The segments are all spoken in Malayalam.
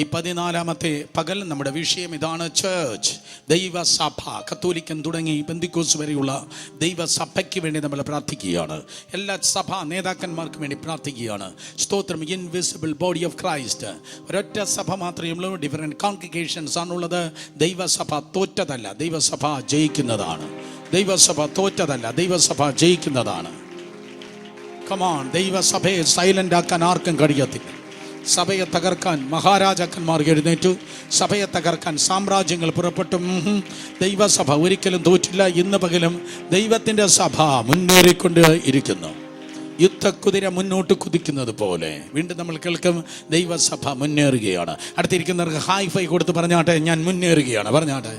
ഈ 14-ാമത്തെ പകൽ നമ്മുടെ വിഷയം ഇതാണ്: ചേർച്ച്, ദൈവസഭ. കത്തോലിക്കൻ തുടങ്ങി പെന്തിക്കോസ് വരെയുള്ള ദൈവസഭയ്ക്ക് വേണ്ടി നമ്മൾ പ്രാർത്ഥിക്കുകയാണ്. എല്ലാ സഭാ നേതാക്കന്മാർക്കും വേണ്ടി പ്രാർത്ഥിക്കുകയാണ്. സ്തോത്രം. Invisible body of Christ. ഒരൊറ്റ സഭ മാത്രമേ ഉള്ളൂ. ഡിഫറെൻറ്റ് കോൺഗ്രിഗേഷൻസ് ആണുള്ളത്. ദൈവസഭ തോറ്റതല്ല, ദൈവസഭ ജയിക്കുന്നതാണ്. ദൈവസഭ തോറ്റതല്ല, ദൈവസഭ ജയിക്കുന്നതാണ്. കമോൺ. ദൈവസഭയെ സൈലൻ്റ് ആക്കാൻ ആർക്കും കഴിയത്തില്ല. സഭയെ തകർക്കാൻ മഹാരാജാക്കന്മാർ എഴുന്നേറ്റു. സഭയെ തകർക്കാൻ സാമ്രാജ്യങ്ങൾ പുറപ്പെട്ടു. ദൈവസഭ ഒരിക്കലും തോറ്റില്ല. ഇന്ന് പകലും ദൈവത്തിൻ്റെ സഭ മുന്നേറിക്കൊണ്ട് ഇരിക്കുന്നു. യുദ്ധക്കുതിര മുന്നോട്ട് കുതിക്കുന്നത് പോലെ വീണ്ടും നമ്മൾ കേൾക്കും, ദൈവസഭ മുന്നേറുകയാണ്. അടുത്തിരിക്കുന്നവർക്ക് ഹായ് ഫൈ കൊടുത്ത് പറഞ്ഞാട്ടെ, ഞാൻ മുന്നേറുകയാണ്. പറഞ്ഞാട്ടെ,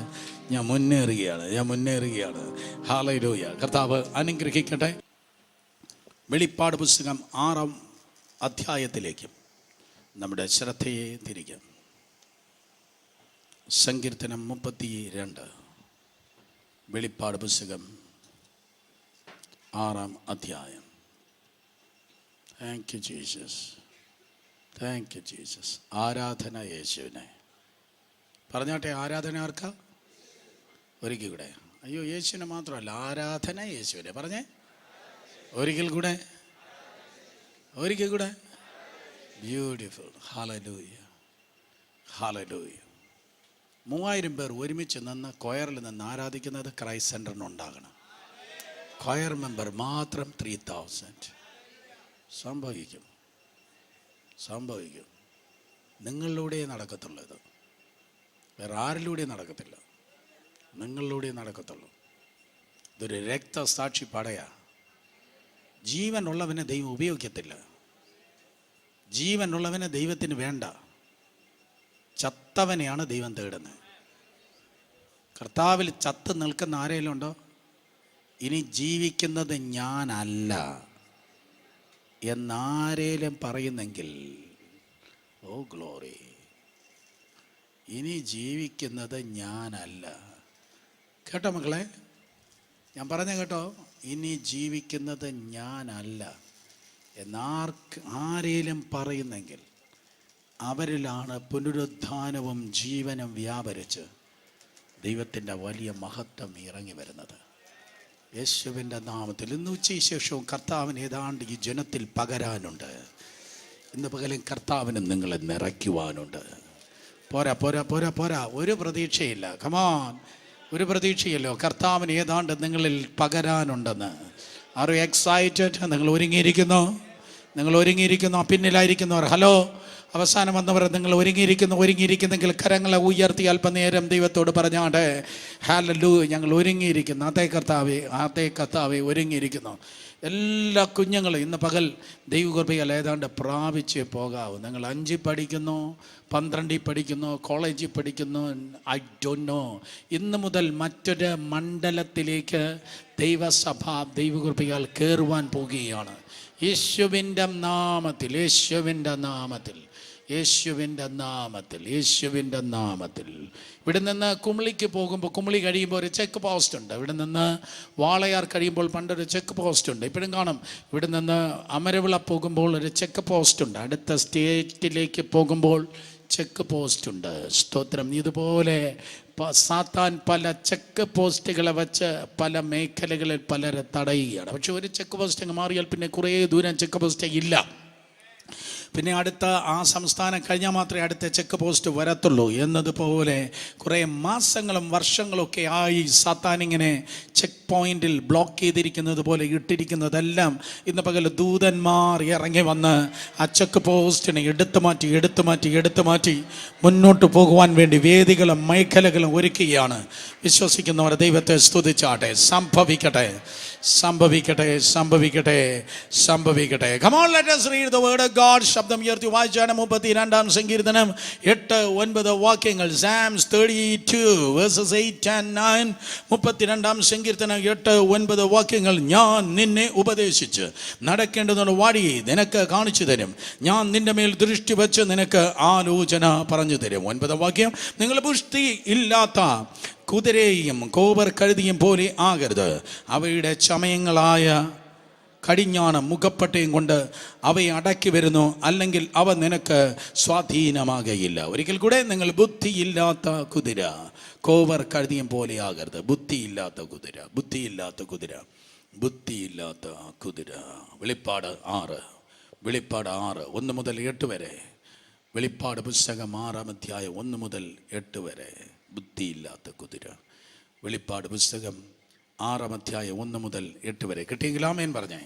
ഞാൻ മുന്നേറുകയാണ്, ഞാൻ മുന്നേറുകയാണ്. ഹല്ലേലൂയ. കർത്താവ് അനുഗ്രഹിക്കട്ടെ. വെളിപ്പാട് പുസ്തകം 6-ാം അധ്യായത്തിലേക്ക് നമ്മുടെ ശ്രദ്ധയെ തിരിക്കാം. സങ്കീർത്തനം 32. വെളിപ്പാട് പുസ്തകം 6-ാം അധ്യായം. Thank you Jesus, thank you Jesus. ആരാധന യേശുവിനെ. പറഞ്ഞാട്ടെ, ആരാധന ആർക്കാ? ഒരിക്കൽ കൂടെ. അയ്യോ, യേശുവിനെ മാത്രമല്ല, ആരാധന യേശുവിനെ. പറഞ്ഞേ ഒരിക്കൽ കൂടെ, ഒരിക്കൽ കൂടെ. ബ്യൂട്ടിഫുൾ. Hallelujah, hallelujah. 3000 പേർ ഒരുമിച്ച് നിന്ന് കൊയറിൽ നിന്ന് ആരാധിക്കുന്നത് ക്രൈസ്റ്റ് സെൻറ്ററിനുണ്ടാകണം. കൊയർ മെമ്പർ മാത്രം 3000. സംഭവിക്കും, സംഭവിക്കും. നിങ്ങളിലൂടെ നടക്കത്തുള്ളത്, വേറെ ആരിലൂടെ നടക്കത്തില്ല. നിങ്ങളിലൂടെ നടക്കത്തുള്ളൂ. ഇതൊരു രക്തസാക്ഷി പടയാ. ജീവനുള്ളവനെ ദൈവം ഉപയോഗിക്കത്തില്ല. ജീവനുള്ളവനെ ദൈവത്തിന് വേണ്ട. ചത്തവനെയാണ് ദൈവം തേടുന്നത്. കർത്താവിൽ ചത്ത് നിൽക്കുന്ന ആരെങ്കിലും ഉണ്ടോ? ഇനി ജീവിക്കുന്നത് ഞാനല്ല എന്നാരേലും പറയുന്നെങ്കിൽ, ഓ ഗ്ലോറി, ഇനി ജീവിക്കുന്നത് ഞാനല്ല. കേട്ടോ മക്കളെ, ഞാൻ പറഞ്ഞ കേട്ടോ, ഇനി ജീവിക്കുന്നത് ഞാനല്ല ആരേലും പറയുന്നെങ്കിൽ അവരിലാണ് പുനരുത്ഥാനവും ജീവനും വ്യാപരിച്ച് ദൈവത്തിൻ്റെ വലിയ മഹത്വം ഇറങ്ങി വരുന്നത്. യേശുവിൻ്റെ നാമത്തിൽ ഇന്ന് ഉച്ചയ്ക്ക് ശേഷവും കർത്താവിന് ഏതാണ്ട് ഈ ജനത്തിൽ പകരാനുണ്ട്. ഇന്ന് പകലും കർത്താവിന് നിങ്ങളെ നിറയ്ക്കുവാനുണ്ട്. പോരാ പോരാ പോരാ പോരാ, ഒരു പ്രതീക്ഷയില്ല. കമാൻ, ഒരു പ്രതീക്ഷയല്ലോ. കർത്താവിന് ഏതാണ്ട് നിങ്ങളിൽ പകരാനുണ്ടെന്ന്. Are you excited? നിങ്ങൾ ഒരുങ്ങിയിരിക്കുന്നു? നിങ്ങൾ ഒരുങ്ങിയിരിക്കുന്നു? പിന്നിലായിരിക്കുന്നവർ ഹലോ, അവസാനം വന്നവർ നിങ്ങൾ ഒരുങ്ങിയിരിക്കുന്നെങ്കിൽ കരങ്ങളെ ഉയർത്തി അല്പനേരം ദൈവത്തോട് പറഞ്ഞാട്ടെ, ഹല്ലേലൂയ, ഞങ്ങൾ ഒരുങ്ങിയിരിക്കുന്നു. അതേ കർത്താവേ, അതേ കർത്താവേ, ഒരുങ്ങിയിരിക്കുന്നു. എല്ലാ കുഞ്ഞുങ്ങളും ഇന്ന് പകൽ ദൈവകൃപയാൽ ഏതാണ്ട് പ്രാപിച്ചേ പോകാവൂ. നിങ്ങൾ 5 പഠിക്കുന്നു, 12 പഠിക്കുന്നു, കോളേജിൽ പഠിക്കുന്നു, ഐ ഡോണ്ട് നോ. ഇന്ന് മുതൽ മറ്റൊരു മണ്ഡലത്തിലേക്ക് ദൈവസഭ ദൈവകൃപയാൽ കയറുവാൻ പോകുകയാണ്. യേശുവിൻ്റെ നാമത്തിൽ, യേശുവിൻ്റെ നാമത്തിൽ, യേശുവിൻ്റെ നാമത്തിൽ, യേശുവിൻ്റെ നാമത്തിൽ. ഇവിടെ നിന്ന് കുമളിക്ക് പോകുമ്പോൾ, കുമളി കഴിയുമ്പോൾ ഒരു ചെക്ക് പോസ്റ്റ് ഉണ്ട്. ഇവിടെ നിന്ന് വാളയാർ കഴിയുമ്പോൾ പണ്ടൊരു ചെക്ക് പോസ്റ്റ് ഉണ്ട്, ഇപ്പോഴും കാണും. ഇവിടെ നിന്ന് അമരവിള പോകുമ്പോൾ ഒരു ചെക്ക് പോസ്റ്റ് ഉണ്ട്. അടുത്ത സ്റ്റേറ്റിലേക്ക് പോകുമ്പോൾ ചെക്ക് പോസ്റ്റ് ഉണ്ട്. സ്തോത്രം. ഇതുപോലെ സാത്താൻ പല ചെക്ക് പോസ്റ്റുകളെ വെച്ച് പല മേഖലകളിൽ പലരെ തടയുകയാണ്. പക്ഷെ ഒരു ചെക്ക് പോസ്റ്റ് അങ്ങ് മാറിയാൽ പിന്നെ കുറേ ദൂരം ചെക്ക് പോസ്റ്റ് ഇല്ല. പിന്നെ അടുത്ത ആ സംസ്ഥാനം കഴിഞ്ഞാൽ മാത്രമേ അടുത്ത ചെക്ക് പോസ്റ്റ് വരത്തുള്ളൂ എന്നതുപോലെ കുറേ മാസങ്ങളും വർഷങ്ങളൊക്കെ ആയി സാത്താനിങ്ങനെ ചെക്ക് പോയിന്റിൽ ബ്ലോക്ക് ചെയ്തിരിക്കുന്നത് പോലെ ഇട്ടിരിക്കുന്നതെല്ലാം ഇന്ന് പകൽ ദൂതന്മാർ ഇറങ്ങി വന്ന് ആ ചെക്ക് പോസ്റ്റിനെ എടുത്തു മാറ്റി മുന്നോട്ട് പോകുവാൻ വേണ്ടി വേദികളും മേഖലകളും ഒരുക്കുകയാണ്. വിശ്വസിക്കുന്നവർ ദൈവത്തെ സ്തുതിച്ചാട്ടെ. സംഭവിക്കട്ടെ, സംഭവിക്കട്ടെ, സംഭവിക്കട്ടെ, സംഭവിക്കട്ടെ. Come on, let us read the word of God. ശബ്ദം ഉയർത്തി വായിച്ചാണ് 32-ാം സങ്കീർത്തനം 8-9 വാക്യങ്ങൾ. Psalms 32 verses 8 and 9. 32-ാം സങ്കീർത്തനം 8-9 വാക്യങ്ങൾ. ഞാൻ നിന്നെ ഉപദേശിച്ച് നടക്കേണ്ടതിനുള്ള വഴി നിനക്ക് കാണിച്ചു തരും. ഞാൻ നിന്റെ മേൽ ദൃഷ്ടി വെച്ച് നിനക്ക് ആലോചന പറഞ്ഞു തരും. 9-ാം വാക്യം. നിങ്ങൾ പുഷ്ടി ഇല്ലാത്ത കുതിരയും കോവർ കഴുതിയും പോലെ ആകരുത്. അവയുടെ ചമയങ്ങളായ കടിഞ്ഞാണ് മുഖപ്പട്ടയും കൊണ്ട് അവയെ അടക്കി വരുന്നു, അല്ലെങ്കിൽ അവ നിനക്ക് സ്വാധീനമാകയില്ല. ഒരിക്കൽ കൂടെ, നിങ്ങൾ ബുദ്ധിയില്ലാത്ത കുതിര, കോവർ കഴുതിയും പോലെയാകരുത്. ബുദ്ധിയില്ലാത്ത കുതിര, ബുദ്ധിയില്ലാത്ത കുതിര, ബുദ്ധിയില്ലാത്ത കുതിര. വെളിപ്പാട് 6, വെളിപ്പാട് 6, 1 മുതൽ 8 വരെ. വെളിപ്പാട് പുസ്തകം 6-ാം അധ്യായം 1 മുതൽ 8 വരെ. ബുദ്ധിയില്ലാത്ത കുതിര. വെളിപ്പാട് പുസ്തകം 6-ാം അധ്യായം 1 മുതൽ 8 വരെ. കിട്ടിയെങ്കിൽ ആമേൻ പറഞ്ഞേ.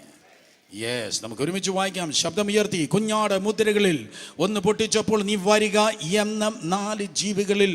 യെസ്, നമുക്ക് ഒരുമിച്ച് വായിക്കാം. ശബ്ദമുയർത്തി. കുഞ്ഞാട് മുദ്രകളിൽ ഒന്ന് പൊട്ടിച്ചപ്പോൾ നീ വരിക എന്ന 4 ജീവികളിൽ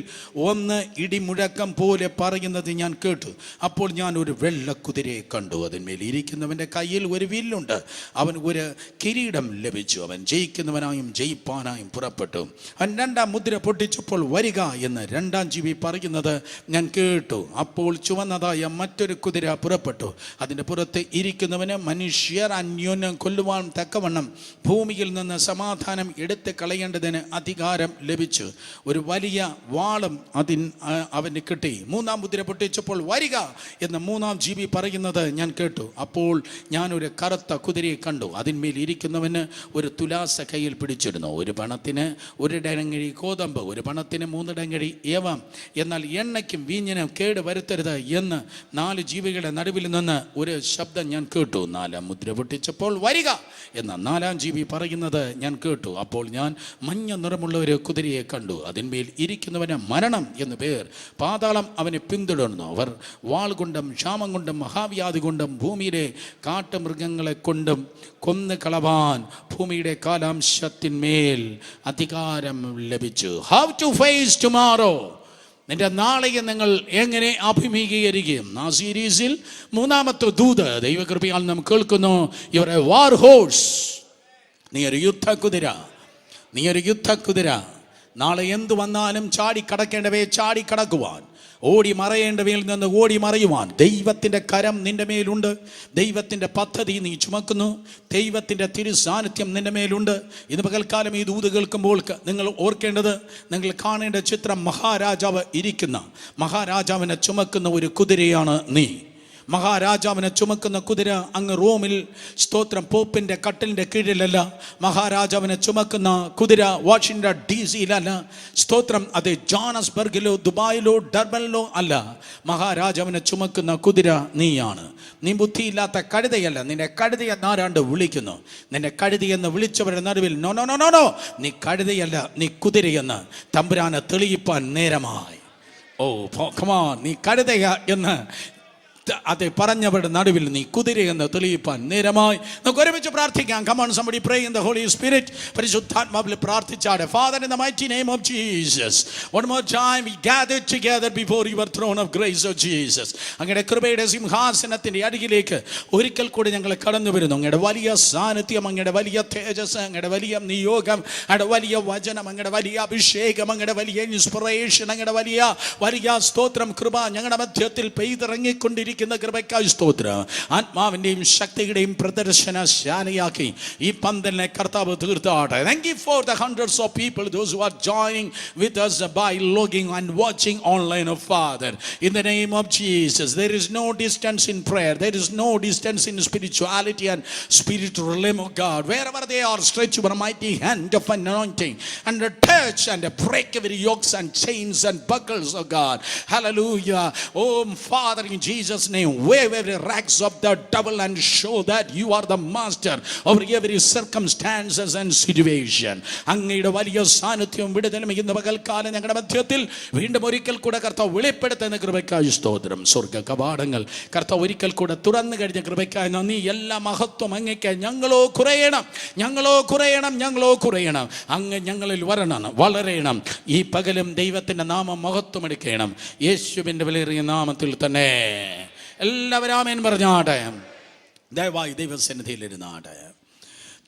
ഒന്ന് ഇടിമുഴക്കം പോലെ പറയുന്നത് ഞാൻ കേട്ടു. അപ്പോൾ ഞാൻ ഒരു വെള്ളക്കുതിരയെ കണ്ടു. അതിന്മേൽ ഇരിക്കുന്നവൻ്റെ കയ്യിൽ ഒരു വില്ലുണ്ട്. അവൻ ഒരു കിരീടം ലഭിച്ചു. അവൻ ജയിക്കുന്നവനായും ജയിപ്പാനായും പുറപ്പെട്ടു. അവൻ 2-ാം മുദ്ര പൊട്ടിച്ചപ്പോൾ വരിക എന്ന് 2-ാം ജീവി പറയുന്നത് ഞാൻ കേട്ടു. അപ്പോൾ ചുവന്നതായ മറ്റൊരു കുതിര പുറപ്പെട്ടു. അതിൻ്റെ പുറത്ത് ഇരിക്കുന്നവന് മനുഷ്യർ അന്യോന്യം കൊല്ലുവാൻ തക്കവണ്ണം ഭൂമിയിൽ നിന്ന് സമാധാനം എടുത്ത് കളയേണ്ടതിന് അധികാരം ലഭിച്ചു. ഒരു വലിയ വാളും അവന് കിട്ടി. 3-ാം മുദ്ര പൊട്ടിച്ചപ്പോൾ വരിക എന്ന് 3-ാം ജീവി പറയുന്നത് ഞാൻ കേട്ടു. അപ്പോൾ ഞാനൊരു കറുത്ത കുതിരയെ കണ്ടു. അതിന്മേൽ ഇരിക്കുന്നവന് ഒരു തുലാസ കയ്യിൽ പിടിച്ചിരുന്നു. ഒരു പണത്തിന് 1 ഡങ്കഴി ഗോതമ്പ്, ഒരു പണത്തിന് 3 ഡങ്കഴി യവം. എന്നാൽ എണ്ണയ്ക്കും വീഞ്ഞിനും കേട് വരുത്തരുത് എന്ന് 4 ജീവികളുടെ നടുവിൽ നിന്ന് ഒരു ശബ്ദം ഞാൻ കേട്ടു. 4-ാം മുദ്ര പൊട്ടിച്ചപ്പോൾ വരിക എന്ന 4-ാം ജീവി പറയുന്നത് ഞാൻ കേട്ടു. അപ്പോൾ ഞാൻ മഞ്ഞ നിറമുള്ള ഒരു കുതിരയെ കണ്ടു. അതിന്മേൽ ഇരിക്കുന്നവന് മരണം എന്ന് പേർ. പാതാളം അവനെ പിന്തുടർന്നു. അവർ വാൾ കൊണ്ടും ക്ഷാമം കൊണ്ടും മഹാവ്യാധി കൊണ്ടും ഭൂമിയിലെ കാട്ടുമൃഗങ്ങളെ കൊണ്ടും കൊന്നു കളവാൻ ഭൂമിയുടെ കാലാംശത്തിന്മേൽ അധികാരം ലഭിച്ചു. How to face tomorrow. നിന്റെ നാളെയെ നിങ്ങൾ എങ്ങനെ അഭിമുഖീകരിക്കും? ആ സീരീസിൽ 3-ാമത്തെ ദൂത് ദൈവകൃപയാൽ നാം കേൾക്കുന്നു. ഇവരെ വാർ ഹോഴ്സ്. നീ ഒരു യുദ്ധക്കുതിര, നീ ഒരു യുദ്ധക്കുതിര. നാളെ എന്തു വന്നാലും ചാടിക്കടക്കേണ്ടവയെ ചാടിക്കടക്കുവാൻ, ഓടി മറയേണ്ടവയിൽ നിന്ന് ഓടി മറയുവാൻ ദൈവത്തിൻ്റെ കരം നിൻ്റെ മേലുണ്ട്. ദൈവത്തിൻ്റെ പദ്ധതി നീ ചുമക്കുന്നു. ദൈവത്തിൻ്റെ തിരുസാന്നിധ്യം നിൻ്റെ മേലുണ്ട്. ഇന്ന് പകൽക്കാലം ഈ ദൂത് കേൾക്കുമ്പോൾ നിങ്ങൾ ഓർക്കേണ്ടത്, നിങ്ങൾ കാണേണ്ട ചിത്രം മഹാരാജാവ് ഇരിക്കുന്ന, മഹാരാജാവിനെ ചുമക്കുന്ന ഒരു കുതിരയാണ് നീ. മഹാരാജാവിനെ ചുമക്കുന്ന കുതിര അങ്ങ് റോമിൽ, സ്തോത്രം, പോപ്പിൻ്റെ കട്ടിലിൻ്റെ കീഴിലല്ല. മഹാരാജാവിനെ ചുമക്കുന്ന കുതിര വാഷിംഗ്ടൺ DC-യിലല്ല. സ്തോത്രം, അത് ജോഹന്നാസ്ബർഗിലോ ദുബായിലോ ഡർബനിലോ അല്ല. മഹാരാജാവിനെ ചുമക്കുന്ന കുതിര നീയാണ്. നീ ബുദ്ധിയില്ലാത്ത കഴുതയല്ല. നിന്നെ കഴുതയെന്നാരാണ്ട് വിളിക്കുന്നു. നിന്നെ കഴുതയെന്ന് വിളിച്ചവരുടെ നടുവിൽ no no no no no, നീ കഴുതയല്ല, നീ കുതിരയെന്ന് തമ്പുരാനെ തെളിയിപ്പാൻ നേരമായി. ഓ come on, നീ കഴുതയ എന്ന് അത് പറഞ്ഞവരുടെ നടുവിൽ നീ കുതിരയെന്ന് തെളിയിപ്പാൻ നേരമായി. നമുക്ക് ഒരുമിച്ച് പ്രാർത്ഥിക്കാം. Come on, somebody pray in the Holy Spirit. പരിശുദ്ധാത്മാവിൽ പ്രാർത്ഥിച്ചാടെ. Father, in the mighty name of Jesus, one more time we gather together before your throne of grace, oh Jesus. അങ്ങയുടെ കൃപയുടെ സിംഹാസനത്തിൻ്റെ അരികിലേക്ക് ഒരിക്കൽ കൂടി ഞങ്ങൾ കടന്നു വരുന്നു. അങ്ങയുടെ വലിയ സാന്നിധ്യം, അങ്ങയുടെ വലിയ തേജസ്, അങ്ങയുടെ വലിയ നിയോഗം, അങ്ങയുടെ വലിയ വചനം, അങ്ങയുടെ വലിയ അഭിഷേകം, അങ്ങയുടെ വലിയ ഇൻസ്പിറേഷൻ, അങ്ങയുടെ വലിയ സ്തോത്രം, കൃപ ഞങ്ങളുടെ മധ്യത്തിൽ പെയ്തിറങ്ങിക്കൊണ്ടിരിക്കുന്നു. കൃപയ്ക്കായി സ്തോത്രം. ആത്മാവിൻ്റെയും ശക്തിയുടെയും പ്രദർശനശാലയാക്കി ഈ പന്തലിനെ കർത്താവ് തീർത്താട്ടെ. Thank you for the hundreds of people, those who are joining with us by logging and watching online, oh Father. In the name of Jesus, there is no distance in prayer. There is no distance in spirituality and spiritual realm, oh God. Wherever they are, stretch your mighty hand of anointing and touch and break every yokes and chains and buckles, oh God. Hallelujah. Oh Father, in Jesus' name, wave every rags of the devil and show that you are the master over every circumstances and situation. അങ്ങയുടെ വലിയ സാന്നിധ്യവും വിടുതലും ഇന്ന് പകൽക്കാലം ഞങ്ങളുടെ മധ്യത്തിൽ വീണ്ടും ഒരിക്കൽ കൂടെ കർത്താവ് വെളിപ്പെടുത്തുന്ന കൃപയ്ക്കായി സ്തോത്രം. സ്വർഗ്ഗ കവാടങ്ങൾ കർത്താവ് ഒരിക്കൽ കൂടെ തുറന്നു കഴിഞ്ഞ കൃപയ്ക്കായി നന്ദി. എല്ലാ മഹത്വം അങ്ങയ്ക്ക്. ഞങ്ങളോ കുറയണം, ഞങ്ങളോ കുറയണം, ഞങ്ങളോ കുറയണം. അങ്ങ് ഞങ്ങളിൽ വളരണം. ഈ പകലും ദൈവത്തിൻ്റെ നാമം മഹത്വം എടുക്കണം. യേശുവിൻ്റെ വിലയേറിയ നാമത്തിൽ തന്നെ എല്ലാവരും ആമേൻ പറഞ്ഞാട്ടെ. ദയവായി ദൈവസന്നിധിയിലിരുന്നാട്ടെ.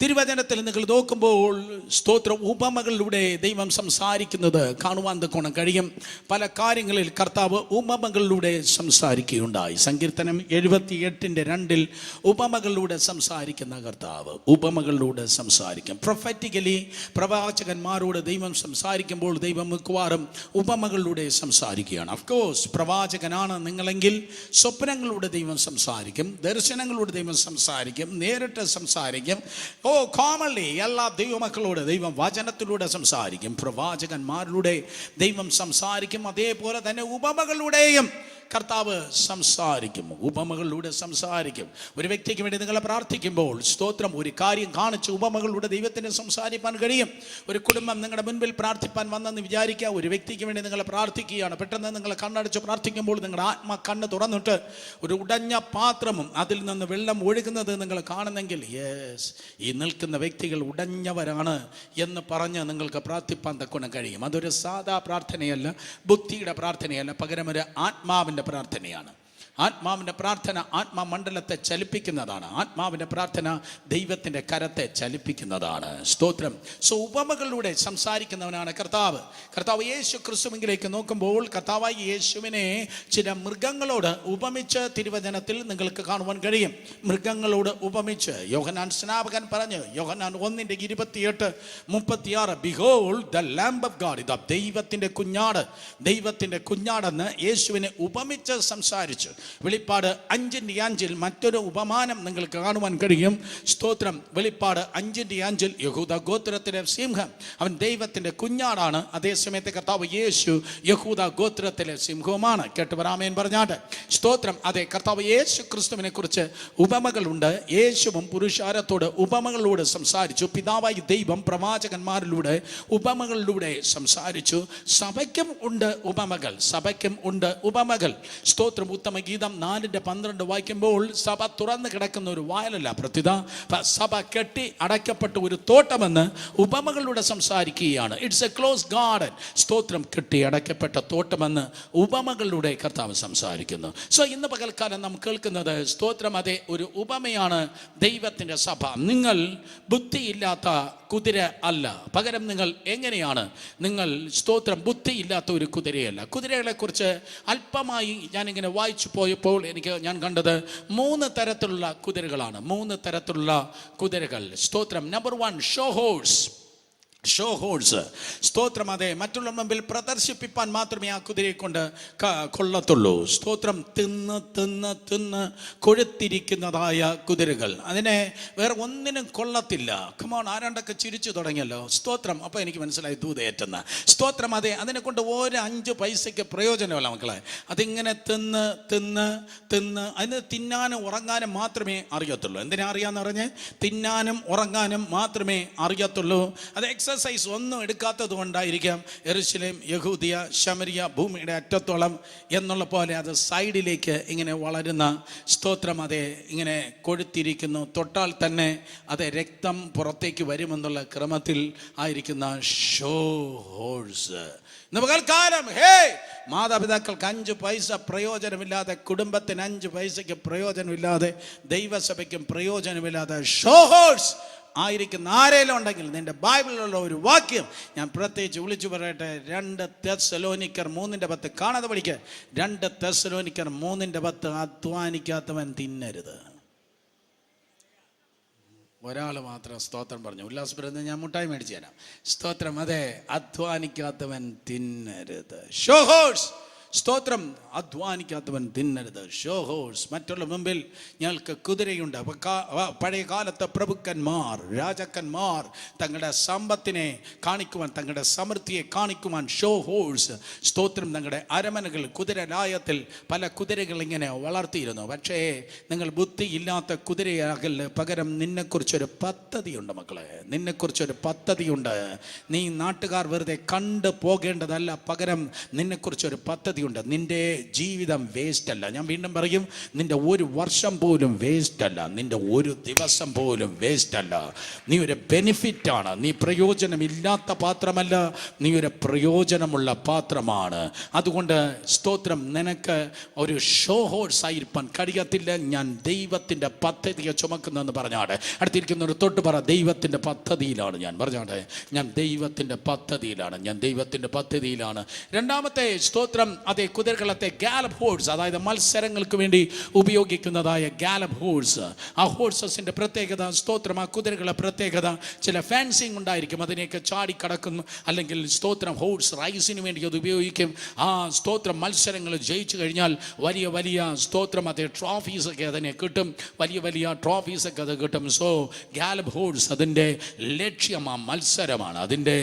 തിരുവചനത്തിൽ നിങ്ങൾ നോക്കുമ്പോൾ സ്തോത്രം ഉപമകളിലൂടെ ദൈവം സംസാരിക്കുന്നത് കാണുവാൻ തക്കോണം കഴിയും. പല കാര്യങ്ങളിൽ കർത്താവ് ഉപമകളിലൂടെ സംസാരിക്കുകയുണ്ടായി. സങ്കീർത്തനം 78:2 ഉപമകളിലൂടെ സംസാരിക്കുന്ന കർത്താവ് ഉപമകളിലൂടെ സംസാരിക്കും. പ്രൊഫറ്റിക്കലി പ്രവാചകന്മാരോട് ദൈവം സംസാരിക്കുമ്പോൾ ദൈവം മിക്കവാറും ഉപമകളിലൂടെ സംസാരിക്കുകയാണ്. ഓഫ്കോഴ്സ് പ്രവാചകനാണ് നിങ്ങളെങ്കിൽ സ്വപ്നങ്ങളിലൂടെ ദൈവം സംസാരിക്കും, ദർശനങ്ങളിലൂടെ ദൈവം സംസാരിക്കും, നേരിട്ട് സംസാരിക്കും. കോമൺലി എല്ലാ ദൈവമക്കളോട് ദൈവം വചനത്തിലൂടെ സംസാരിക്കും, പ്രവാചകന്മാരിലൂടെ ദൈവം സംസാരിക്കും. അതേപോലെ തന്നെ ഉപമകളിലൂടെയും കർത്താവ് സംസാരിക്കും, ഉപമകളിലൂടെ സംസാരിക്കും. ഒരു വ്യക്തിക്ക് വേണ്ടി നിങ്ങൾ പ്രാർത്ഥിക്കുമ്പോൾ സ്തോത്രം ഒരു കാര്യം കാണിച്ച് ഉപമകളിലൂടെ ദൈവത്തിന് സംസാരിക്കാൻ കഴിയും. ഒരു കുടുംബം നിങ്ങളുടെ മുൻപിൽ പ്രാർത്ഥിപ്പാൻ വന്നെന്ന് വിചാരിക്കുക. ഒരു വ്യക്തിക്ക് വേണ്ടി നിങ്ങൾ പ്രാർത്ഥിക്കുകയാണ്. പെട്ടെന്ന് നിങ്ങൾ കണ്ണടച്ച് പ്രാർത്ഥിക്കുമ്പോൾ നിങ്ങളുടെ ആത്മ കണ്ണ് തുറന്നിട്ട് ഒരു ഉടഞ്ഞ പാത്രമും അതിൽ നിന്ന് വെള്ളം ഒഴുകുന്നത് നിങ്ങൾ കാണുന്നെങ്കിൽ യെസ്, ഈ നിൽക്കുന്ന വ്യക്തികൾ ഉടഞ്ഞവരാണ് എന്ന് പറഞ്ഞ് നിങ്ങൾക്ക് പ്രാർത്ഥിപ്പാൻ തക്കണം കഴിയും. അതൊരു സാധാ പ്രാർത്ഥനയല്ല, ബുദ്ധിയുടെ പ്രാർത്ഥനയല്ല, പകരം ഒരു ആത്മാവിൻ്റെ പ്രാർത്ഥനയാണ്. ആത്മാവിൻ്റെ പ്രാർത്ഥന ആത്മമണ്ഡലത്തെ ചലിപ്പിക്കുന്നതാണ്. ആത്മാവിൻ്റെ പ്രാർത്ഥന ദൈവത്തിൻ്റെ കരത്തെ ചലിപ്പിക്കുന്നതാണ്. സ്തോത്രം. സോ ഉപമകളിലൂടെ സംസാരിക്കുന്നവനാണ് കർത്താവ്. കർത്താവ് യേശു ക്രിസ്തുവിലേക്ക് നോക്കുമ്പോൾ കർത്താവായി യേശുവിനെ ചില മൃഗങ്ങളോട് ഉപമിച്ച് തിരുവചനത്തിൽ നിങ്ങൾക്ക് കാണുവാൻ കഴിയും. മൃഗങ്ങളോട് ഉപമിച്ച് യോഹന്നാൻ സ്നാപകൻ പറഞ്ഞു, Yohannan 1:28-36, behold the lamb of God, ഇതാ ദൈവത്തിൻ്റെ കുഞ്ഞാട്, ദൈവത്തിൻ്റെ കുഞ്ഞാടെന്ന് യേശുവിനെ ഉപമിച്ച് സംസാരിച്ചു. വെളിപ്പാട് 5:5 മറ്റൊരു ഉപമാനം നിങ്ങൾക്ക് കാണുവാൻ കഴിയും. സ്തോത്രം. വെളിപ്പാട് 5:5 യഹൂദ ഗോത്രത്തിലെ സിംഹം, അവൻ ദൈവത്തിൻ്റെ കുഞ്ഞാടാണ്. അതേസമയത്ത് കർത്താവ് യേശു യഹൂദ ഗോത്രത്തിലെ സിംഹവുമാണ്. കേട്ടുപരാമേൻ പറഞ്ഞാട്ട്. സ്തോത്രം. അതെ, കർത്താവ് യേശു ക്രിസ്തുവിനെ കുറിച്ച് ഉപമകളുണ്ട്. യേശുവും പുരുഷാരത്തോട് ഉപമകളിലൂടെ സംസാരിച്ചു. പിതാവായി ദൈവം പ്രവാചകന്മാരിലൂടെ ഉപമകളിലൂടെ സംസാരിച്ചു. സഭയ്ക്കും ഉണ്ട് ഉപമകൾ, സഭയ്ക്കും ഉണ്ട് ഉപമകൾ. സ്തോത്രം. ഉത്തമ ഗീതം 4:12 വായിക്കുമ്പോൾ സഭ തുറന്നു കിടക്കുന്ന ഒരു വയലല്ല, പ്രത്യുത സഭ കെട്ടി അടയ്ക്കപ്പെട്ട ഒരു തോട്ടമെന്ന് ഉപമകളിലൂടെ സംസാരിക്കുകയാണ്. It's A close garden. സ്തോത്രം. കെട്ടി അടയ്ക്കപ്പെട്ട തോട്ടമെന്ന് ഉപമകളിലൂടെ കർത്താവ് സംസാരിക്കുന്നു. സോ ഇന്ന് പകൽക്കാലം നാം കേൾക്കുന്നത് സ്തോത്രം അതെ ഒരു ഉപമയാണ് ദൈവത്തിൻ്റെ സഭ. നിങ്ങൾ ബുദ്ധിയില്ലാത്ത കുതിര അല്ല, പകരം നിങ്ങൾ എങ്ങനെയാണ്? നിങ്ങൾ സ്തോത്രം ബുദ്ധിയില്ലാത്ത ഒരു കുതിരയല്ല. കുതിരകളെ കുറിച്ച് അല്പമായി ഞാനിങ്ങനെ വായിച്ചു പോയപ്പോൾ ഞാൻ കണ്ടത് 3 തരത്തിലുള്ള കുതിരകളാണ്. 3 തരത്തിലുള്ള കുതിരകൾ. സ്തോത്രം. Number 1 show horse. Show horse. സ്തോത്രം. അതെ, മറ്റുള്ള മുമ്പിൽ പ്രദർശിപ്പിക്കാൻ മാത്രമേ ആ കുതിരയെ കൊണ്ട് കൊള്ളത്തുള്ളൂ. സ്തോത്രം. തിന്ന് തിന്ന് തിന്ന് കൊഴുത്തിരിക്കുന്നതായ കുതിരകൾ, അതിനെ വേറെ ഒന്നിനും കൊള്ളത്തില്ല. കമോൺ, ആരാണ്ടൊക്കെ ചിരിച്ചു തുടങ്ങിയല്ലോ. സ്തോത്രം. അപ്പോൾ എനിക്ക് മനസ്സിലായി ദൂതയേറ്റെന്ന്. സ്തോത്രം. അതെ, അതിനെ കൊണ്ട് ഒരു 5 പൈസയ്ക്ക് പ്രയോജനമല്ല മക്കളെ. അതിങ്ങനെ തിന്ന് തിന്ന് തിന്ന് അതിന് തിന്നാനും ഉറങ്ങാനും മാത്രമേ അറിയത്തുള്ളൂ. എന്തിനാ അറിയാന്ന് പറഞ്ഞ്? തിന്നാനും ഉറങ്ങാനും മാത്രമേ അറിയത്തുള്ളൂ. അത് എക്സസൈസ് ഒന്നും എടുക്കാത്തത് കൊണ്ടായിരിക്കാം യെരുശലേം, യഹൂദിയ, ശമരിയ ഭൂമിയുടെ അറ്റത്തോളം എന്നുള്ള പോലെ അത് സൈഡിലേക്ക് ഇങ്ങനെ വളരുന്ന സ്തോത്രം. അതെ, ഇങ്ങനെ കൊഴുത്തിരിക്കുന്നു. തൊട്ടാൽ തന്നെ അത് രക്തം പുറത്തേക്ക് വരുമെന്നുള്ള ക്രമത്തിൽ ആയിരിക്കുന്ന ഷോ ഹോഴ്സ്. പകൽക്കാലം മാതാപിതാക്കൾക്ക് 5 പൈസ പ്രയോജനമില്ലാതെ, കുടുംബത്തിന് 5 പൈസയ്ക്ക് പ്രയോജനമില്ലാതെ, ദൈവസഭയ്ക്കും പ്രയോജനമില്ലാതെ ഷോ ഹോഴ്സ് ആയിരിക്കുന്ന ആരെങ്കിലും ഉണ്ടെങ്കിൽ നിന്റെ ബൈബിളിലുള്ള ഒരു വാക്യം ഞാൻ പ്രത്യേകിച്ച് വിളിച്ചു പറയട്ടെ. 2 തെസ്സലോനിക്കർ 3:10 കാണാതെ പഠിക്കുക. 2 തെസ്സലോനിക്കർ 3:10 അധ്വാനിക്കാത്തവൻ തിന്നരുത്. ഒരാൾ മാത്രം സ്തോത്രം പറഞ്ഞു. ഉല്ലാസപ്പെടുന്നത് ഞാൻ മുട്ടായി മേടിച്ചു തരാം. സ്തോത്രം. അതെ, അധ്വാനിക്കാത്തവൻ തിന്നരുത്. Show horse. സ്തോത്രം. അധ്വാനിക്കാത്തവൻ തിന്നരുത്. Show horse. മറ്റുള്ള മുമ്പിൽ ഞങ്ങൾക്ക് കുതിരയുണ്ട്. പഴയ കാലത്തെ പ്രഭുക്കന്മാർ, രാജാക്കന്മാർ തങ്ങളുടെ സമ്പത്തിനെ കാണിക്കുവാൻ, തങ്ങളുടെ സമൃദ്ധിയെ കാണിക്കുവാൻ ഷോ ഹോഴ്സ്. സ്തോത്രം. തങ്ങളുടെ അരമനകൾ കുതിരലായത്തിൽ പല കുതിരകൾ ഇങ്ങനെ വളർത്തിയിരുന്നു. പക്ഷേ നിങ്ങൾ ബുദ്ധി ഇല്ലാത്ത കുതിരയാകല്. പകരം നിന്നെക്കുറിച്ചൊരു പദ്ധതിയുണ്ട് മക്കളെ, നിന്നെക്കുറിച്ചൊരു പദ്ധതിയുണ്ട്. നീ നാട്ടുകാർ വെറുതെ കണ്ടു പോകേണ്ടതല്ല, പകരം നിന്നെക്കുറിച്ചൊരു പദ്ധതി പദ്ധതിയുണ്ട്. നിൻ്റെ ജീവിതം വേസ്റ്റ് അല്ല. ഞാൻ വീണ്ടും പറയും, നിൻ്റെ ഒരു വർഷം പോലും വേസ്റ്റ് അല്ല, നിൻ്റെ ഒരു ദിവസം പോലും വേസ്റ്റ് അല്ല. നീ ഒരു ബെനിഫിറ്റാണ്. നീ പ്രയോജനമില്ലാത്ത പാത്രമല്ല, നീ ഒരു പ്രയോജനമുള്ള പാത്രമാണ്. അതുകൊണ്ട് സ്തോത്രം, നിനക്ക് ഒരു ഷോ ഹോഴ്സ് ആയിരിക്കാൻ കഴിയത്തില്ല. ഞാൻ ദൈവത്തിൻ്റെ പദ്ധതിയെ ചുമക്കുന്നതെന്ന് പറഞ്ഞാട്ടെ. അടുത്തിരിക്കുന്നവർ തൊട്ട് പറ, ദൈവത്തിൻ്റെ പദ്ധതിയിലാണ് ഞാൻ. പറഞ്ഞാട്ടെ, ഞാൻ ദൈവത്തിൻ്റെ പദ്ധതിയിലാണ്, ഞാൻ ദൈവത്തിൻ്റെ പദ്ധതിയിലാണ്. രണ്ടാമത്തെ സ്തോത്രം, അതേ കുതിരകളത്തെ ഗാലപ്പ് ഹോഴ്സ്, അതായത് മത്സരങ്ങൾക്ക് വേണ്ടി ഉപയോഗിക്കുന്നതായ ഗാലപ്പ് ഹോഴ്സ്. ആ ഹോഴ്സസിൻ്റെ പ്രത്യേകത, സ്തോത്രം, ആ കുതിരകളെ പ്രത്യേകത, ചില ഫാൻസിങ് ഉണ്ടായിരിക്കും, അതിനെയൊക്കെ ചാടിക്കടക്കും. അല്ലെങ്കിൽ സ്തോത്രം, ഹോഴ്സ് റൈസിന് വേണ്ടി അത് ഉപയോഗിക്കും. ആ സ്തോത്രം മത്സരങ്ങൾ ജയിച്ചു കഴിഞ്ഞാൽ വലിയ വലിയ സ്തോത്രം, അതേ ട്രോഫീസൊക്കെ അതിനെ കിട്ടും, വലിയ വലിയ ട്രോഫീസൊക്കെ അത് കിട്ടും. സോ ഗാലപ്പ് ഹോഴ്സ്, അതിൻ്റെ ലക്ഷ്യം ആ മത്സരമാണ്, അതിൻ്റെ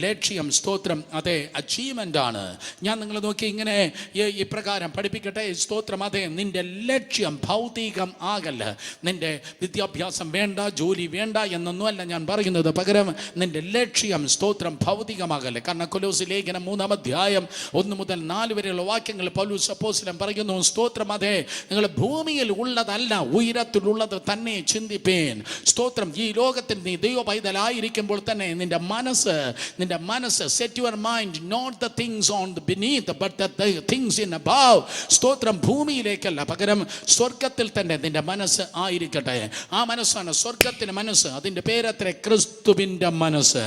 ലക്ഷ്യം സ്തോത്രം അതേ അച്ചീവ്മെൻ്റ് ആണ്. ഞാൻ നിങ്ങൾ നോക്കി ഇങ്ങനെ ഇപ്രകാരം പഠിപ്പിക്കട്ടെ. സ്തോത്രം, അതെ, നിൻ്റെ ലക്ഷ്യം ഭൗതികം ആകല്ല. നിൻ്റെ വിദ്യാഭ്യാസം വേണ്ട, ജോലി വേണ്ട എന്നൊന്നുമല്ല ഞാൻ പറയുന്നത്. പകരം നിൻ്റെ ലക്ഷ്യം സ്തോത്രം ഭൗതികമാകല്ലേ. കാരണം കൊലോസ്യ ലേഖനം 3-ാം അധ്യായം 1 മുതൽ 4 വരെയുള്ള വാക്യങ്ങൾ പൗലോസ് അപ്പോസ്തലൻ പറയുന്നു, സ്തോത്രം, അതെ, നിങ്ങൾ ഭൂമിയിൽ ഉള്ളതല്ല ഉയരത്തിലുള്ളത് തന്നെ ചിന്തിപ്പേൻ. സ്തോത്രം, ഈ ലോകത്തിൽ നീ ദൈവ പൈതലായിരിക്കുമ്പോൾ തന്നെ നിൻ്റെ മനസ്സ് set your mind not the things on the beneath but the things in above. സ്തോത്രം, ഭൂമിയിലേക്കല്ല, പകരം സ്വർഗത്തിൽ തന്നെ നിൻ്റെ മനസ്സ് ആയിരിക്കട്ടെ. ആ മനസ്സാണ് സ്വർഗത്തിൻ്റെ മനസ്സ്. അതിൻ്റെ പേരത്രേ ക്രിസ്തുവിൻ്റെ മനസ്സ്.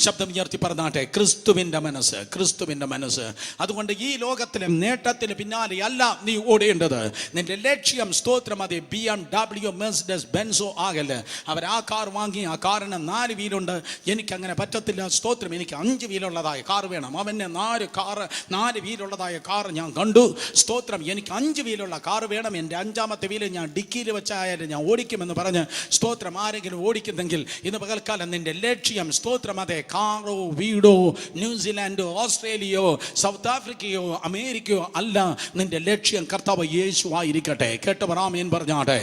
ശബ്ദം ഉയർത്തി പറഞ്ഞാട്ടെ, ക്രിസ്തുവിൻ്റെ മനസ്സ്, ക്രിസ്തുവിൻ്റെ മനസ്സ്. അതുകൊണ്ട് ഈ ലോകത്തിലെ നേട്ടത്തിന് പിന്നാലെ അല്ല നീ ഓടേണ്ടത്. നിന്റെ ലക്ഷ്യം സ്തോത്രം അത് BMW, മെർസിഡസ് ബെൻസോ ആകല്ല. അവർ ആ കാർ വാങ്ങി, ആ കാറിന് 4 വീലുണ്ട്, എനിക്കങ്ങനെ പറ്റത്തില്ല. സ്തോത്രം, എനിക്ക് 5 വീലുള്ളതായ കാർ വേണം. അവന് 4 വീലുള്ളതായ കാർ ഞാൻ കണ്ടു. സ്തോത്രം, എനിക്ക് 5 വീലുള്ള കാർ വേണം. എൻ്റെ 5ാമത്തെ വീല് ഞാൻ ഡിക്കിയിൽ വെച്ചായാലും ഞാൻ ഓടിക്കുമെന്ന് പറഞ്ഞ് സ്തോത്രം ആരെങ്കിലും ഓടിക്കുന്നെങ്കിൽ ഇന്ന് പകൽക്കാലം നിന്റെ ലക്ഷ്യം സ്തോത്രം അതെ കാറോ വീടോ ന്യൂസിലാൻഡോ ഓസ്ട്രേലിയയോ സൗത്ത് ആഫ്രിക്കയോ അമേരിക്കയോ അല്ല. നിന്റെ ലക്ഷ്യം കർത്താവ് യേശു ആയിരിക്കട്ടെ. കേട്ട് പറാമേൻ പറഞ്ഞാട്ടെ.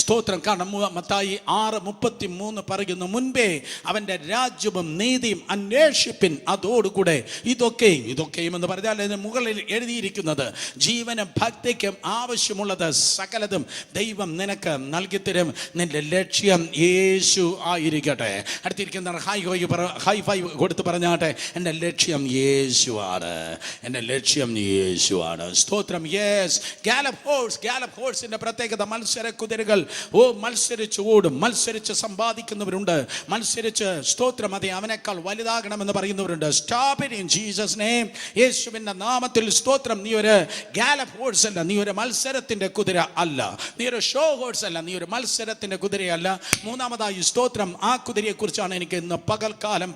സ്തോത്രം. കാരണം മത്തായി 6:33 പറയുന്നു, മുൻപേ അവൻ്റെ രാജ്യവും നീതിയും അന്വേഷിപ്പിൻ, അതോടുകൂടെ ഇതൊക്കെയും എന്ന് പറഞ്ഞാൽ അതിന് മുകളിൽ എഴുതിയിരിക്കുന്നത് ജീവനും ഭക്തിക്കും ആവശ്യമുള്ളത് സകലതും ദൈവം നിനക്ക് നൽകിത്തരും. നിന്റെ ലക്ഷ്യം യേശു ആയിരിക്കട്ടെ. അടുത്തിരിക്കുന്ന ഹൈ ഫൈവ് കൊടുത്ത് പറഞ്ഞാട്ടെ, എൻ്റെ ലക്ഷ്യം യേശുവാണ്, എൻ്റെ ലക്ഷ്യം യേശുവാണ്. സ്തോത്രം. യെസ്, ഗാലപ്പ് ഹോഴ്സിൻ്റെ പ്രത്യേകത, മത്സര കുതിരകൾ മത്സരിച്ച് ഓടും, മത്സരിച്ച് സമ്പാദിക്കുന്നവരുണ്ട്, മത്സരിച്ച് സ്തോത്രം അതെ അവനേക്കാൾ വലുതാകണമെന്ന് പറയുന്നവരുണ്ട്. Stop it in Jesus name. യേശുവിൻ്റെ നാമത്തിൽ സ്തോത്രം. നീ ഒരു ഗാലപ്പ് ഹോഴ്സ് അല്ല, നീ ഒരു മത്സരത്തിൻ്റെ കുതിര അല്ല, നീ ഒരു ഷോ ഹോഴ്സ് അല്ല, നീ ഒരു മത്സരത്തിൻ്റെ കുതിരയല്ല. മൂന്നാമതായി സ്തോത്രം, ആ കുതിരയെക്കുറിച്ചാണ് എനിക്ക് ഇന്ന് പകൽക്കാലം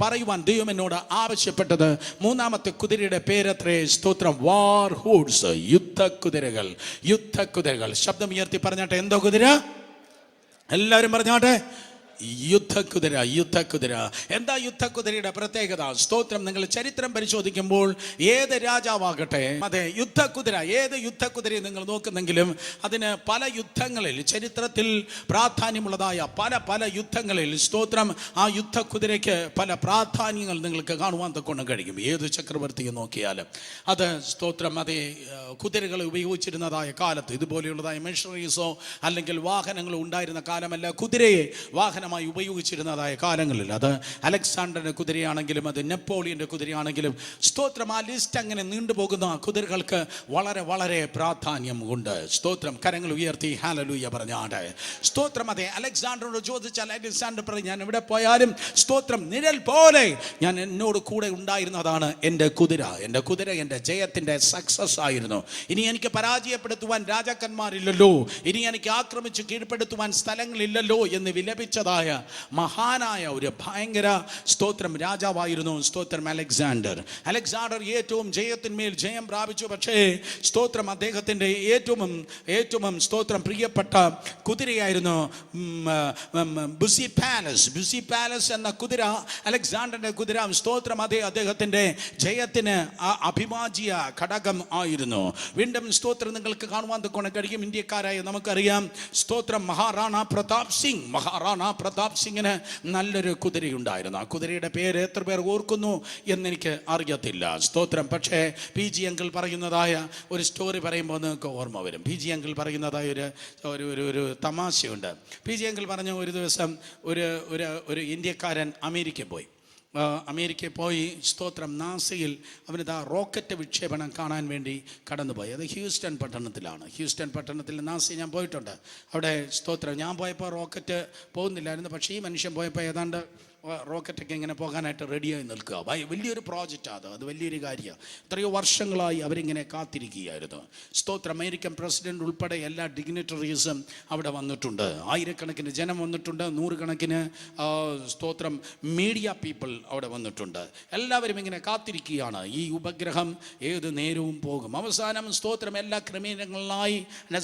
പറയുവാൻ ദൈവം എന്നോട് ആവശ്യപ്പെട്ടത്. മൂന്നാമത്തെ കുതിരയുടെ പേരത്രേ സ്തോത്രം വാർ ഹോഴ്സ്, യുദ്ധക്കുതിരകൾ. ശബ്ദം ഉയർത്തി പറഞ്ഞാട്ടെ, എന്തോ കുതിര? എല്ലാവരും പറഞ്ഞാട്ടെ, യുദ്ധക്കുതിര. എന്താ യുദ്ധക്കുതിരയുടെ പ്രത്യേകത? സ്തോത്രം. നിങ്ങൾ ചരിത്രം പരിശോധിക്കുമ്പോൾ ഏത് രാജാവാകട്ടെ, അതെ യുദ്ധക്കുതിര, ഏത് യുദ്ധക്കുതിരയെ നിങ്ങൾ നോക്കുന്നെങ്കിലും അതിന് പല യുദ്ധങ്ങളിൽ, ചരിത്രത്തിൽ പ്രാധാന്യമുള്ളതായ പല യുദ്ധങ്ങളിൽ സ്തോത്രം ആ യുദ്ധക്കുതിരയ്ക്ക് പല പ്രാധാന്യങ്ങൾ നിങ്ങൾക്ക് കാണുവാൻ തൊക്കെ കഴിയും. ഏത് ചക്രവർത്തിയെ നോക്കിയാലും അത് സ്തോത്രം അതേ കുതിരകളെ ഉപയോഗിച്ചിരുന്നതായ കാലത്ത് ഇതുപോലെയുള്ളതായ മെഷീനറീസോ അല്ലെങ്കിൽ വാഹനങ്ങളോ ഉണ്ടായിരുന്ന കാലമല്ല. കുതിരയെ വാഹനം ഉപയോഗിച്ചിരുന്നതായ കാലങ്ങളിൽ അത് അലക്സാണ്ടറിന്റെ കുതിരയാണെങ്കിലും അത് നെപ്പോളിയന്റെ കുതിരയാണെങ്കിലും സ്തോത്രം ആ ലിസ്റ്റ് അങ്ങനെ നീണ്ടുപോകുന്ന കുതിരകൾക്ക് വളരെ വളരെ പ്രാധാന്യം ഉണ്ട്. സ്തോത്രം. കരങ്ങൾ ഉയർത്തി ഹല്ലേലൂയ പറഞ്ഞാണ്ട് സ്തോത്രം. അതെ, അലക്സാണ്ടറോട് ചോദിച്ചാൽ അലക്സാണ്ടർ പറയും, ഞാൻ എവിടെ പോയാലും സ്തോത്രം നിഴൽ പോലെ ഞാൻ എന്നോട് കൂടെ ഉണ്ടായിരുന്നതാണ് എൻ്റെ കുതിര. എൻ്റെ ജയത്തിൻ്റെ സക്സസ് ആയിരുന്നു. ഇനി എനിക്ക് പരാജയപ്പെടുത്തുവാൻ രാജാക്കന്മാരില്ലല്ലോ, ഇനി എനിക്ക് ആക്രമിച്ച് കീഴ്പ്പെടുത്തുവാൻ സ്ഥലങ്ങളില്ലല്ലോ എന്ന് വിലപിച്ചതായ മഹാനായ ഒരു ഭയങ്കര സ്തോത്രം രാജാവായിരുന്നു സ്തോത്രം അലക്സാണ്ടർ. ഏറ്റവും ജയത്തിന്മേൽ ജയം പ്രാപിച്ചു. പക്ഷേ സ്തോത്രം അദ്ദേഹത്തിൻ്റെ ഏറ്റവും സ്തോത്രം പ്രിയപ്പെട്ട കുതിരയായിരുന്നു ബുസി പാലസ് എന്ന കുതിര, അലക്സാണ്ടറിന്റെ കുതിര. സ്തോത്രം. അദ്ദേഹത്തിൻ്റെ ജയത്തിന് അഭിവാജ്യ ഘടകം ആയിരുന്നു. വീണ്ടും സ്തോത്രം നിങ്ങൾക്ക് കാണുവാൻ കഴിയും. ഇന്ത്യക്കാരായ നമുക്കറിയാം സ്തോത്രം മഹാറാണ പ്രതാപ് സിംഗ് പ്രതാപ് സിംഗിന് നല്ലൊരു കുതിരയുണ്ടായിരുന്നു. ആ കുതിരയുടെ പേര് എത്ര പേർ ഓർക്കുന്നു എന്നെനിക്ക് അറിയത്തില്ല. സ്തോത്രം. പക്ഷേ പി ജി അങ്കിൾ പറയുന്നതായ ഒരു സ്റ്റോറി പറയുമ്പോൾ നിങ്ങൾക്ക് ഓർമ്മ വരും. പി ജി അങ്കിൾ പറയുന്നതായ ഒരു തമാശയുണ്ട്. പി ജി അങ്കിൾ പറഞ്ഞു, ഒരു ദിവസം ഒരു ഇന്ത്യക്കാരൻ അമേരിക്കയിൽ പോയി സ്തോത്രം നാസയിൽ അവനിതാ റോക്കറ്റ് വിക്ഷേപണം കാണാൻ വേണ്ടി കടന്നുപോയി. അത് ഹ്യൂസ്റ്റൺ പട്ടണത്തിലാണ്. ഹ്യൂസ്റ്റൺ പട്ടണത്തിൽ നാസയിൽ ഞാൻ പോയിട്ടുണ്ട്. അവിടെ സ്തോത്രം ഞാൻ പോയപ്പോൾ റോക്കറ്റ് പോകുന്നില്ലായിരുന്നു. പക്ഷേ ഈ മനുഷ്യൻ പോയപ്പോൾ ഏതാണ്ട് റോക്കറ്റൊക്കെ ഇങ്ങനെ പോകാനായിട്ട് റെഡിയായി നിൽക്കുക. വലിയൊരു പ്രോജക്റ്റാണ് അത് വലിയൊരു കാര്യമാണ്. എത്രയോ വർഷങ്ങളായി അവരിങ്ങനെ കാത്തിരിക്കുകയായിരുന്നു. സ്തോത്രം. അമേരിക്കൻ പ്രസിഡന്റ് ഉൾപ്പെടെ എല്ലാ ഡിഗ്നിറ്ററീസും അവിടെ വന്നിട്ടുണ്ട്. ആയിരക്കണക്കിന് ജനം വന്നിട്ടുണ്ട്. നൂറുകണക്കിന് സ്തോത്രം മീഡിയ പീപ്പിൾ അവിടെ വന്നിട്ടുണ്ട്. എല്ലാവരും ഇങ്ങനെ കാത്തിരിക്കുകയാണ്. ഈ ഉപഗ്രഹം ഏത് നേരവും പോകും. അവസാനം സ്തോത്രം എല്ലാ ക്രമീകരണങ്ങളിലായി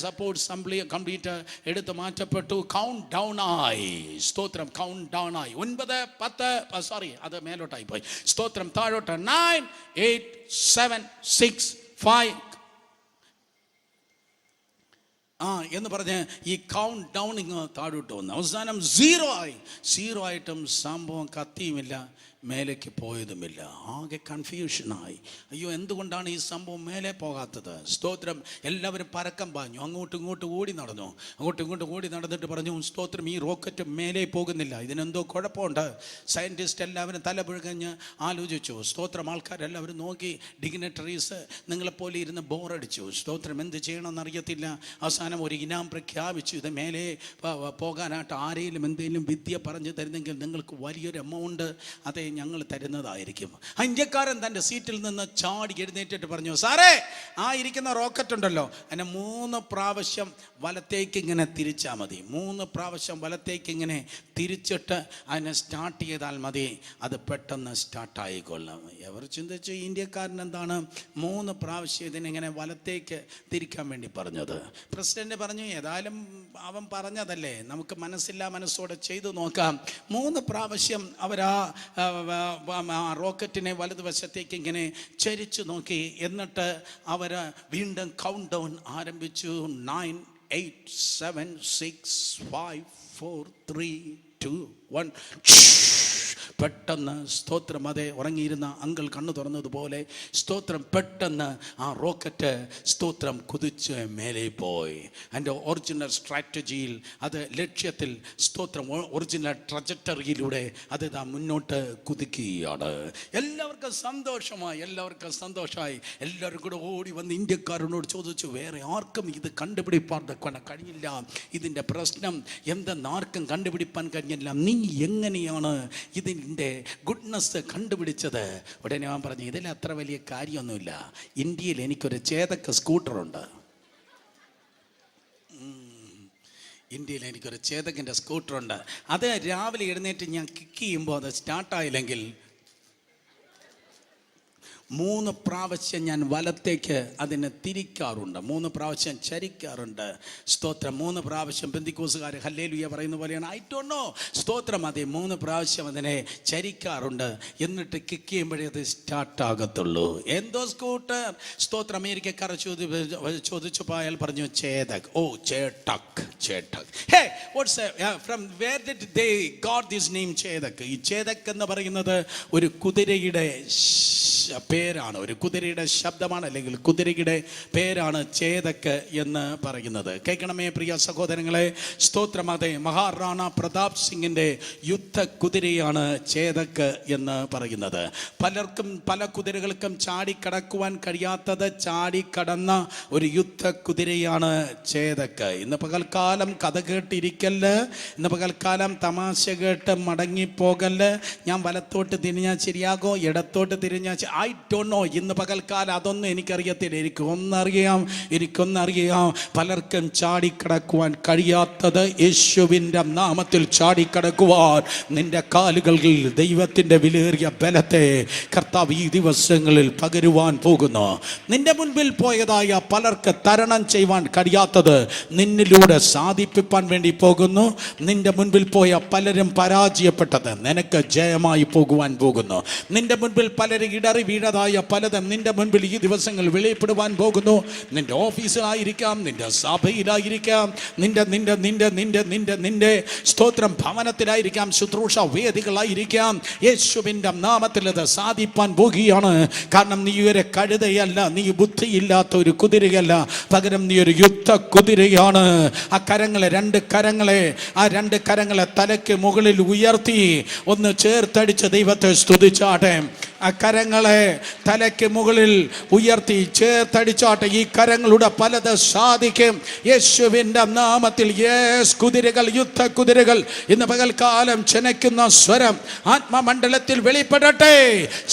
സപ്പോർട്ട് അസംബ്ലി കംപ്ലീറ്റ് എടുത്ത് മാറ്റപ്പെട്ടു. കൗണ്ട് ഡൗൺ ആയി. സ്തോത്രം. കൗണ്ട് ഡൗൺ ആയി. 9, 10 അത് മേലോട്ടായി പോയി. സ്തോത്രം. താഴോട്ട് 9, 8, 7, 6, 5 എന്ന് പറഞ്ഞ് ഈ കൗണ്ട് ഡൗൺ ഇങ്ങ് താഴോട്ട് വന്നു. അവസാനം 0 ആയി. 0 ആയിട്ടും സംഭവം കത്തിയുമില്ല, മേലേക്ക് പോയതുമില്ല. ആകെ കൺഫ്യൂഷനായി. അയ്യോ, എന്തുകൊണ്ടാണ് ഈ സംഭവം മേലെ പോകാത്തത്? സ്തോത്രം. എല്ലാവരും പരക്കം പാഞ്ഞു. അങ്ങോട്ടും ഇങ്ങോട്ടും ഓടി നടന്നിട്ട് പറഞ്ഞു, സ്തോത്രം, ഈ റോക്കറ്റ് മേലെ പോകുന്നില്ല, ഇതിനെന്തോ കുഴപ്പമുണ്ട്. സയൻറ്റിസ്റ്റ് എല്ലാവരും തലപുഴകഞ്ഞ് ആലോചിച്ചു. സ്തോത്രം. ആൾക്കാരെല്ലാവരും നോക്കി. ഡിഗ്നിറ്ററീസ് നിങ്ങളെപ്പോലെ ഇരുന്ന് ബോറടിച്ചു. സ്തോത്രം. എന്ത് ചെയ്യണമെന്നറിയത്തില്ല. അവസാനം ഒരു ഇനാം പ്രഖ്യാപിച്ചു. ഇത് മേലെ പോകാനായിട്ട് ആരെങ്കിലും എന്തെങ്കിലും വിദ്യ പറഞ്ഞു തരുന്നെങ്കിൽ നിങ്ങൾക്ക് വലിയൊരു എമൗണ്ട് അതേ ഞങ്ങൾ തരുന്നതായിരിക്കും. ഇന്ത്യക്കാരൻ തൻ്റെ സീറ്റിൽ നിന്ന് ചാടി എഴുന്നേറ്റിട്ട് പറഞ്ഞു, സാറേ, ആ ഇരിക്കുന്ന റോക്കറ്റ് ഉണ്ടല്ലോ, അതിനെ 3 പ്രാവശ്യം വലത്തേക്ക് ഇങ്ങനെ തിരിച്ചാൽ മതി. 3 പ്രാവശ്യം വലത്തേക്ക് ഇങ്ങനെ തിരിച്ചിട്ട് അതിനെ സ്റ്റാർട്ട് ചെയ്താൽ മതി, അത് പെട്ടെന്ന് സ്റ്റാർട്ടായിക്കൊള്ളാം. എവർ ചിന്തിച്ചു, ഇന്ത്യക്കാരൻ എന്താണ് 3 പ്രാവശ്യം ഇതിനിങ്ങനെ വലത്തേക്ക് തിരിക്കാൻ വേണ്ടി പറഞ്ഞത്? പ്രസിഡന്റ് പറഞ്ഞു, ഏതായാലും അവൻ പറഞ്ഞതല്ലേ, നമുക്ക് മനസ്സോടെ ചെയ്തു നോക്കാം. 3 പ്രാവശ്യം അവരാ റോക്കറ്റിനെ വലതുവശത്തേക്ക് ഇങ്ങനെ ചരിച്ചു നോക്കി. എന്നിട്ട് അവർ വീണ്ടും കൗണ്ട് ഡൗൺ ആരംഭിച്ചു. 9, 8, 7, 6, 5, 4, 3, 2, 1. പെട്ടെന്ന് സ്തോത്രം. അതെ, ഉറങ്ങിയിരുന്ന അങ്കിൾ കണ്ണു തുറന്നതുപോലെ സ്തോത്രം പെട്ടെന്ന് ആ റോക്കറ്റ് സ്തോത്രം കുതിച്ച് മേലെ പോയി. അതിൻ്റെ ഒറിജിനൽ സ്ട്രാറ്റജിയിൽ, അത് ലക്ഷ്യത്തിൽ സ്തോത്രം ഒറിജിനൽ ട്രജക്ടറിയിലൂടെ അത് മുന്നോട്ട് കുതിക്കുകയാണ്. എല്ലാവർക്കും സന്തോഷമായി. എല്ലാവരും കൂടെ ഓടി വന്ന് ഇന്ത്യക്കാരനോട് ചോദിച്ചു, വേറെ ആർക്കും ഇത് കണ്ടുപിടിപ്പാൻ കഴിയില്ല, ഇതിൻ്റെ പ്രശ്നം എന്തെന്ന് ആർക്കും കണ്ടുപിടിപ്പാൻ കഴിഞ്ഞില്ല, നീ എങ്ങനെയാണ് ഇതിൻ്റെ ഗുഡ്നസ് കണ്ടുപിടിച്ചത്? ഉടനെ ഞാൻ പറഞ്ഞു, ഇതിൽ അത്ര വലിയ കാര്യമൊന്നുമില്ല. ഇന്ത്യയിൽ എനിക്കൊരു ചേതക്ക് സ്കൂട്ടറുണ്ട്. ചേതക്കിൻ്റെ സ്കൂട്ടറുണ്ട്. അത് രാവിലെ എഴുന്നേറ്റ് ഞാൻ കിക്ക് ചെയ്യുമ്പോൾ അത് സ്റ്റാർട്ടായില്ലെങ്കിൽ 3 പ്രാവശ്യം ഞാൻ വലത്തേക്ക് അതിനെ തിരിക്കാറുണ്ട്, 3 പ്രാവശ്യം ചരിക്കാറുണ്ട്. സ്തോത്രം. 3 പ്രാവശ്യം പെന്തിക്കോസുകാർ ഹല്ലേലൂയ പറയുന്ന പോലെയാണ്. I don't know. സ്തോത്രം. അതെ, 3 പ്രാവശ്യം അതിനെ ചരിക്കാറുണ്ട്. എന്നിട്ട് കിക്ക് ചെയ്യുമ്പോഴേ അത് സ്റ്റാർട്ടാകത്തുള്ളൂ. എന്തോ സ്കൂട്ടർ? സ്തോത്രം. അമേരിക്കക്കാർ ചോദിച്ചപ്പോൾ അയാൾ പറഞ്ഞു, Chetak. Oh, Chetak. Hey, what's from where did they got this name Chetak? ഈ ചേതക് എന്ന് പറയുന്നത് ഒരു കുതിരയുടെ പേരാണ്, ഒരു കുതിരയുടെ ശബ്ദമാണ്, അല്ലെങ്കിൽ കുതിരയുടെ പേരാണ് ചേതക്ക് എന്ന് പറയുന്നത്. കേൾക്കണമേ പ്രിയ സഹോദരങ്ങളെ. സ്തോത്രം. അതെ, മഹാറാണ പ്രതാപ് സിംഗിൻ്റെ യുദ്ധ കുതിരയാണ് ചേതക്ക് എന്ന് പറയുന്നത്. പലർക്കും പല കുതിരകൾക്കും ചാടിക്കടക്കുവാൻ കഴിയാത്തത് ചാടിക്കടന്ന ഒരു യുദ്ധ കുതിരയാണ് ചേതക്ക്. ഇന്ന് പകൽക്കാലം കഥ കേട്ടിരിക്കല്ല്, ഇന്ന് പകൽക്കാലം തമാശ കേട്ട് മടങ്ങിപ്പോകല്ല്. ഞാൻ വലത്തോട്ട് തിരിഞ്ഞാൽ ശരിയാകോ, ഇടത്തോട്ട് തിരിഞ്ഞാൽ ഐ ഡോണ്ട് നോ. ഇന്ന് പകൽക്കാലം അതൊന്നും എനിക്കറിയത്തില്ല. എനിക്കൊന്നറിയാം, പലർക്കും ചാടിക്കടക്കുവാൻ കഴിയാത്തത് യേശുവിൻ്റെ നാമത്തിൽ ചാടിക്കടക്കുവാൻ നിന്റെ കാലുകളിൽ ദൈവത്തിൻ്റെ വിലയേറിയ ബലത്തെ കർത്താവ് ഈ ദിവസങ്ങളിൽ പകരുവാൻ പോകുന്നു. നിന്റെ മുൻപിൽ പോയതായ പലർക്ക് തരണം ചെയ്യുവാൻ കഴിയാത്തത് നിന്നിലൂടെ സാധിപ്പിക്കാൻ വേണ്ടി പോകുന്നു. നിന്റെ മുൻപിൽ പോയ പലരും പരാജയപ്പെട്ടത് നിനക്ക് ജയമായി പോകുവാൻ പോകുന്നു. നിന്റെ മുൻപിൽ പലരും ഇടറി വീഴതായ പലതും നിന്റെ മുൻപിൽ ഈ ദിവസങ്ങൾ വെളിപ്പെടുവാൻ പോകുന്നു. നിന്റെ ഓഫീസിലായിരിക്കാം, നിന്റെ സഭയിലായിരിക്കാം, നിന്റെ സ്തോത്രം ഭവനത്തിലായിരിക്കാം, ശുശ്രൂഷ വേദികളായിരിക്കാം. യേശുവിൻ്റെ നാമത്തിൽ അത് സാധിപ്പാൻ പോകുകയാണ്. കാരണം നീ ഒരു കഴുതയല്ല, നീ ബുദ്ധിയില്ലാത്ത ഒരു കുതിരയല്ല, പകരം നീ ഒരു യുദ്ധ കുതിരയാണ്. ആ രണ്ട് കരങ്ങളെ തലയ്ക്ക് മുകളിൽ ഉയർത്തി ഒന്ന് ചേർത്തടിച്ച് ദൈവത്തെ സ്തുതിച്ചാട്ടെ. ആ കരങ്ങളെ തലയ്ക്ക് മുകളിൽ ഉയർത്തി ചേർത്തടിച്ചാട്ടെ. ഈ കരങ്ങളുടെ പലത് സാധിക്കും യേശുവിൻ്റെ നാമത്തിൽ. കുതിരകൾ, യുദ്ധ കുതിരകൾ ഇന്ന് പകൽക്കാലം ചെനയ്ക്കുന്ന സ്വരം ആത്മമണ്ഡലത്തിൽ വെളിപ്പെടട്ടെ.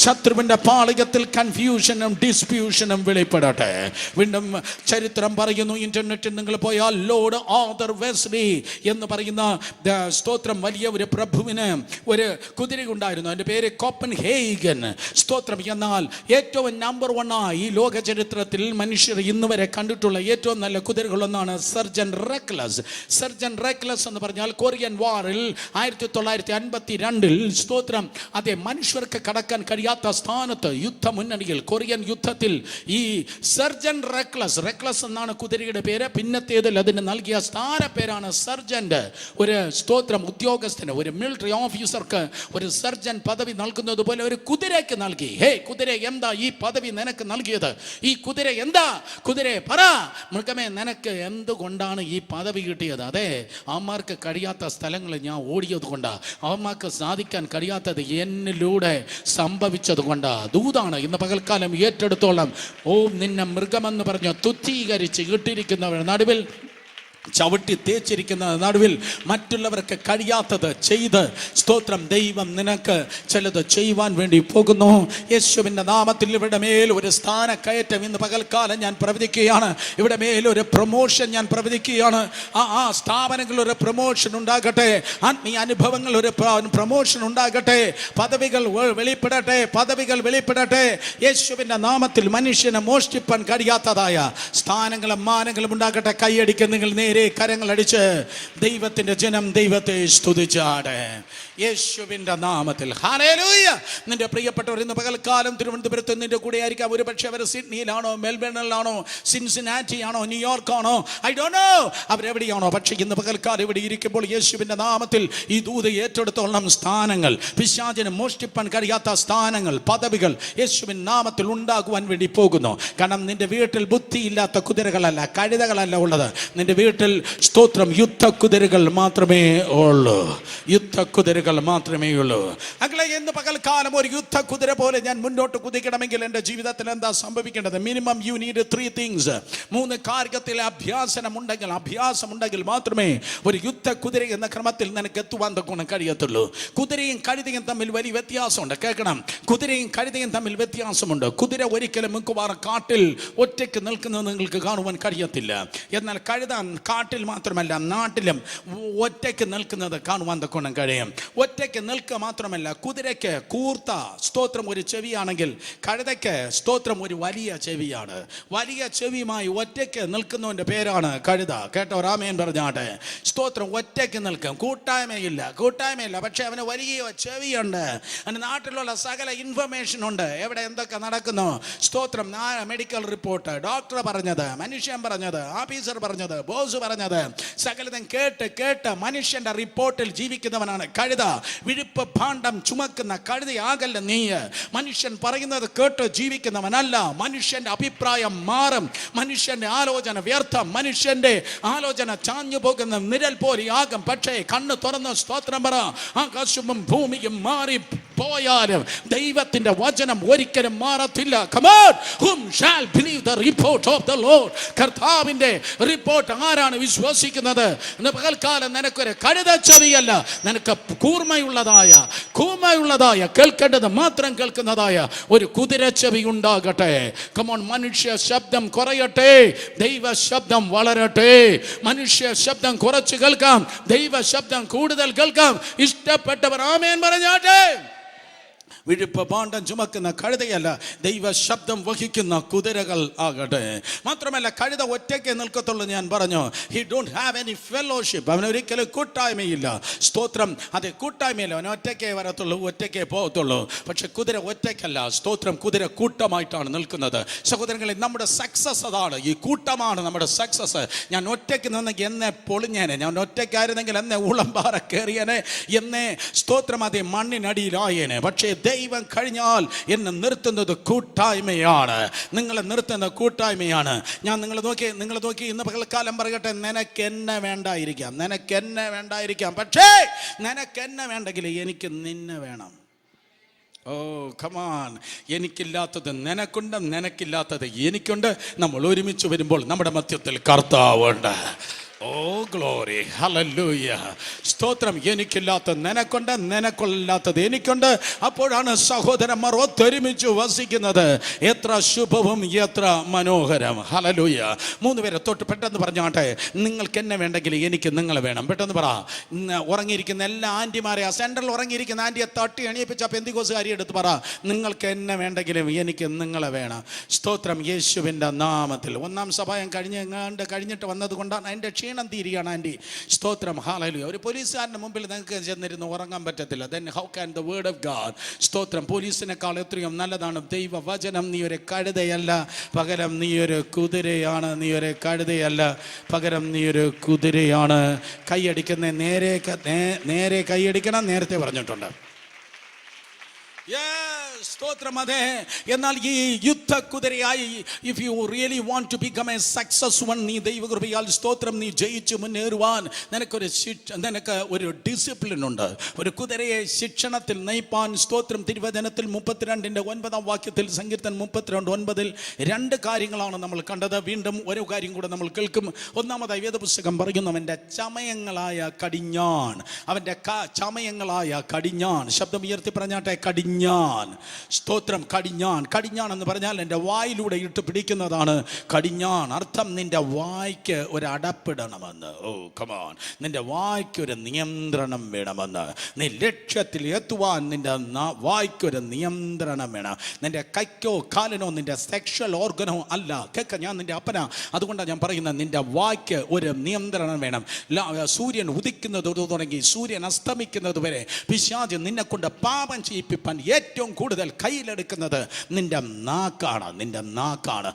ശത്രുവിൻ്റെ പാളയത്തിൽ കൺഫ്യൂഷനും ഡിസ്പ്യൂഷനും വെളിപ്പെടട്ടെ. വീണ്ടും ചരിത്രം പറയുന്നു, ഇന്റർനെറ്റിൽ നിങ്ങൾ പോയാൽ ലോർഡ് ആർതർ വെസ്ലി എന്ന് പറയുന്ന സ്തോത്രം വലിയ ഒരു പ്രഭുവിന് ഒരു കുതിര ഉണ്ടായിരുന്നു. അതിൻ്റെ പേര് കോപ്പൻഹേഗൻ. സ്തോത്രം. എന്നാൽ ഏറ്റവും നമ്പർ 1 ഈ ലോക ചരിത്രത്തിൽ മനുഷ്യർ ഇന്ന് വരെ കണ്ടിട്ടുള്ള ഏറ്റവും നല്ല കുതിരകളൊന്നാണ് സർജൻ റെക്ലസ്. സർജൻ റെക്ലസ് എന്ന് പറഞ്ഞാൽ കൊറിയൻ വാറിൽ 1952 സ്തോത്രം അതെ മനുഷ്യർക്ക് കടക്കാൻ കഴിയാത്ത സ്ഥാനത്ത് യുദ്ധ മുന്നണിയിൽ കൊറിയൻ യുദ്ധത്തിൽ ഈ സർജൻ റെക്ലസ് എന്നാണ് കുതിരയുടെ പേര്. പിന്നത്തേതിൽ അതിന് നൽകിയ സ്ഥാന പേരാണ് സർജന്റ്. ഒരു സ്തോത്രം ഉദ്യോഗസ്ഥന്, ഒരു മിലിറ്ററി ഓഫീസർക്ക് ഒരു സർജൻ പദവി നൽകുന്നത് പോലെ ഒരു കുതിരയ്ക്ക് നൽകി. ഹേ കുതിര, എന്താ ഈ പദവി നിനക്ക് നൽകിയത്? ഈ കുതിര എന്താ? കുതിരെ പറ, മൃഗമേ, നിനക്ക് എന്തുകൊണ്ടാണ് ഈ പദവി കിട്ടിയത്? അതെ, അവന്മാർക്ക് കഴിയാത്ത സ്ഥലങ്ങൾ ഞാൻ ഓടിയത് കൊണ്ടാ, അവന്മാർക്ക് സാധിക്കാൻ കഴിയാത്തത് എന്നിലൂടെ സംഭവിച്ചത് കൊണ്ടാ. ദൂതാണ് ഇന്ന് പകൽക്കാലം ഏറ്റെടുത്തോളം. ഓ നിന്നെ മൃഗമെന്ന് പറഞ്ഞ് തുച്ഛീകരിച്ച് ഇട്ടിരിക്കുന്നവർ നടുവിൽ, ചവിട്ടി തേച്ചിരിക്കുന്ന നടുവിൽ മറ്റുള്ളവർക്ക് കഴിയാത്തത് ചെയ്ത് സ്തോത്രം ദൈവം നിനക്ക് ചിലത് ചെയ്യുവാൻ വേണ്ടി പോകുന്നു. യേശുവിൻ്റെ നാമത്തിൽ ഇവിടെ മേൽ ഒരു സ്ഥാനക്കയറ്റം ഇന്ന് പകൽക്കാലം ഞാൻ പ്രവചിക്കുകയാണ്. ഇവിടെ മേൽ ഒരു പ്രൊമോഷൻ ഞാൻ പ്രവചിക്കുകയാണ്. ആ സ്ഥാപനങ്ങളിൽ ഒരു പ്രൊമോഷൻ ഉണ്ടാകട്ടെ. ആത്മീയ അനുഭവങ്ങൾ ഒരു പ്രൊമോഷൻ ഉണ്ടാകട്ടെ. പദവികൾ വെളിപ്പെടട്ടെ. യേശുവിൻ്റെ നാമത്തിൽ മനുഷ്യനെ മോഷ്ടിപ്പാൻ കഴിയാത്തതായ സ്ഥാനങ്ങളും മാനങ്ങളും ഉണ്ടാകട്ടെ. കൈയടിക്കുന്ന നിങ്ങൾ കരങ്ങളടിച്ച് ദൈവത്തിന്റെ ജനം ദൈവത്തെ സ്തുതിച്ചാട് യേശുവിന്റെ നാമത്തിൽ. ഹല്ലേലൂയ. നിന്റെ പ്രിയപ്പെട്ടവർ ഇന്ന് പകൽക്കാലം തിരുവനന്തപുരത്ത് നിന്റെ കൂടെ ആയിരിക്കാം. ഒരുപക്ഷെ അവർ സിഡ്നിയിലാണോ, മെൽബണിലാണോ, സിൻസിനാറ്റി ആണോ, ന്യൂയോർക്ക് ആണോ, ഐ ഡോണ്ട് നോ അവരെവിടെയാണോ. പക്ഷേ ഇന്ന് പകൽക്കാലം ഇവിടെ ഇരിക്കുമ്പോൾ യേശുവിന്റെ നാമത്തിൽ ഈ ദൂത് ഏറ്റെടുത്തോളം സ്ഥാനങ്ങൾ, പിശാചിന് മോഷ്ടിപ്പാൻ കഴിയാത്ത സ്ഥാനങ്ങൾ, പദവികൾ യേശുവിൻ നാമത്തിൽ ഉണ്ടാകുവാൻ വേണ്ടി പോകുന്നു. കാരണം നിന്റെ വീട്ടിൽ ബുദ്ധിയില്ലാത്ത കുതിരകളല്ല, കഴുതകളല്ല ഉള്ളത്. നിന്റെ വീട്ടിൽ സ്തോത്രം യുദ്ധ കുതിരകൾ മാത്രമേ ഉള്ളൂ. മാത്രമേ ഉള്ളൂ. അങ്ങളെ ഇന്ന് പകൽക്കാലം ഒരു യുദ്ധ കുതിര പോലെ ഞാൻ മുന്നോട്ട് കുതിക്കണമെങ്കിൽ എൻ്റെ ജീവിതത്തിൽ എന്താ സംഭവിക്കേണ്ടത്? Minimum you need 3 things. 3 കാര്യത്തിൽ അഭ്യാസമുണ്ടെങ്കിൽ മാത്രമേ ഒരു യുദ്ധ കുതിര എന്ന ക്രമത്തിൽ നിനക്ക് എത്തുവാൻ തക്കോണം കഴിയത്തുള്ളൂ. കുതിരയും കഴുതയും തമ്മിൽ വലിയ വ്യത്യാസമുണ്ട്. കേൾക്കണം, കുതിരയും കഴുതയും തമ്മിൽ വ്യത്യാസമുണ്ട്. കുതിര ഒരിക്കലും മിക്കവാറും കാട്ടിൽ ഒറ്റയ്ക്ക് നിൽക്കുന്നത് നിങ്ങൾക്ക് കാണുവാൻ കഴിയത്തില്ല. എന്നാൽ കഴുത കാട്ടിൽ മാത്രമല്ല നാട്ടിലും ഒറ്റയ്ക്ക് നിൽക്കുന്നത് കാണുവാൻ തക്കോണം കഴിയും. ഒറ്റയ്ക്ക് നിൽക്കുക മാത്രമല്ല, കുതിരയ്ക്ക് കൂർത്ത സ്തോത്രം ഒരു ചെവിയാണെങ്കിൽ കഴുതയ്ക്ക് സ്തോത്രം ഒരു വലിയ ചെവിയാണ്. വലിയ ചെവിയുമായി ഒറ്റയ്ക്ക് നിൽക്കുന്നവൻ്റെ പേരാണ് കഴുത. കേട്ടോ, ആമേൻ പറഞ്ഞാട്ടെ. സ്തോത്രം ഒറ്റയ്ക്ക് നിൽക്കും, കൂട്ടായ്മയില്ല. പക്ഷെ അവന് വലിയ ചെവിയുണ്ട്. അവന് നാട്ടിലുള്ള സകല ഇൻഫർമേഷൻ ഉണ്ട്. എവിടെ എന്തൊക്കെ നടക്കുന്നു, സ്തോത്രം മെഡിക്കൽ റിപ്പോർട്ട്, ഡോക്ടർ പറഞ്ഞത്, മനുഷ്യൻ പറഞ്ഞത്, ഓഫീസർ പറഞ്ഞത്, ബോസ് പറഞ്ഞത്, സകലതും കേട്ട് മനുഷ്യന്റെ റിപ്പോർട്ടിൽ ജീവിക്കുന്നവനാണ് കഴുത. വിഴുപ്പ് ഭാണ്ഡം ചുമക്കുന്ന കഴുതയാകല്ല നീ. മനുഷ്യൻ പറയുന്നത് കേട്ട് ജീവിക്കുന്നവനല്ല. മനുഷ്യന്റെ അഭിപ്രായം മാറും, മനുഷ്യന്റെ ആലോചന വ്യർത്ഥം, മനുഷ്യന്റെ ആലോചന ചാഞ്ഞു പോകുന്ന നിഴൽ പോലെയാകും. പക്ഷേ കണ്ണ് തുറന്ന് സ്തോത്രം പറ, ആകാശവും ഭൂമിയും മാറി പോയാലും ദൈവത്തിന്റെ വചനം ഒരിക്കലും മാറത്തില്ല. Come on, whom shall believe the report of the Lord? കർത്താവിന്റെ റിപ്പോർട്ട് ആരാണ് വിശ്വസിക്കുന്നത്? ഇന്ന് പകൽക്കാലം നിനക്കൊരു കഴുത ചെവിയല്ല, നിനക്ക് കൂർമ്മയുള്ളതായ കേൾക്കേണ്ടത് മാത്രം കേൾക്കുന്നതായ ഒരു കുതിര ചെവി ഉണ്ടാകട്ടെ. കമോൺ, മനുഷ്യ ശബ്ദം കുറയട്ടെ, ദൈവ ശബ്ദം വളരട്ടെ. മനുഷ്യ ശബ്ദം കുറച്ച് കേൾക്കാം, ദൈവ ശബ്ദം കൂടുതൽ കേൾക്കാം. ഇഷ്ടപ്പെട്ടവർ ആമേൻ പറഞ്ഞാട്ടെ. വിഴുപ്പ് ഭാണ്ഡം ചുമക്കുന്ന കഴുതയല്ല, ദൈവ ശബ്ദം വഹിക്കുന്ന കുതിരകൾ ആകട്ടെ. മാത്രമല്ല കഴുത ഒറ്റയ്ക്ക് നിൽക്കത്തുള്ളൂ. ഞാൻ പറഞ്ഞു, he don't have any fellowship. അവനൊരിക്കലും കൂട്ടായ്മയില്ല. സ്തോത്രം. അത് കൂട്ടായ്മയില്ല. അവൻ ഒറ്റയ്ക്കേ വരത്തുള്ളൂ, ഒറ്റയ്ക്കേ പോകത്തുള്ളൂ. പക്ഷെ കുതിര ഒറ്റയ്ക്കല്ല. സ്തോത്രം. കുതിര കൂട്ടമായിട്ടാണ് നിൽക്കുന്നത്. സഹോദരങ്ങളെ, നമ്മുടെ സക്സസ് അതാണ്. ഈ കൂട്ടമാണ് നമ്മുടെ സക്സസ്. ഞാൻ ഒറ്റയ്ക്ക് നിന്നെങ്കിൽ എന്നെ പൊളിഞ്ഞേനെ, ഞാൻ ഒറ്റയ്ക്കായിരുന്നെങ്കിൽ എന്നെ ഉളമ്പാറ കയറിയനെ, എന്നെ സ്തോത്രം അതേ മണ്ണിനടിയിലായേനെ. പക്ഷേ ദൈവം കഴിഞ്ഞാൽ എന്നെ നിർത്തുന്നത് കൂട്ടായ്മയാണ്. നിങ്ങളെ നിർത്തുന്ന കൂട്ടായ്മയാണ്. ഞാൻ നിങ്ങളെ നോക്കി ഇന്ന് പകൽക്കാലം പറയട്ടെ, നിനക്ക് എന്നെ വേണ്ടായിരിക്കാം, നിനക്ക് എന്നെ വേണ്ടായിരിക്കാം, പക്ഷേ നിനക്ക് എന്നെ വേണ്ടെങ്കിൽ എനിക്ക് നിന്നെ വേണം. ഓ കമാൻ. എനിക്കില്ലാത്തത് നിനക്കുണ്ട്, നിനക്കില്ലാത്തത് എനിക്കുണ്ട്. നമ്മൾ ഒരുമിച്ച് വരുമ്പോൾ നമ്മുടെ മധ്യത്തിൽ കർത്താവുണ്ട്. ഓ ഗ്ലോറി, ഹല്ലേലൂയ, സ്തോത്രം. എനിക്കില്ലാത്ത നിനക്കുണ്ട്, നിനക്കൊല്ലാത്തത് എനിക്കുണ്ട്. അപ്പോഴാണ് സഹോദരന്മാർ ഒത്തൊരുമിച്ച് വസിക്കുന്നത്. എത്ര ശുഭവും എത്ര മനോഹരം. ഹല്ലേലൂയ. 3 പേരെ തൊട്ട് പെട്ടെന്ന് പറഞ്ഞാട്ടെ, നിങ്ങൾക്ക് എന്നെ വേണ്ടെങ്കിൽ എനിക്ക് നിങ്ങളെ വേണം. പെട്ടെന്ന് പറ. ഉറങ്ങിയിരിക്കുന്ന എല്ലാ ആൻറ്റിമാരെ, ആ സെൻട്രൽ ഉറങ്ങിയിരിക്കുന്ന ആൻറ്റിയെ തട്ടി എണീപ്പിച്ച പെന്തിക്കോസുകാരി എടുത്ത് പറ, നിങ്ങൾക്ക് എന്നെ വേണ്ടെങ്കിലും എനിക്ക് നിങ്ങളെ വേണം. സ്തോത്രം. യേശുവിൻ്റെ നാമത്തിൽ. 1-ാം സഭായം കഴിഞ്ഞിട്ട് വന്നത് കൊണ്ടാണ് അതിൻ്റെ ക്ഷീണം തീരുകയാണ് ആൻറ്റി. സ്തോത്രം. ഹല്ലേലൂയ. ഒരു പോലീസുകാരൻ്റെ മുമ്പിൽ നിങ്ങൾക്ക് ചെന്നിരുന്ന് ഉറങ്ങാൻ പറ്റത്തില്ല. then how can the word of God. സ്തോത്രം. പോലീസിനേക്കാൾ എത്രയും നല്ലതാണ് ദൈവവചനം. നീ ഒരു കഴുതയല്ല, പകരം നീ ഒരു കുതിരയാണ്. നീ ഒരു കഴുതയല്ല, പകരം നീ ഒരു കുതിരയാണ്. കൈയടിക്കുന്ന നേരെ കൈയടിക്കണം, നേരത്തെ പറഞ്ഞിട്ടുണ്ട്. സ്തോത്രം. അതെ. എന്നാൽ ഈ യുദ്ധ കുതിരയായി, if you really want to become a success one, നീ ദൈവകൃപയാൽ സ്തോത്രം നീ ജയിച്ചു മുന്നേറുവാൻ നിനക്ക് ഒരു ഡിസിപ്ലിൻ ഉണ്ട്. ഒരു കുതിരയെ ശിക്ഷണത്തിൽ നയിപ്പാൻ. സ്തോത്രം. തിരുവചനത്തിൽ 32-9 വാക്യത്തിൽ, സങ്കീർത്തനം 32:9 2 കാര്യങ്ങളാണ് നമ്മൾ കണ്ടത്. വീണ്ടും ഒരു കാര്യം കൂടെ നമ്മൾ കേൾക്കും. ഒന്നാമതായി വേദപുസ്തകം പറയുന്നു, അവൻ്റെ ചമയങ്ങളായ കടിഞ്ഞാൺ. അവൻ്റെ ചമയങ്ങളായ കടിഞ്ഞാൺ. ശബ്ദം ഉയർത്തി പറഞ്ഞാട്ടെ, കടിഞ്ഞാൻ. സ്തോത്രം. കടിഞ്ഞാൻ. കടിഞ്ഞാൻ എന്ന് പറഞ്ഞാൽ എൻ്റെ വായിലൂടെ ഇട്ട് പിടിക്കുന്നതാണ് കടിഞ്ഞാൻ. അർത്ഥം നിന്റെ വായ്ക്ക് ഒരു അടപ്പിടണമെന്ന്. ഓ കമാൻ. നിന്റെ വായ്ക്ക് ഒരു നിയന്ത്രണം വേണമെന്ന്. നീ ലക്ഷ്യത്തിൽ എത്തുവാൻ നിന്റെ വായ്ക്കൊരു നിയന്ത്രണം വേണം. നിന്റെ കൈക്കോ കാലിനോ നിന്റെ സെക്ഷൽ ഓർഗനോ അല്ല. കേൾക്ക, ഞാൻ നിന്റെ അപ്പനാ. അതുകൊണ്ടാണ് ഞാൻ പറയുന്നത്, നിന്റെ വായ്ക്ക് ഒരു നിയന്ത്രണം വേണം. സൂര്യൻ ഉദിക്കുന്നത് തുടങ്ങി സൂര്യൻ അസ്തമിക്കുന്നത് വരെ പിശാച് നിന്നെ കൊണ്ട് പാപം ചെയ്യിപ്പിപ്പാൻ ഏറ്റവും കൂടുതൽ കയ്യിലെടുക്കുന്നത് നിന്റെ നാക്കാണ്. നിന്റെ നാക്കാണ്.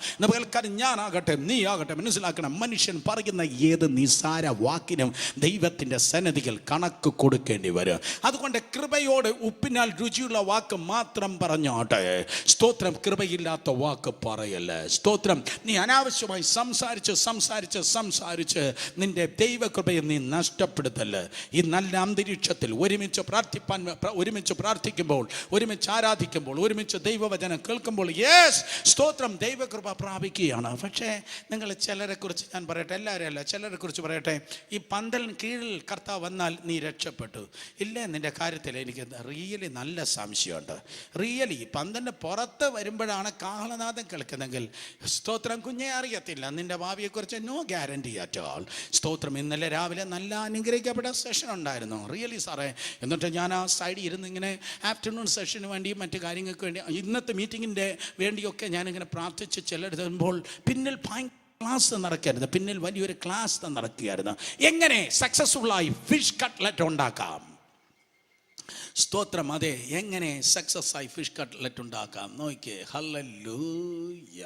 ഞാനാകട്ടെ, നീ ആകട്ടെ, മനസ്സിലാക്കണം, മനുഷ്യൻ പറയുന്ന ഏത് നിസാര വാക്കിനും ദൈവത്തിൻ്റെ സന്നിധിയിൽ കണക്ക് കൊടുക്കേണ്ടി വരും. അതുകൊണ്ട് കൃപയോട് ഉപ്പിനാൽ രുചിയുള്ള വാക്ക് മാത്രം പറഞ്ഞോട്ടെ. സ്തോത്രം. കൃപയില്ലാത്ത വാക്ക് പറയല്ല. സ്തോത്രം. നീ അനാവശ്യമായി സംസാരിച്ച് നിന്റെ ദൈവകൃപയെ നീ നഷ്ടപ്പെടുത്തല്ല. ഈ നല്ല അന്തരീക്ഷത്തിൽ ഒരുമിച്ച് പ്രാർത്ഥിക്കുമ്പോൾ, ഒരുമിച്ച് ആരാധിക്കുമ്പോൾ, ഒരുമിച്ച് ദൈവവചനം കേൾക്കുമ്പോൾ, യെസ് സ്തോത്രം, ദൈവകൃപ പ്രാപിക്കുകയാണ്. പക്ഷേ നിങ്ങൾ ചിലരെക്കുറിച്ച് ഞാൻ പറയട്ടെ, എല്ലാവരും അല്ല, ചിലരെക്കുറിച്ച് പറയട്ടെ. ഈ പന്തലിന് കീഴിൽ കർത്താവ് വന്നാൽ നീ രക്ഷപ്പെട്ടു. ഇല്ലേ, നിൻ്റെ കാര്യത്തിൽ എനിക്ക് റിയലി നല്ല സംശയമുണ്ട്. റിയലി പന്തലിന് പുറത്ത് വരുമ്പോഴാണ് കാഹളനാദം കേൾക്കുന്നെങ്കിൽ സ്തോത്രം കുഞ്ഞെ അറിയത്തില്ല. നിൻ്റെ ഭാവിയെക്കുറിച്ച് നോ ഗ്യാരണ്ടി അറ്റ് ഓൾ. സ്തോത്രം. ഇന്നലെ രാവിലെ നല്ല അനുഗ്രഹിക്കപ്പെട്ട സെഷൻ ഉണ്ടായിരുന്നു. റിയലി സാറേ. എന്നിട്ട് ഞാൻ ആ സൈഡിൽ ഇരുന്ന് ഇങ്ങനെ ആഫ്റ്റർനൂൺ സെഷന് വേണ്ടിയും മറ്റു കാര്യങ്ങൾക്ക് വേണ്ടി, ഇന്നത്തെ മീറ്റിങ്ങിൻ്റെ വേണ്ടിയൊക്കെ ഞാനിങ്ങനെ പ്രാർത്ഥിച്ച് ചെല്ലെടുക്കുമ്പോൾ പിന്നിൽ ക്ലാസ് നടക്കരുത്. പിന്നിൽ വലിയൊരു ക്ലാസ് നടക്കുകയായിരുന്നു. എങ്ങനെ സക്സസ്ഫുള്ളായി ഫിഷ് കട്ട്ലറ്റ് ഉണ്ടാക്കാം. സ്തോത്രം. അതെ, എങ്ങനെ സക്സസ് ആയി ഫിഷ് കട്ട്ലറ്റ് ഉണ്ടാക്കാം. നോക്കിയേ. ഹല്ലേലൂയ.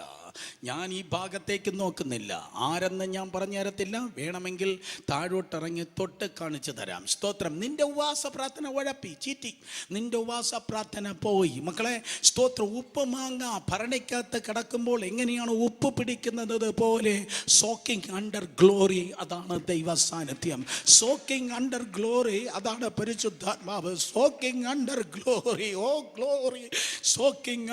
ഞാൻ ഈ ഭാഗത്തേക്ക് നോക്കുന്നില്ല. ആരെന്ന് ഞാൻ പറഞ്ഞു തരത്തില്ല. വേണമെങ്കിൽ താഴോട്ടിറങ്ങി തൊട്ട് കാണിച്ചു തരാം. സ്തോത്രം. നിന്റെ ഉപവാസ പ്രാർത്ഥന ഉഴപ്പി ചീറ്റി. നിന്റെ ഉപവാസ പ്രാർത്ഥന പോയി. മക്കളെ, സ്തോത്രം. ഉപ്പ് മാങ്ങ ഭരണിക്കകത്ത് കിടക്കുമ്പോൾ എങ്ങനെയാണ് ഉപ്പ് പിടിക്കുന്നത് പോലെ സോക്കിംഗ് അണ്ടർ ഗ്ലോറി, അതാണ് ദൈവ സാന്നിധ്യം. സോക്കിംഗ് അണ്ടർ ഗ്ലോറി, അതാണ് പരിശുദ്ധാത്മാവ്. Soaking under glory. Oh glory. Soaking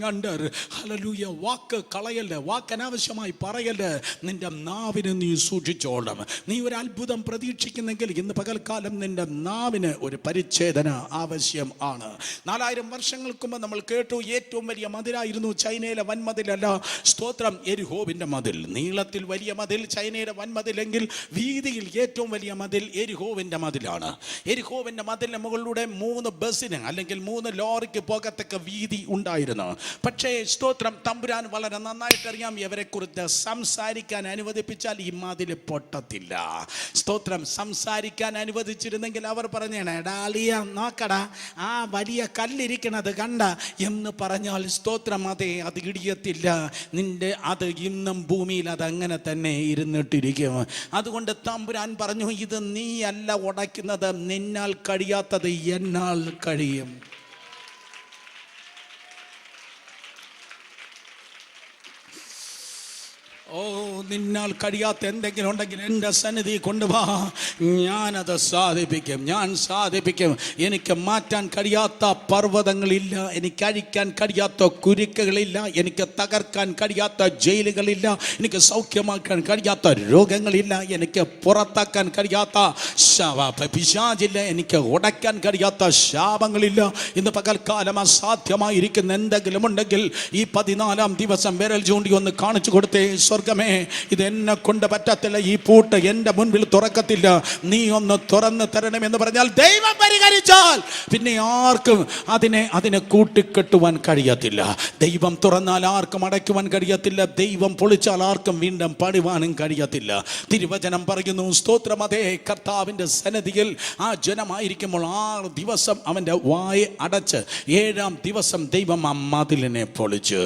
under. Hallelujah. വാക്ക് കളയല്ല, വാക്ക് അനാവശ്യമായി പറയല്ല. നിന്റെ നാവിന് നീ സൂക്ഷിച്ചോളണം. നീ ഒരു അത്ഭുതം പ്രതീക്ഷിക്കുന്നെങ്കിൽ ഇന്ന് പകൽക്കാലം നിന്റെ നാവിന് ഒരു പരിച്ഛേദന ആവശ്യം ആണ്. 4000 വർഷങ്ങൾക്ക് മുമ്പ് നമ്മൾ കേട്ടു, ഏറ്റവും വലിയ മതിലായിരുന്നു ചൈനയിലെ വൻമതിലല്ല, സ്തോത്രം, എരിഹോവിൻ്റെ മതിൽ. നീളത്തിൽ വലിയ മതിൽ ചൈനയുടെ വൻമതിലെങ്കിൽ വീതിയിൽ ഏറ്റവും വലിയ മതിൽ എരിഹോവിൻ്റെ മതിലാണ്. എരിഹോവിൻ്റെ മതിലിന് പാലത്തിന് മുകളിലൂടെ 3 ബസ്സിന് അല്ലെങ്കിൽ 3 ലോറിക്ക് പോകത്തക്ക വീതി ഉണ്ടായിരുന്നു. പക്ഷേ സ്തോത്രം, തമ്പുരാൻ വളരെ നന്നായിട്ടറിയാം ഇവരെ കുറിച്ച് സംസാരിക്കാൻ അനുവദിപ്പിച്ചാൽ ഈ മതിൽ പൊട്ടത്തില്ല. സ്തോത്രം, സംസാരിക്കാൻ അനുവദിച്ചിരുന്നെങ്കിൽ അവർ പറഞ്ഞേണേ, ഡാലിയ നോക്കടാ ആ വലിയ കല്ലിരിക്കണത് കണ്ട എന്ന് പറഞ്ഞാൽ സ്തോത്രം, അതെ അത് ഇടിയത്തില്ല, നിന്റെ അത് ഇന്നും ഭൂമിയിൽ അതങ്ങനെ തന്നെ ഇരുന്നിട്ടിരിക്കും. അതുകൊണ്ട് തമ്പുരാൻ പറഞ്ഞു, ഇത് നീ അല്ല ഉടയ്ക്കുന്നത്, നിന്നാൽ കഴിയാത്തത് എന്നാൽ കഴിയും. ഓ, നിന്നാൽ കഴിയാത്ത എന്തെങ്കിലും ഉണ്ടെങ്കിൽ എൻ്റെ സന്നിധി കൊണ്ടുവാ, ഞാനത് സാധിപ്പിക്കും, ഞാൻ സാധിപ്പിക്കും. എനിക്ക് മാറ്റാൻ കഴിയാത്ത പർവ്വതങ്ങളില്ല, എനിക്ക് അഴിക്കാൻ കഴിയാത്ത കുരുക്കുകളില്ല, എനിക്ക് തകർക്കാൻ കഴിയാത്ത ജയിലുകളില്ല, എനിക്ക് സൗഖ്യമാക്കാൻ കഴിയാത്ത രോഗങ്ങളില്ല, എനിക്ക് പുറത്താക്കാൻ കഴിയാത്ത പിശാചില്ല, എനിക്ക് ഉടയ്ക്കാൻ കഴിയാത്ത ശാപങ്ങളില്ല. ഇന്ന് പകൽക്കാലം അസാധ്യമായിരിക്കുന്ന എന്തെങ്കിലും ഉണ്ടെങ്കിൽ ഈ 14-ാം ദിവസം വിരൽ ചൂണ്ടി ഒന്ന് കാണിച്ചു കൊടുത്തേ, സ്വർഗമേ ഇത് എന്നെ കൊണ്ട് പറ്റത്തില്ല, ഈ പൂട്ട് എൻ്റെ മുൻപിൽ തുറക്കത്തില്ല, നീ ഒന്ന് തുറന്ന് തരണമെന്ന് പറഞ്ഞാൽ ദൈവം പരിഹരിച്ചാൽ പിന്നെ ആർക്കും അതിനെ കൂട്ടിക്കെട്ടുവാൻ കഴിയത്തില്ല. ദൈവം തുറന്നാൽ ആർക്കും അടയ്ക്കുവാൻ കഴിയത്തില്ല, ദൈവം പൊളിച്ചാൽ ആർക്കും വീണ്ടും പണിവാനും കഴിയത്തില്ല. തിരുവചനം പറയുന്നു, സ്തോത്രം, അതേ കർത്താവിൻ്റെ സന്നിധിയിൽ ആ ജനമായിരിക്കുമ്പോൾ 6 ദിവസം അവൻ്റെ വായ അടച്ച് 7-ാം ദിവസം ദൈവം ആ മതിലിനെ പൊളിച്ച്.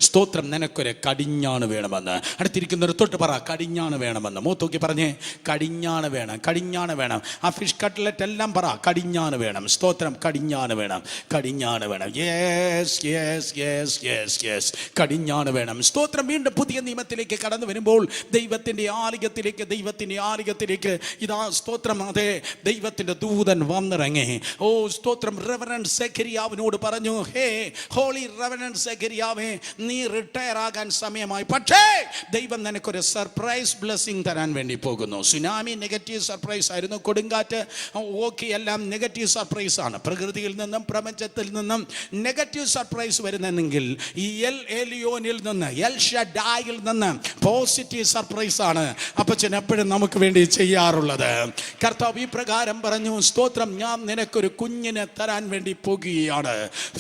സ്തോത്രം, നിനക്കൊരു കടിഞ്ഞാണ് വേണമെന്ന്. അടുത്തിരിക്കുന്നൊരു തൊട്ട് പറ, കടിഞ്ഞാണ് വേണമെന്ന്. മൂത്തൂക്കി പറഞ്ഞേ, കടിഞ്ഞാണ് വേണം, കടിഞ്ഞാണ് വേണം. ആ ഫിഷ് കട്ട്ലറ്റ് എല്ലാം പറ, കടിഞ്ഞാണ് വേണം. സ്തോത്രം, കടിഞ്ഞാണ് വേണം, കടിഞ്ഞാണ് വേണം. Yes yes yes yes yes, കടിഞ്ഞാണ് വേണം. സ്തോത്രം, വീണ്ടും പുതിയ നിയമത്തിലേക്ക് കടന്നു വരുമ്പോൾ ദൈവത്തിൻ്റെ ആലയത്തിലേക്ക് ഇതാ സ്തോത്രം, അതെ ദൈവത്തിൻ്റെ ദൂതൻ വന്നിറങ്ങി. ഓ സ്തോത്രം, റെവറൻഡ് സെഖരിയാവിനോട് പറഞ്ഞു, ഹേ ഹോളി റെവറൻഡ് സെഖരിയാവേ, നീ റിട്ടയർ ആകാൻ സമയമായി, പക്ഷേ ദൈവം നിനക്കൊരു സർപ്രൈസ് ബ്ലെസ്സിങ് തരാൻ വേണ്ടി പോകുന്നു. സുനാമി നെഗറ്റീവ് സർപ്രൈസ് ആയിരുന്നു, കൊടുങ്കാറ്റ് ഓക്കെ എല്ലാം നെഗറ്റീവ് സർപ്രൈസ് ആണ്. പ്രകൃതിയിൽ നിന്നും പ്രപഞ്ചത്തിൽ നിന്നും നെഗറ്റീവ് സർപ്രൈസ് വരുന്നെങ്കിൽ ഈ എൽ എലിയോനിൽ നിന്ന്, എൽ ഷഡായിൽ നിന്ന് പോസിറ്റീവ് സർപ്രൈസ് ആണ് അപ്പച്ചൻ എപ്പോഴും നമുക്ക് വേണ്ടി ചെയ്യാറുള്ളത്. കർത്താവ് ഈ പ്രകാരം പറഞ്ഞു, സ്തോത്രം, ഞാൻ നിനക്കൊരു കുഞ്ഞിനെ തരാൻ വേണ്ടി പോകുകയാണ്.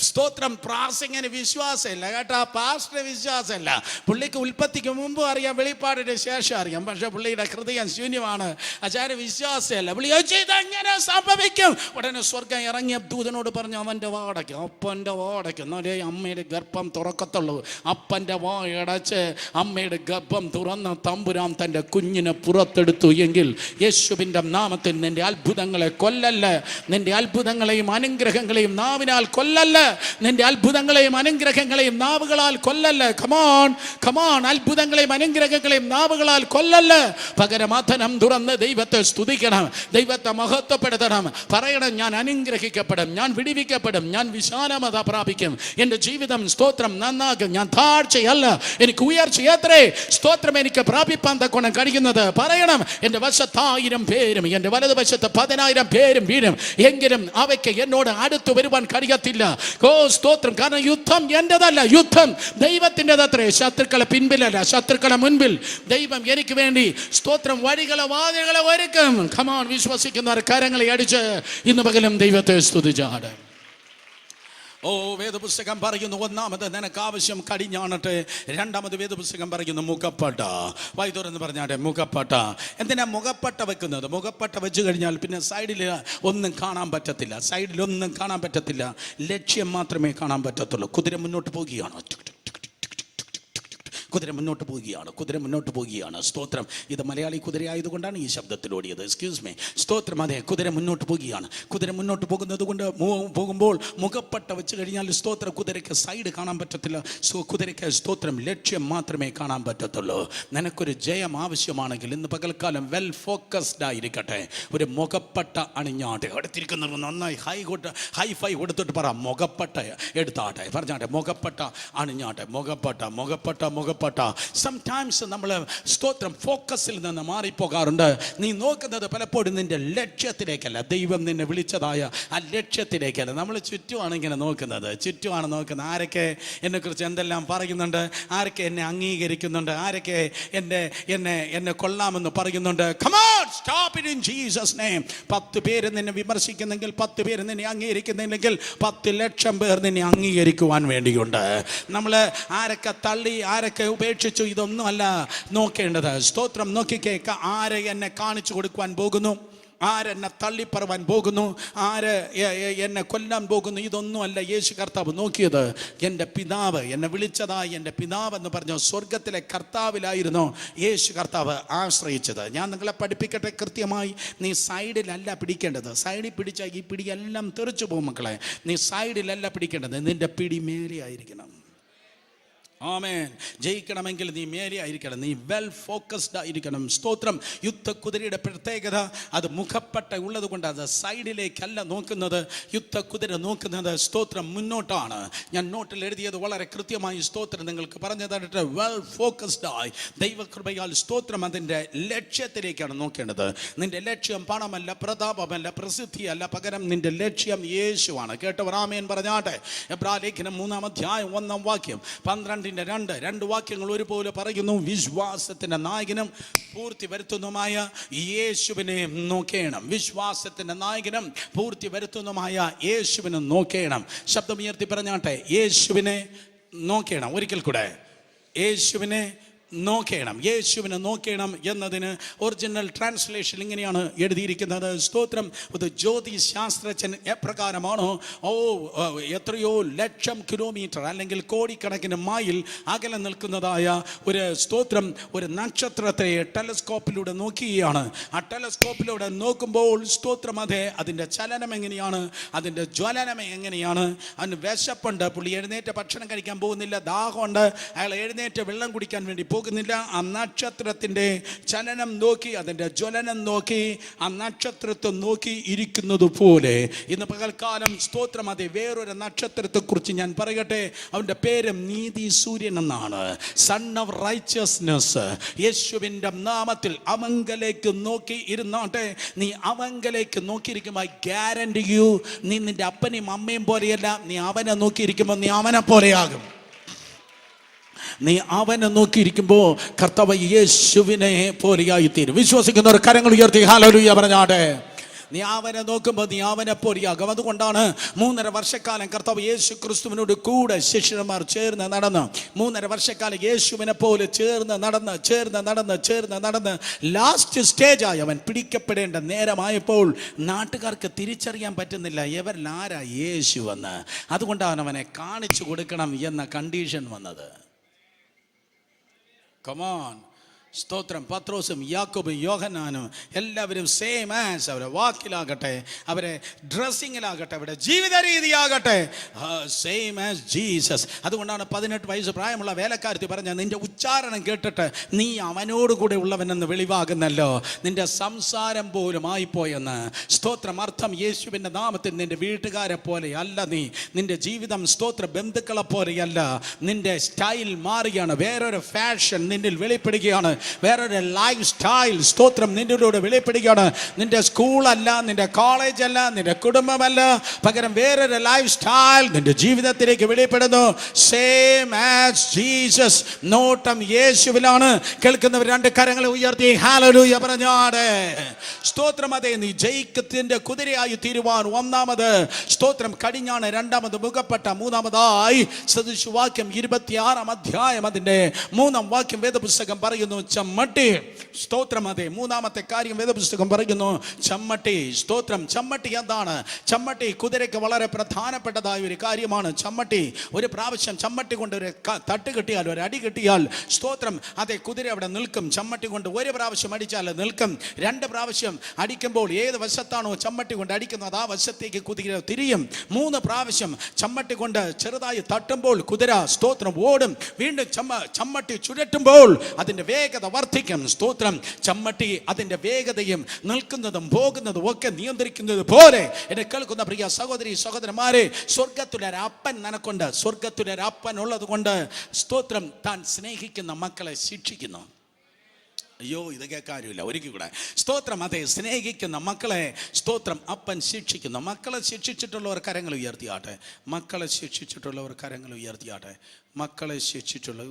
സ്തോത്രം, പ്രാസിങ്ങിന് വിശ്വാസമില്ല കേട്ടോ, പാസ്റ്റർ വിശ്വാസമില്ല. പുള്ളിക്ക് ഉൽപ്പത്തിക്ക് മുമ്പ് അറിയാം, വെളിപ്പാടിന് ശേഷം അറിയാം, പക്ഷെ പുള്ളിയുടെ ഹൃദയം ശൂന്യമാണ്. ആചാര്യ വിശ്വാസമല്ല. പുള്ളി ഇതെങ്ങനെ സംഭവിക്കും? ഉടനെ സ്വർഗം ഇറങ്ങിയ ദൂതനോട് പറഞ്ഞു, അവൻ്റെ വാടയ്ക്കും, അപ്പൻ്റെ വാടയ്ക്കും, എന്നാലേ അമ്മയുടെ ഗർഭം തുറക്കത്തുള്ളൂ. അപ്പൻ്റെ വായടച്ച് അമ്മയുടെ ഗർഭം തുറന്ന് തമ്പുരാൻ തൻ്റെ കുഞ്ഞിനെ പുറത്തെടുത്തു എങ്കിൽ യേശുവിൻ്റെ നാമത്തിൽ നിന്റെ അത്ഭുതങ്ങളെ കൊല്ലല്ല, നിന്റെ അത്ഭുതങ്ങളെയും അനുഗ്രഹങ്ങളെയും നാവിനാൽ കൊല്ലല്ല, നിന്റെ അത്ഭുതങ്ങളെയും അനുഗ്രഹങ്ങളെയും നാവുകളാൽ കൊല്ലല്ല. Come on come on, അത്ഭുതങ്ങളെയും അനുഗ്രഹങ്ങളെയും നാവുകളാൽ കൊല്ലല്ല. പകരം അധനം തുറന്ന് ദൈവത്തെ സ്തുതിക്കണം, ദൈവത്തെ മഹത്വപ്പെടുത്തണം, പറയണം, ഞാൻ അനുഗ്രഹിക്കപ്പെടും, ഞാൻ വിടിവിക്കപ്പെടും, ഞാൻ വിശാലമത പ്രാപിക്കും, എൻ്റെ ജീവിതം സ്തോത്രം നന്നാകും, ഞാൻ താഴ്ചയല്ല, എനിക്ക് ഉയർച്ചയത്രേ സ്തോത്രം എനിക്ക് പ്രാപിപ്പാൻ തക്കോണം കഴിയുന്നത്. പറയണം, എൻ്റെ വശത്ത് 1000 പേരും എൻ്റെ വലതുവശത്ത് 10,000 പേരും വീഴും, എങ്കിലും അവയ്ക്ക് എന്നോട് അടുത്തു വരുവാൻ കഴിയത്തില്ല. ഓ സ്തോത്രം, കാരണം യുദ്ധം എൻ്റെതല്ല, യുദ്ധം ദൈവത്തിൻ്റെതത്രേ. ശത്രുക്കളെ പിൻപിലല്ല, ശത്രുക്കളെ മുൻപിൽ ദൈവം എനിക്ക് വേണ്ടി സ്തോത്രം വഴികളെ വാതിലുകളെ ഒരുക്കും. കമോൺ, വിശ്വസിക്കുന്നവർ കരങ്ങളെ അടിച്ച് ഇന്ന് പകലും ദൈവത്തെ സ്തുതിച്ചാട്. ഓ, വേദപുസ്തകം പറയുന്നു, ഒന്നാമത് നിനക്ക് ആവശ്യം കടിഞ്ഞാണട്ടെ, രണ്ടാമത് വേദപുസ്തകം പറയുന്നു മുഖപ്പട്ട. വൈദ്യുരെന്ന് പറഞ്ഞാട്ടെ, മുഖപ്പട്ട. എന്തിനാ മുഖപ്പട്ട വെക്കുന്നത്? മുഖപ്പട്ട വെച്ച് കഴിഞ്ഞാൽ പിന്നെ സൈഡിൽ ഒന്നും കാണാൻ പറ്റത്തില്ല, സൈഡിലൊന്നും കാണാൻ പറ്റത്തില്ല, ലക്ഷ്യം മാത്രമേ കാണാൻ പറ്റത്തുള്ളൂ. കുതിര മുന്നോട്ട് പോവുകയാണ്, കുതിര മുന്നോട്ട് പോവുകയാണ്. സ്തോത്രം, ഇത് മലയാളി കുതിര ആയതുകൊണ്ടാണ് ഈ ശബ്ദത്തിൽ ഓടിയത്, എക്സ്ക്യൂസ് മീ. സ്തോത്രം, അതെ കുതിര മുന്നോട്ട് പോവുകയാണ്. കുതിര മുന്നോട്ട് പോകുന്നത് കൊണ്ട് പോകുമ്പോൾ മുഖപ്പട്ട വെച്ച് കഴിഞ്ഞാൽ സ്തോത്രം കുതിരയ്ക്ക് സൈഡ് കാണാൻ പറ്റത്തില്ല, കുതിരയ്ക്ക് സ്തോത്രം ലക്ഷ്യം മാത്രമേ കാണാൻ പറ്റത്തുള്ളൂ. നിനക്കൊരു ജയം ആവശ്യമാണെങ്കിൽ ഇന്ന് പകൽക്കാലം വെൽ ഫോക്കസ്ഡ് ആയിരിക്കട്ടെ, ഒരു മുഖപ്പട്ട അണിഞ്ഞാട്ടെ. അടുത്തിരിക്കുന്നവർ നന്നായി ഹൈ ഫൈ കൊടുത്തിട്ട് പറ, മുഖപ്പട്ട എടുത്താട്ടെ, പറഞ്ഞാട്ടെ, മുഖപ്പട്ട അണിഞ്ഞാട്ടെ, മുഖപ്പട്ട ബന്ധപ്പെട്ട സംടൈംസ് നമ്മൾ സ്തോത്രം ഫോക്കസിൽ നിന്ന് മാറിപ്പോകാറുണ്ട്. നീ നോക്കുന്നത് പലപ്പോഴും നിന്റെ ലക്ഷ്യത്തിലേക്കല്ല, ദൈവം നിന്നെ വിളിച്ചതായ ആ ലക്ഷ്യത്തിലേക്കല്ല. നമ്മൾ ചുറ്റുമാണ് ഇങ്ങനെ നോക്കുന്നത്, ചുറ്റുമാണ് നോക്കുന്നത്. ആരൊക്കെ എന്നെക്കുറിച്ച് എന്തെല്ലാം പറയുന്നുണ്ട്, ആരൊക്കെ എന്നെ അംഗീകരിക്കുന്നുണ്ട്, ആരൊക്കെ എന്നെ കൊള്ളാമെന്ന് പറയുന്നുണ്ട്. Come on, stop it in Jesus name. 10 പേര് നിന്നെ വിമർശിക്കുന്നെങ്കിൽ, 10 പേര് നിന്നെ അംഗീകരിക്കുന്നില്ലെങ്കിൽ 10 ലക്ഷം പേർ നിന്നെ അംഗീകരിക്കുവാൻ വേണ്ടിയുണ്ട്. നമ്മൾ ആരൊക്കെ തള്ളി ആരൊക്കെ ഉപേക്ഷിച്ചു ഇതൊന്നുമല്ല നോക്കേണ്ടത്. സ്തോത്രം. നോക്കിക്കേ, ആരെ എന്നെ കാണിച്ചു കൊടുക്കുവാൻ പോകുന്നു, ആരെന്നെ തള്ളിപ്പറവാൻ പോകുന്നു, ആര് എന്നെ കൊല്ലാൻ പോകുന്നു, ഇതൊന്നുമല്ല യേശു കർത്താവ് നോക്കിയത്. എൻ്റെ പിതാവ് എന്നെ വിളിച്ചതായി എൻ്റെ പിതാവ് എന്ന് പറഞ്ഞ സ്വർഗത്തിലെ കർത്താവിലായിരുന്നു യേശു കർത്താവ് ആശ്രയിച്ചത്. ഞാൻ നിങ്ങളെ പഠിപ്പിക്കട്ടെ കൃത്യമായി. നീ സൈഡിലല്ല പിടിക്കേണ്ടത്. സൈഡിൽ പിടിച്ചാൽ ഈ പിടിയെല്ലാം തെറിച്ചു പോകും മക്കളെ. നീ സൈഡിലല്ല പിടിക്കേണ്ടത്, നിൻ്റെ പിടി മേലെ ആയിരിക്കണം. ആമേൻ. ജയിക്കണമെങ്കിൽ നീ മേലെ ആയിരിക്കണം, നീ വെൽ ഫോക്കസ്ഡ് ആയിരിക്കണം. സ്തോത്രം. യുദ്ധക്കുതിരയുടെ പ്രത്യേകത അത് മുഖപ്പട്ട ഉള്ളത് കൊണ്ട് അത് സൈഡിലേക്കല്ല നോക്കുന്നത്. യുദ്ധക്കുതിര നോക്കുന്നത് സ്തോത്രം മുന്നോട്ടാണ്. ഞാൻ നോട്ടിൽ എഴുതിയത് വളരെ കൃത്യമായി സ്തോത്രം നിങ്ങൾക്ക് പറഞ്ഞു തന്നിട്ട് വെൽ ഫോക്കസ്ഡ് ആയി ദൈവകൃപയാൽ സ്തോത്രം അതിൻ്റെ ലക്ഷ്യത്തിലേക്കാണ് നോക്കേണ്ടത്. നിന്റെ ലക്ഷ്യം പണമല്ല, പ്രതാപമല്ല, പ്രസിദ്ധിയല്ല, പകരം നിന്റെ ലക്ഷ്യം യേശുവാണ്. കേട്ടവർ ആമേൻ പറഞ്ഞാട്ടെ. എബ്രായലേഖനം 3-ാം അധ്യായം 1-ാം വാക്യം 12-ന്റെ 2 വാക്യങ്ങൾ ഒരുപോലെ പറയുന്നു. വിശ്വാസത്തിന്റെ നായകനും പൂർത്തി വരുത്തുന്നതുമായ യേശുവിനെ നോക്കേണം. വിശ്വാസത്തിന്റെ നായകനും പൂർത്തി വരുത്തുന്നതുമായ യേശുവിനെ നോക്കേണം. ശബ്ദമുയർത്തി പറഞ്ഞാട്ടെ, യേശുവിനെ നോക്കണം. ഒരിക്കൽ കൂടെ, യേശുവിനെ നോക്കണം. യേശുവിനെ നോക്കണം എന്നതിന് ഒറിജിനൽ ട്രാൻസ്ലേഷൻ ഇങ്ങനെയാണ് എഴുതിയിരിക്കുന്നത്. സ്തോത്രം. ഇത് ജ്യോതിശാസ്ത്രജ്ഞൻ എപ്രകാരമാണോ എത്രയോ ലക്ഷം കിലോമീറ്റർ അല്ലെങ്കിൽ കോടിക്കണക്കിന് മൈൽ അകലെ നിൽക്കുന്നതായ ഒരു സ്തോത്രം ഒരു നക്ഷത്രത്തെ ടെലസ്കോപ്പിലൂടെ നോക്കുകയാണ്. ആ ടെലസ്കോപ്പിലൂടെ നോക്കുമ്പോൾ സ്തോത്രം അതിൻ്റെ ചലനം എങ്ങനെയാണ്, അതിൻ്റെ ജ്വലനം എങ്ങനെയാണ്. അതിന് വിശപ്പുണ്ട്, പുള്ളി എഴുന്നേറ്റ് ഭക്ഷണം കഴിക്കാൻ പോകുന്നില്ല. ദാഹമുണ്ട്, അയാൾ എഴുന്നേറ്റ് വെള്ളം കുടിക്കാൻ വേണ്ടി പോകുന്നില്ല. ആ നക്ഷത്രത്തിൻ്റെ ചലനം നോക്കി, അതിൻ്റെ ജ്വലനം നോക്കി, ആ നക്ഷത്രത്തെ നോക്കി ഇരിക്കുന്നത് പോലെ ഇന്ന് പകൽക്കാലം സ്തോത്രം വേറൊരു നക്ഷത്രത്തെക്കുറിച്ച് ഞാൻ പറയട്ടെ. അവൻ്റെ പേര് നീതി സൂര്യൻ എന്നാണ്. Son of righteousness. യേശുവിൻ്റെ നാമത്തിൽ അവങ്കലേക്ക് നോക്കി ഇരുന്നാട്ടെ. നീ അവങ്കലേക്ക് നോക്കിയിരിക്കുമ്പോൾ ഗ്യാരണ്ടി യു, നീ നിന്റെ അപ്പനെയും അമ്മയും പോലെയല്ല, നീ അവനെ നോക്കിയിരിക്കുമ്പോൾ നീ അവനെ പോലെയാകും. നീ അവനെ നോക്കിയിരിക്കുമ്പോൾ കർത്താവ് യേശുവിനെ പോലെയായി തീരും. വിശ്വസിക്കുന്നവർ കരങ്ങൾ ഉയർത്തി ഹല്ലേലൂയ പറഞ്ഞാട്ടെ. നീ അവനെ നോക്കുമ്പോൾ നീ അവനെ പോലെയാകും. അതുകൊണ്ടാണ് 3.5 വർഷക്കാലം കർത്താവ് യേശു ക്രിസ്തുവിനോട് കൂടെ ശിഷ്യന്മാർ ചേർന്ന് നടന്ന് 3.5 വർഷക്കാലം യേശുവിനെ പോലെ ചേർന്ന് നടന്ന് ലാസ്റ്റ് സ്റ്റേജായി അവൻ പിടിക്കപ്പെടേണ്ട നേരമായപ്പോൾ നാട്ടുകാർക്ക് തിരിച്ചറിയാൻ പറ്റുന്നില്ല ഇവരിൽ ആരാ യേശു എന്ന്. അതുകൊണ്ടാണ് അവനെ കാണിച്ചു കൊടുക്കണം എന്ന കണ്ടീഷൻ വന്നത്. Come on. സ്തോത്രം. പത്രോസും യാക്കോബും യോഹന്നാനും എല്ലാവരും സെയിം ആസ് അവരെ വാക്കിലാകട്ടെ, അവരെ ഡ്രസ്സിങ്ങിലാകട്ടെ, അവരുടെ ജീവിത രീതിയാകട്ടെ സെയിം ആസ് ജീസസ്. അതുകൊണ്ടാണ് 18 വയസ്സ് പ്രായമുള്ള വേലക്കാരത്തി പറഞ്ഞ, നിന്റെ ഉച്ചാരണം കേട്ടിട്ട് നീ അവനോട് കൂടെ ഉള്ളവനെന്ന് വെളിവാകുന്നല്ലോ, നിന്റെ സംസാരം പോലും ആയിപ്പോയെന്ന്. സ്തോത്രം. അർത്ഥം യേശുവിൻ്റെ നാമത്തിൽ നിന്റെ വീട്ടുകാരെ പോലെ അല്ല നീ, നിന്റെ ജീവിതം സ്തോത്ര ബന്ധുക്കളെ പോലെയല്ല, നിന്റെ സ്റ്റൈൽ മാറുകയാണ്. വേറൊരു ഫാഷൻ നിന്നിൽ വെളിപ്പെടുകയാണ്, വേറൊരു ലൈഫ് സ്റ്റൈൽ സ്തോത്രം നിന്നിലൂടെ വെളിപ്പെടുകയാണ്. നിന്റെ സ്കൂളല്ല, നിന്റെ കോളേജ് അല്ല, നിന്റെ കുടുംബമല്ല, പകരം വേറൊരു ലൈഫ് സ്റ്റൈൽ നിന്റെ ജീവിതത്തിലേക്ക് വെളിപ്പെടുന്നു. Same as Jesus. നോട്ടം യേശുവിലാണ്. കേൾക്കുന്നവർ 2 കരങ്ങളെ ഉയർത്തി ഹല്ലേലൂയ പറഞ്ഞാടെ. സ്തോത്രം. നീ ജയിക്കത്തിന്റെ കുതിരയായി തീരുവാൻ ഒന്നാമത് സ്തോത്രം കടിഞ്ഞാണ്, രണ്ടാമത് മുഖപ്പെട്ട, മൂന്നാമതായി സദൃശവാക്യം 26-ാം അധ്യായം അതിന്റെ 3-ാം വാക്യം വേദപുസ്തകം പറയുന്നു ചമ്മട്ടി. സ്തോത്രം. മൂന്നാമത്തെ കാര്യം വേദപുസ്തകം പറയുന്നു ചമ്മട്ടി. സ്തോത്രം. ചമ്മട്ടി എന്താണ്? ചമ്മട്ടി കുതിരയ്ക്ക് വളരെ പ്രധാനപ്പെട്ടതായ ഒരു കാര്യമാണ്. ചമ്മട്ടി ഒരു പ്രാവശ്യം ചമ്മട്ടി കൊണ്ട് ഒരു തട്ട് കിട്ടിയാൽ, ഒരു അടി കിട്ടിയാൽ സ്തോത്രം കുതിര അവിടെ നിൽക്കും. ചമ്മട്ടി കൊണ്ട് ഒരു പ്രാവശ്യം അടിച്ചാൽ നിൽക്കും. 2 പ്രാവശ്യം അടിക്കുമ്പോൾ ഏത് വശത്താണോ ചമ്മട്ടി കൊണ്ട് അടിക്കുന്നത് ആ വശത്തേക്ക് കുതിര തിരിയും. 3 പ്രാവശ്യം ചമ്മട്ടി കൊണ്ട് ചെറുതായി തട്ടുമ്പോൾ കുതിര സ്തോത്രം ഓടും. വീണ്ടും ചമ്മട്ടി ചുഴറ്റുമ്പോൾ അതിൻ്റെ വേഗം വേഗത വർദ്ധിക്കും. സ്തോത്രം. ചമ്മട്ടി അതിൻ്റെ വേഗതയും നിൽക്കുന്നതും പോകുന്നതും ഒക്കെ നിയന്ത്രിക്കുന്നത് പോലെ എന്നെ കേൾക്കുന്ന പ്രിയ സഹോദരി സഹോദരന്മാരെ, സ്വർഗത്തിലൊരപ്പൻ നിനക്കുണ്ട്. സ്വർഗത്തിലൊരപ്പൻ ഉള്ളത് കൊണ്ട് സ്തോത്രം താൻ സ്നേഹിക്കുന്ന മക്കളെ ശിക്ഷിക്കുന്നു. അയ്യോ, ഇത് കേൾക്കാനുമില്ല. ഒരിക്കൽ കൂടെ സ്തോത്രം. അതെ, സ്നേഹിക്കുന്ന മക്കളെ സ്തോത്രം അപ്പൻ ശിക്ഷിക്കുന്നു. മക്കളെ ശിക്ഷിച്ചിട്ടുള്ളവർ കരങ്ങൾ ഉയർത്തിയാട്ടെ. മക്കളെ ശിക്ഷിച്ചിട്ടുള്ളവർ കരങ്ങൾ ഉയർത്തിയാട്ടെ. മക്കളെ ശിക്ഷിച്ചിട്ടുള്ള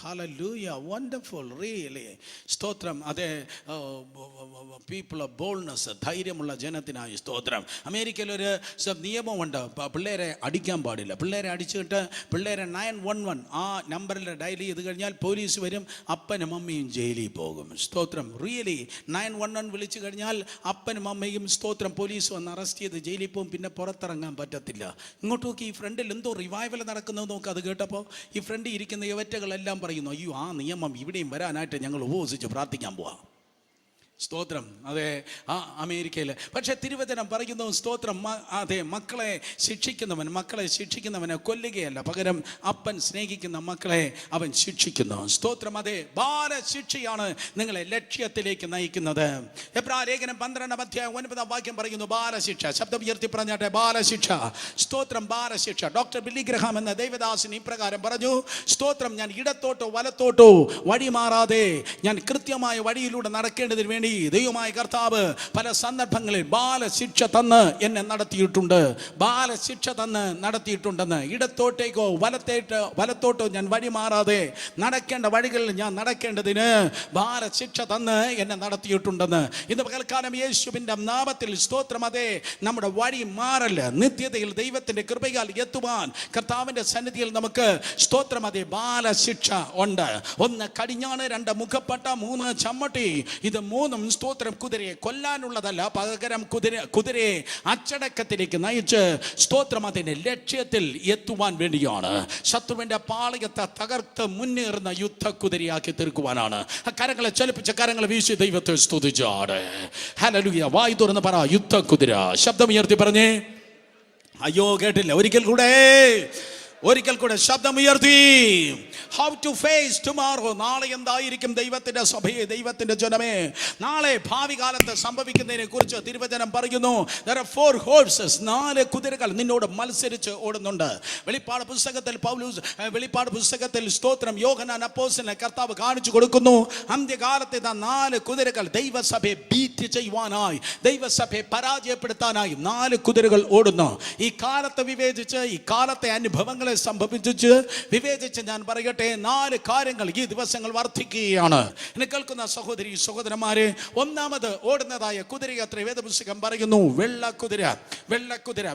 ഹല്ലേലൂയ, വണ്ടർഫുൾ, റിയലി സ്തോത്രം. അതെ, പീപ്പിൾ ഓഫ് ബോൾഡ്നെസ്, ധൈര്യമുള്ള ജനത്തിനായി സ്തോത്രം. അമേരിക്കയിലൊരു നിയമമുണ്ട്, പിള്ളേരെ അടിക്കാൻ പാടില്ല. പിള്ളേരെ അടിച്ചിട്ട് പിള്ളേരെ 911 ആ നമ്പറിൽ ഡയൽ ചെയ്ത് കഴിഞ്ഞാൽ പോലീസ് വരും, അപ്പനും അമ്മയും ജയിലിൽ പോകും. സ്തോത്രം. റിയലി 911 വിളിച്ചു കഴിഞ്ഞാൽ അപ്പനും അമ്മയും സ്തോത്രം പോലീസ് വന്ന് അറസ്റ്റ് ചെയ്ത് ജയിലിൽ പോകും. പിന്നെ പുറത്തിറങ്ങാൻ പറ്റത്തില്ല. ഇങ്ങോട്ട് നോക്കി, ഈ ഫ്രണ്ടിൽ എന്തോ റിവൈവൽ നടക്കുന്നത് നോക്ക്. അത് കേട്ടപ്പോൾ ഈ ഫ്രണ്ടിൽ ഇരിക്കുന്ന യുവറ്റകളെല്ലാം പറയുന്നു, അയ്യോ, ആ നിയമം ഇവിടെയും വരാനായിട്ട് ഞങ്ങൾ ഉപവസിച്ച് പ്രാർത്ഥിക്കാൻ പോവാം. സ്തോത്രം. അതെ, ആ അമേരിക്കയിൽ. പക്ഷെ തിരുവചനം പറയുന്നു സ്തോത്രം, അതെ, മക്കളെ ശിക്ഷിക്കുന്നവനെ കൊല്ലുകയല്ല, പകരം അപ്പൻ സ്നേഹിക്കുന്ന മക്കളെ അവൻ ശിക്ഷിക്കുന്നു. സ്തോത്രം. അതെ, ബാലശിക്ഷയാണ് നിങ്ങളെ ലക്ഷ്യത്തിലേക്ക് നയിക്കുന്നത്. എബ്രായലേഖനം 12:9 പറയുന്നു ബാലശിക്ഷ. ശബ്ദം ഉയർത്തി പറഞ്ഞാട്ടെ, ബാലശിക്ഷ. സ്തോത്രം. ബാലശിക്ഷ. ഡോക്ടർ ബില്ലി ഗ്രഹാം എന്ന ദൈവദാസൻ ഇപ്രകാരം പറഞ്ഞു, സ്തോത്രം, ഞാൻ ഇടത്തോട്ടോ വലത്തോട്ടോ വഴി മാറാതെ ഞാൻ കൃത്യമായ വഴിയിലൂടെ നടക്കേണ്ടതിന് വേണ്ടി ദൈവമായ കർത്താവ് പല സന്ദർഭങ്ങളിൽ ബാലശിക്ഷ തന്ന് എന്നെ നടത്തിയിട്ടുണ്ട്. ബാലശിക്ഷ തന്ന് നടത്തിയിട്ടുണ്ടെന്ന്. ഇടത്തോട്ടേക്കോ വലത്തോട്ടോ ഞാൻ വഴി മാറാതെ നടക്കേണ്ട വഴികളിൽ ഞാൻ നടക്കേണ്ടതിന് ബാലശിക്ഷ തന്ന് എന്നെ നടത്തിയിട്ടുണ്ടെന്ന്. ഇന്ന് പകൽക്കാലം യേശുവിൻ്റെ നാമത്തിൽ സ്തോത്രം. അതെ, നമ്മുടെ വഴി മാറല്ല. നിത്യതയിൽ ദൈവത്തിൻ്റെ കൃപയാൽ എത്തുവാൻ കർത്താവിൻ്റെ സന്നിധിയിൽ നമുക്ക് സ്തോത്രം. അതെ, ബാലശിക്ഷ ഉണ്ട്. 1 കടിഞ്ഞാണ്, 2 മുഖപ്പട്ട, 3 ചമ്മട്ടി. ഇത് 3 സ്തോത്രം കുതിരയെ കൊല്ലാനുള്ളതല്ല, പകരം കുതിരയെ അച്ചടക്കത്തിലേക്ക് നയിച്ച് സ്തോത്രം അതിന്റെ ലക്ഷ്യത്തിൽ എത്തുവാൻ വേണ്ടിയാണ്. ശത്രുവിന്റെ പാളയത്തെ തകർത്ത് മുന്നേറുന്ന യുദ്ധ കുതിരയാക്കി തീർക്കുവാനാണ്. കരങ്ങളെ ചലിപ്പിച്ച കരങ്ങളെ വീശി ദൈവത്തെ സ്തുതിച്ചാട്. ഹല്ലേലൂയ. വായി തുറന്ന് പറ, യുദ്ധ കുതിര. ശബ്ദം ഉയർത്തി പറഞ്ഞേ. അയ്യോ, കേട്ടില്ല. ഒരിക്കൽ കൂടെ ശബ്ദം ഉയർത്തി. How to face tomorrow. നാളെ എന്തായിരിക്കും ദൈവത്തിന്റെ സഭയെ, ദൈവത്തിന്റെ ജനമേ? നാളെ ഭാവി കാലത്ത് സംഭവിക്കുന്നതിനെ കുറിച്ച് തിരുവചനം പറയുന്നു. there are 4 horses, 4 കുതിരകൾ നിന്നോട് മത്സരിച്ച് ഓടുന്നുണ്ട്. വെളിപ്പാട് പുസ്തകത്തിൽ സ്തോത്രം യോഹന്നാൻ അപ്പോസ്തലനെ കർത്താവ് കാണിച്ചു കൊടുക്കുന്നു. അന്ത്യകാലത്തെ 4 കുതിരകൾ ദൈവസഭയെ ബീറ്റ് ചെയ്യുവാനായി, ദൈവസഭയെ പരാജയപ്പെടുത്താനായി 4 കുതിരകൾ ഓടുന്നു. ഈ കാലത്തെ വിവേചിച്ച്, ഈ കാലത്തെ അനുഭവങ്ങൾ സംഭവിച്ചു വിവേചിച്ച് ഞാൻ പറയട്ടെ, 4 കാര്യങ്ങൾ ഈ ദിവസങ്ങൾ വർദ്ധിക്കുകയാണ്. എന്നെ കേൾക്കുന്ന സഹോദരി സഹോദരന്മാരെ, ഒന്നാമത് ഓടുന്നതായ കുതിരയത്ര വേദപുസ്തകം പറയുന്നു വെള്ളക്കുതിര.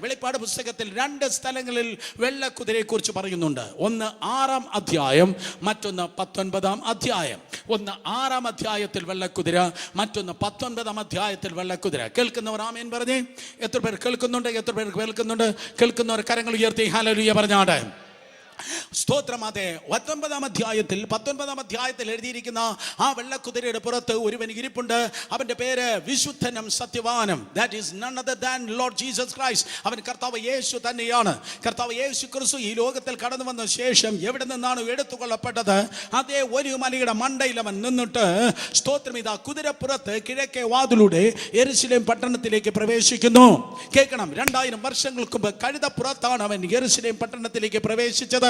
വെളിപ്പാട് പുസ്തകത്തിൽ 2 സ്ഥലങ്ങളിൽ വെള്ളക്കുതിരയെ കുറിച്ച് പറയുന്നുണ്ട്. ഒന്ന് 6-ാം അധ്യായം, മറ്റൊന്ന് 19-ാം അധ്യായം. ഒന്ന് 6-ാം അധ്യായത്തിൽ വെള്ളക്കുതിര, മറ്റൊന്ന് 19-ാം അധ്യായത്തിൽ വെള്ളക്കുതിര. കേൾക്കുന്നവർ ആമേൻ പറഞ്ഞേ. എത്ര പേർ കേൾക്കുന്നുണ്ട്? എത്ര പേർ കേൾക്കുന്നുണ്ട്? കേൾക്കുന്നവർ കരങ്ങൾ ഉയർത്തി ഹല്ലേലൂയ പറഞ്ഞാട്ടെ. സ്തോത്രം. അതെ, 19-ാം അധ്യായത്തിൽ എഴുതിയിരിക്കുന്ന ആ വെള്ളക്കുതിരയുടെ പുറത്ത് ഒരുവൻ ഇരിപ്പുണ്ട്. അവന്റെ പേര് വിശുദ്ധനും സത്യവാനും. That is none other than Lord Jesus Christ. അവൻ കർത്താവ് യേശു തന്നെയാണ്. കർത്താവ് യേശു ക്രിസ്തു ഈ ലോകത്തിൽ കടന്നു വന്ന ശേഷം എവിടെ നിന്നാണ് എടുത്തുകൊള്ളപ്പെട്ടത്, അതേ ഒരു മലയുടെ മണ്ടയിൽ അവൻ നിന്നിട്ട് സ്തോത്രം, ഇതാ കുതിരപ്പുറത്ത് കിഴക്കേ വാതിലൂടെ യെരുശലേം പട്ടണത്തിലേക്ക് പ്രവേശിക്കുന്നു. കേൾക്കണം, 2000 വർഷങ്ങൾക്ക് മുമ്പ് കഴുതപ്പുറത്താണ് അവൻ യെരുശലേം പട്ടണത്തിലേക്ക് പ്രവേശിച്ചത്.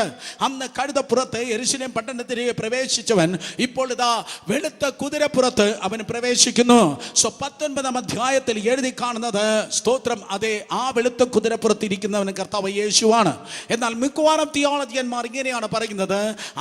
അന്ന് കഴുതപ്പുറത്ത് യെരുശലേം പട്ടണത്തിലേക്ക് പ്രവേശിച്ചവൻ ഇപ്പോൾ ഇതാ വെളുത്ത കുതിരപ്പുറത്ത് അവൻ പ്രവേശിക്കുന്നു. 19-ാം അധ്യായത്തിൽ എഴുതി കാണുന്നത് സ്തോത്രം, അതെ, ആ വെളുത്ത കുതിരപ്പുറത്ത് ഇരിക്കുന്നവൻ കർത്താവ് യേശുവാണ്. എന്നാൽ മിക്കവാറും തിയോളജിയന്മാർ ഇങ്ങനെയാണ് പറയുന്നത്,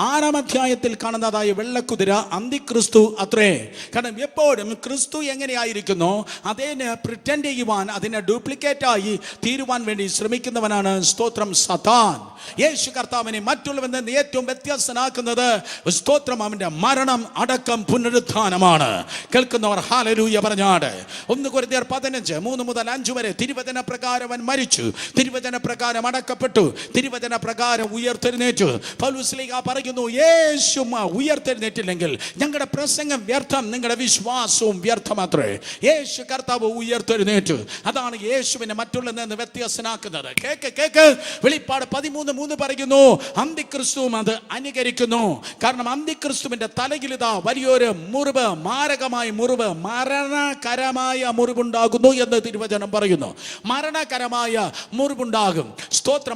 6-ാം അധ്യായത്തിൽ കാണുന്നതായ വെള്ളക്കുതിര അന്തിക്രിസ്തു അത്രേ. കാരണം എപ്പോഴും ക്രിസ്തു എങ്ങനെയായിരിക്കുന്നു അതിനെ പ്രിറ്റൻഡ് ചെയ്യുവാൻ, അതിനെ ഡ്യൂപ്ലിക്കേറ്റ് ആയി തീരുവാൻ വേണ്ടി ശ്രമിക്കുന്നവനാണ് സ്തോത്രം സതാൻ. യേശു കർത്താവിനെ മറ്റുള്ളവരിൽ നിന്ന് ഏറ്റവും വ്യത്യസ്തനാക്കുന്നത് സ്തോത്രം അവന്റെ മരണം, അടക്കം, പുനരുത്ഥാനമാണ്. കേൾക്കുന്നവർ ഹല്ലേലൂയ പറഞ്ഞാട്. 1 കൊരിന്ത്യർ 15 3 മുതൽ 5 വരെ തിരുവചന പ്രകാരം അവൻ മരിച്ചു, തിരുവചന പ്രകാരം അടക്കപ്പെട്ടു, തിരുവചന പ്രകാരം ഉയർത്തെഴുന്നേറ്റു. പൗലോസ് പറയുന്നു, യേശു ഉയർത്തെഴുന്നേറ്റില്ലെങ്കിൽ ഞങ്ങളുടെ പ്രസംഗം വ്യർത്ഥം, നിങ്ങളുടെ വിശ്വാസവും വ്യർത്ഥമാത്രേ. യേശു കർത്താവ് ഉയർത്തെഴുന്നേറ്റു. അതാണ് യേശുവിനെ മറ്റുള്ളവരിൽ നിന്ന് വ്യത്യസ്തനാക്കുന്നത്. കേക്ക്. വെളിപ്പാട് 13:3 പറയുന്നു, അന്തിക്രിസ്തുവും അത് അനുകരിക്കുന്നു. കാരണം അന്തിക്രിസ്തുവിന്റെ തലയിൽ ഇതാ വലിയൊരു മുറിവ്, മാരകമായ മുറിവ്, മരണകരമായ മുറിവുണ്ടാകുന്നു എന്ന് തിരുവചനം പറയുന്നു. മരണകരമായ മുറിവുണ്ടാകും. സ്തോത്രം.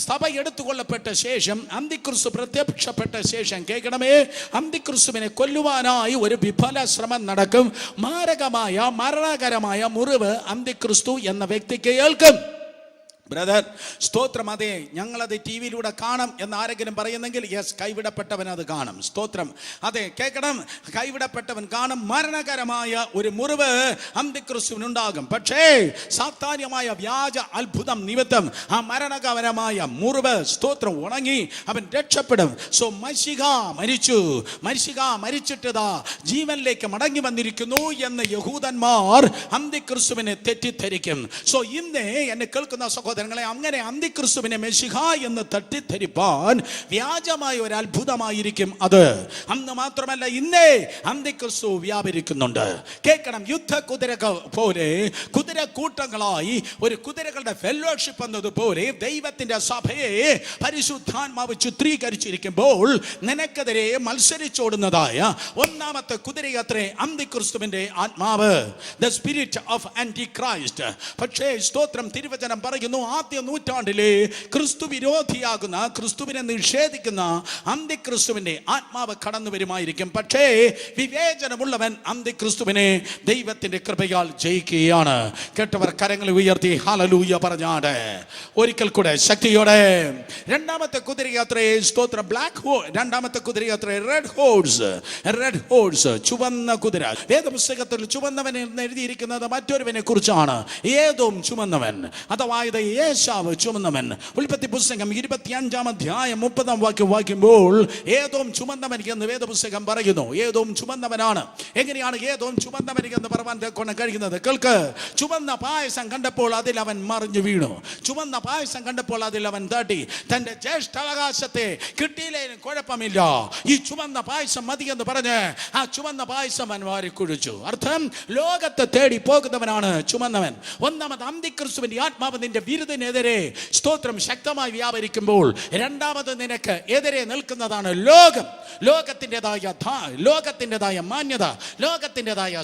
സഭ എടുത്തുകൊള്ളപ്പെട്ട ശേഷം, അന്തിക്രിസ്തു പ്രത്യക്ഷപ്പെട്ട ശേഷം, കേൾക്കണമേ, അന്തിക്രിസ്തുവിനെ കൊല്ലുവാനായി ഒരു വിഫല ശ്രമം നടക്കും. മാരകമായ മരണകരമായ മുറിവ് അന്തിക്രിസ്തു എന്ന വ്യക്തിക്ക് ഏൽക്കും. ബ്രദർ, സ്തോത്രം. അതെ, ഞങ്ങളത് ടി വിയിലൂടെ കാണും എന്ന് ആരെങ്കിലും പറയുന്നെങ്കിൽ യെസ്, കൈവിടപ്പെട്ടവൻ അത് കാണും. സ്തോത്രം. അതെ, കേൾക്കണം, കൈവിടപ്പെട്ടവൻ കാണും. മരണകരമായ ഒരു മുറിവ് അന്തിക്രിസ്തുവിനുണ്ടാകും. പക്ഷേ സാത്താന്യമായ വ്യാജ അത്ഭുതം നിമിത്തം ആ മരണകരമായ മുറിവ്, സ്തോത്രം, ഉണങ്ങി അവൻ രക്ഷപ്പെടും. സോ മശിഹ മരിച്ചു, മശിഹ മരിച്ചിട്ടതാ ജീവനിലേക്ക് മടങ്ങി വന്നിരിക്കുന്നു എന്ന് യഹൂദന്മാർ അന്തിക്രിസ്തുവിനെ തെറ്റിദ്ധരിക്കും. സോ ഇന്ന് എന്നെ കേൾക്കുന്ന സഹോദരൻ, അങ്ങനെ അന്തിക്രിസ്തുവിനെ മെശിഹ എന്ന് തട്ടിദ്ധരിപ്പാൻ വ്യാജമായ ഒരു അത്ഭുതമായിരിക്കും അത്. അന്ന് മാത്രമല്ല, ഇന്നേ അന്തിക്രിസ്തു വ്യാപരിക്കുന്നുണ്ട്. കേൾക്കണം, യുദ്ധ കുതിര പോലെ, കുതിര കൂട്ടങ്ങളായി ഒരു കുതിരകളുടെ ഫെലോഷിപ്പ് എന്നതുപോലെ ദൈവത്തിന്റെ സഭയെ പരിശുദ്ധാത്മാവ് ചിത്രീകരിച്ചിരിക്കുമ്പോൾ നിനക്കെതിരെ മത്സരിച്ചോടുന്നതായ ഒന്നാമത്തെ കുതിരയത്രേ അന്തിക്രിസ്തുവിന്റെ ആത്മാവ്, the spirit of anti Christ. പക്ഷേ സ്തോത്രം, തിരുവചനം പറയുന്നു, ആദ്യ നൂറ്റാണ്ടിലെ ക്രിസ്തു വിരോധിയാകുന്ന, ക്രിസ്തുവിനെ നിഷേധിക്കുന്ന അന്തിക്രിസ്തുവിന്റെ ആത്മാവ് കടന്നു വരുമായിരിക്കും. പക്ഷേ വിവേചനമുള്ളവൻ അന്തിക്രിസ്തുവിനെ ദൈവത്തിന്റെ കൃപയാൽ ജയിക്കുകയാണ്. കേട്ടവർ കരങ്ങൾ ഉയർത്തി ഹല്ലേലൂയ പറഞ്ഞാട് ഒരിക്കൽ കൂടെ ശക്തിയോടെ. രണ്ടാമത്തെ കുതിരയാത്രയെ സ്തോത്രം, ബ്ലാക്ക് ഹോഴ്സ്. രണ്ടാമത്തെ കുതിരയാത്രയെ റെഡ് ഹോഴ്സ്. റെഡ് ഹോഴ്സ്, ചുവന്ന കുതിര. വേദപുസ്തകത്തിൽ ചുവന്നവൻ എന്ന് എഴുതിയിരിക്കുന്നത് മറ്റൊരുവനെ കുറിച്ചാണ്. ഏതോം ചുമന്നവൻ, അഥവാ യേശാവ് ചുമന്നവൻ. ഉൽപ്പത്തി പുസ്തകം 25-ാം അധ്യായം 30-ാം വാക്യം വായിക്കുമ്പോൾ ഏതോം ചുമന്നവൻ എന്ന് വേദപുസ്തകം പറയുന്നു. ഏതോം ചുമന്നവനാണ്. എങ്ങനെയാണ് ഏതോം ചുമന്നവൻ എന്ന് പറയാൻ കഴിയുന്നത്? കേൾക്ക്, ചുവന്ന പായസം കണ്ടപ്പോൾ അതിൽ അവൻ മറിഞ്ഞു വീണു. ചുവന്ന പായസം കണ്ടപ്പോൾ അതിൽ അവൻ തട്ടി. തന്റെ ജ്യേഷ്ഠാവകാശത്തെ കിട്ടിയില്ലേലും കുഴപ്പമില്ല, ഈ ചുവന്ന പായസം മതി എന്ന് പറഞ്ഞ് ആ ചുവന്ന പായസം അവൻ വാരി കുഴിച്ചു. അർത്ഥം, ലോകത്തെ തേടി പോകുന്നവനാണ് ചുമന്നവൻ. ഒന്നാമത് അന്തിക്രിസ്തുവിന്റെ ആത്മാവ് നിന്റെ വിരുദ്ധനെതിരെ സ്തോത്രം ശക്തമായി വ്യാപരിക്കുമ്പോൾ രണ്ടാമത് നിനക്ക് എതിരെ നിൽക്കുന്നതാണ് ലോകം. ലോകത്തിൻ്റെതായ മാന്യത, ലോകത്തിൻ്റെതായ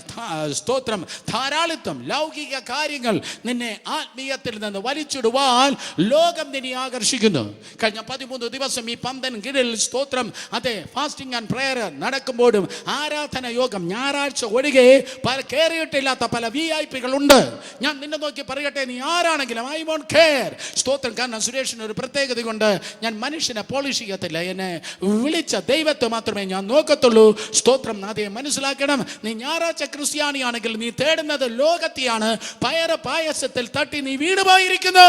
സ്തോത്രം ധാരാളിത്വം, ലൗകിക കാര്യങ്ങൾ നിന്നെ ആത്മീയത്തിൽ നിന്ന് വലിച്ചിടുവാൻ ലോകം നിന്നെ ആകർഷിക്കുന്നു. കഴിഞ്ഞ 13 ദിവസം ഈ പന്തൻ കീഴിൽ സ്തോത്രം, അതെ, ഫാസ്റ്റിംഗ് ആൻഡ് പ്രയർ നടക്കുമ്പോഴും ആരാധന യോഗം ഞായറാഴ്ച ഒഴികെ കയറിയിട്ടില്ലാത്ത പല VIP കളുണ്ട്. ഞാൻ നിന്നെ നോക്കി പറയട്ടെ, നീ ആരാണെങ്കിലും ഐ വോണ്ട് കെയർ. സ്തോത്രം. കാരണം സുരേഷിന് ഒരു പ്രത്യേകത കൊണ്ട് ഞാൻ മനുഷ്യനെ പോളിഷ് ചെയ്യത്തില്ല, എന്നെ വിളിച്ച ദൈവത്തെ മാത്രമേ ഞാൻ നോക്കത്തുള്ളൂ. സ്തോത്രം. അതേ, മനസ്സിലാക്കണം. നീ ഞായറാഴ്ച ക്രിസ്ത്യാനിയാണെങ്കിൽ നീ തേടുന്നത് ലോകത്തെയാണ്. പയറ് പായസത്തിൽ തട്ടി നീ വീണുപോയിരിക്കുന്നു.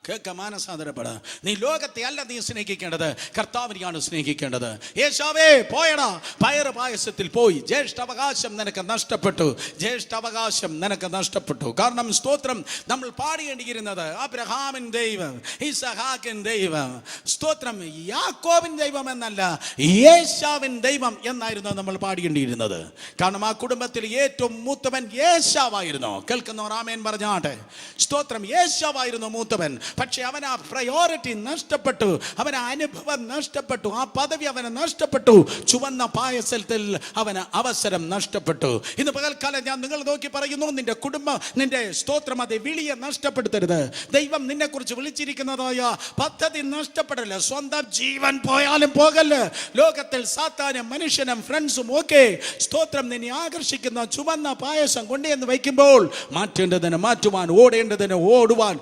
കേൾക്ക, മാനസാന്തരപ്പെട. നീ ലോകത്തെ അല്ല നീ സ്നേഹിക്കേണ്ടത്, കർത്താവിനെയാണ് സ്നേഹിക്കേണ്ടത്. യേശാവേ പോയടാ, പയറ് പായസത്തിൽ പോയി. ജ്യേഷ്ഠാവകാശം നിനക്ക് നഷ്ടപ്പെട്ടു, ജ്യേഷ്ഠാവകാശം നിനക്ക് നഷ്ടപ്പെട്ടു. കാരണം സ്തോത്രം, നമ്മൾ പാടേണ്ടിയിരുന്നത് അബ്രഹാമിൻ ദൈവം, ഇസഹാക്കിൻ ദൈവം, സ്തോത്രം, യാക്കോബിൻ ദൈവം എന്നല്ല, യേശാവിൻ ദൈവം എന്നായിരുന്നു നമ്മൾ പാടേണ്ടിയിരുന്നത്. കാരണം ആ കുടുംബത്തിൽ ഏറ്റവും മൂത്തവൻ യേശാവായിരുന്നു. കേൾക്കുന്നവർ ആമേൻ പറഞ്ഞാട്ടെ. സ്തോത്രം. യേശാവായിരുന്നു മൂത്തവൻ. പക്ഷെ അവൻ ആ പ്രയോറിറ്റി നഷ്ടപ്പെട്ടു, അവൻ ആ അനുഭവം നഷ്ടപ്പെട്ടു, ആ പദവി അവന് നഷ്ടപ്പെട്ടു. ചുവന്ന പായസത്തിൽ അവന് അവസരം നഷ്ടപ്പെട്ടു. ഇന്ന് പകൽക്കാലം ഞാൻ നിങ്ങൾ നോക്കി പറയുന്നു, നിന്റെ കുടുംബം, നിന്റെ സ്തോത്രം, അതെ, വിളിയെ നഷ്ടപ്പെടുത്തരുത്. ദൈവം നിന്നെ കുറിച്ച് വിളിച്ചിരിക്കുന്നതായ പദ്ധതി നഷ്ടപ്പെടല്ല. സ്വന്തം ജീവൻ പോയാലും പോകല്ല. ലോകത്തിൽ സാത്താനും മനുഷ്യനും ഫ്രണ്ട്സും ഒക്കെ സ്തോത്രം നിന്നെ ആകർഷിക്കുന്ന ചുവന്ന പായസം കൊണ്ടുവന്ന് വയ്ക്കുമ്പോൾ മാറ്റേണ്ടതിന് മാറ്റുവാൻ, ഓടേണ്ടതിന് ഓടുവാൻ,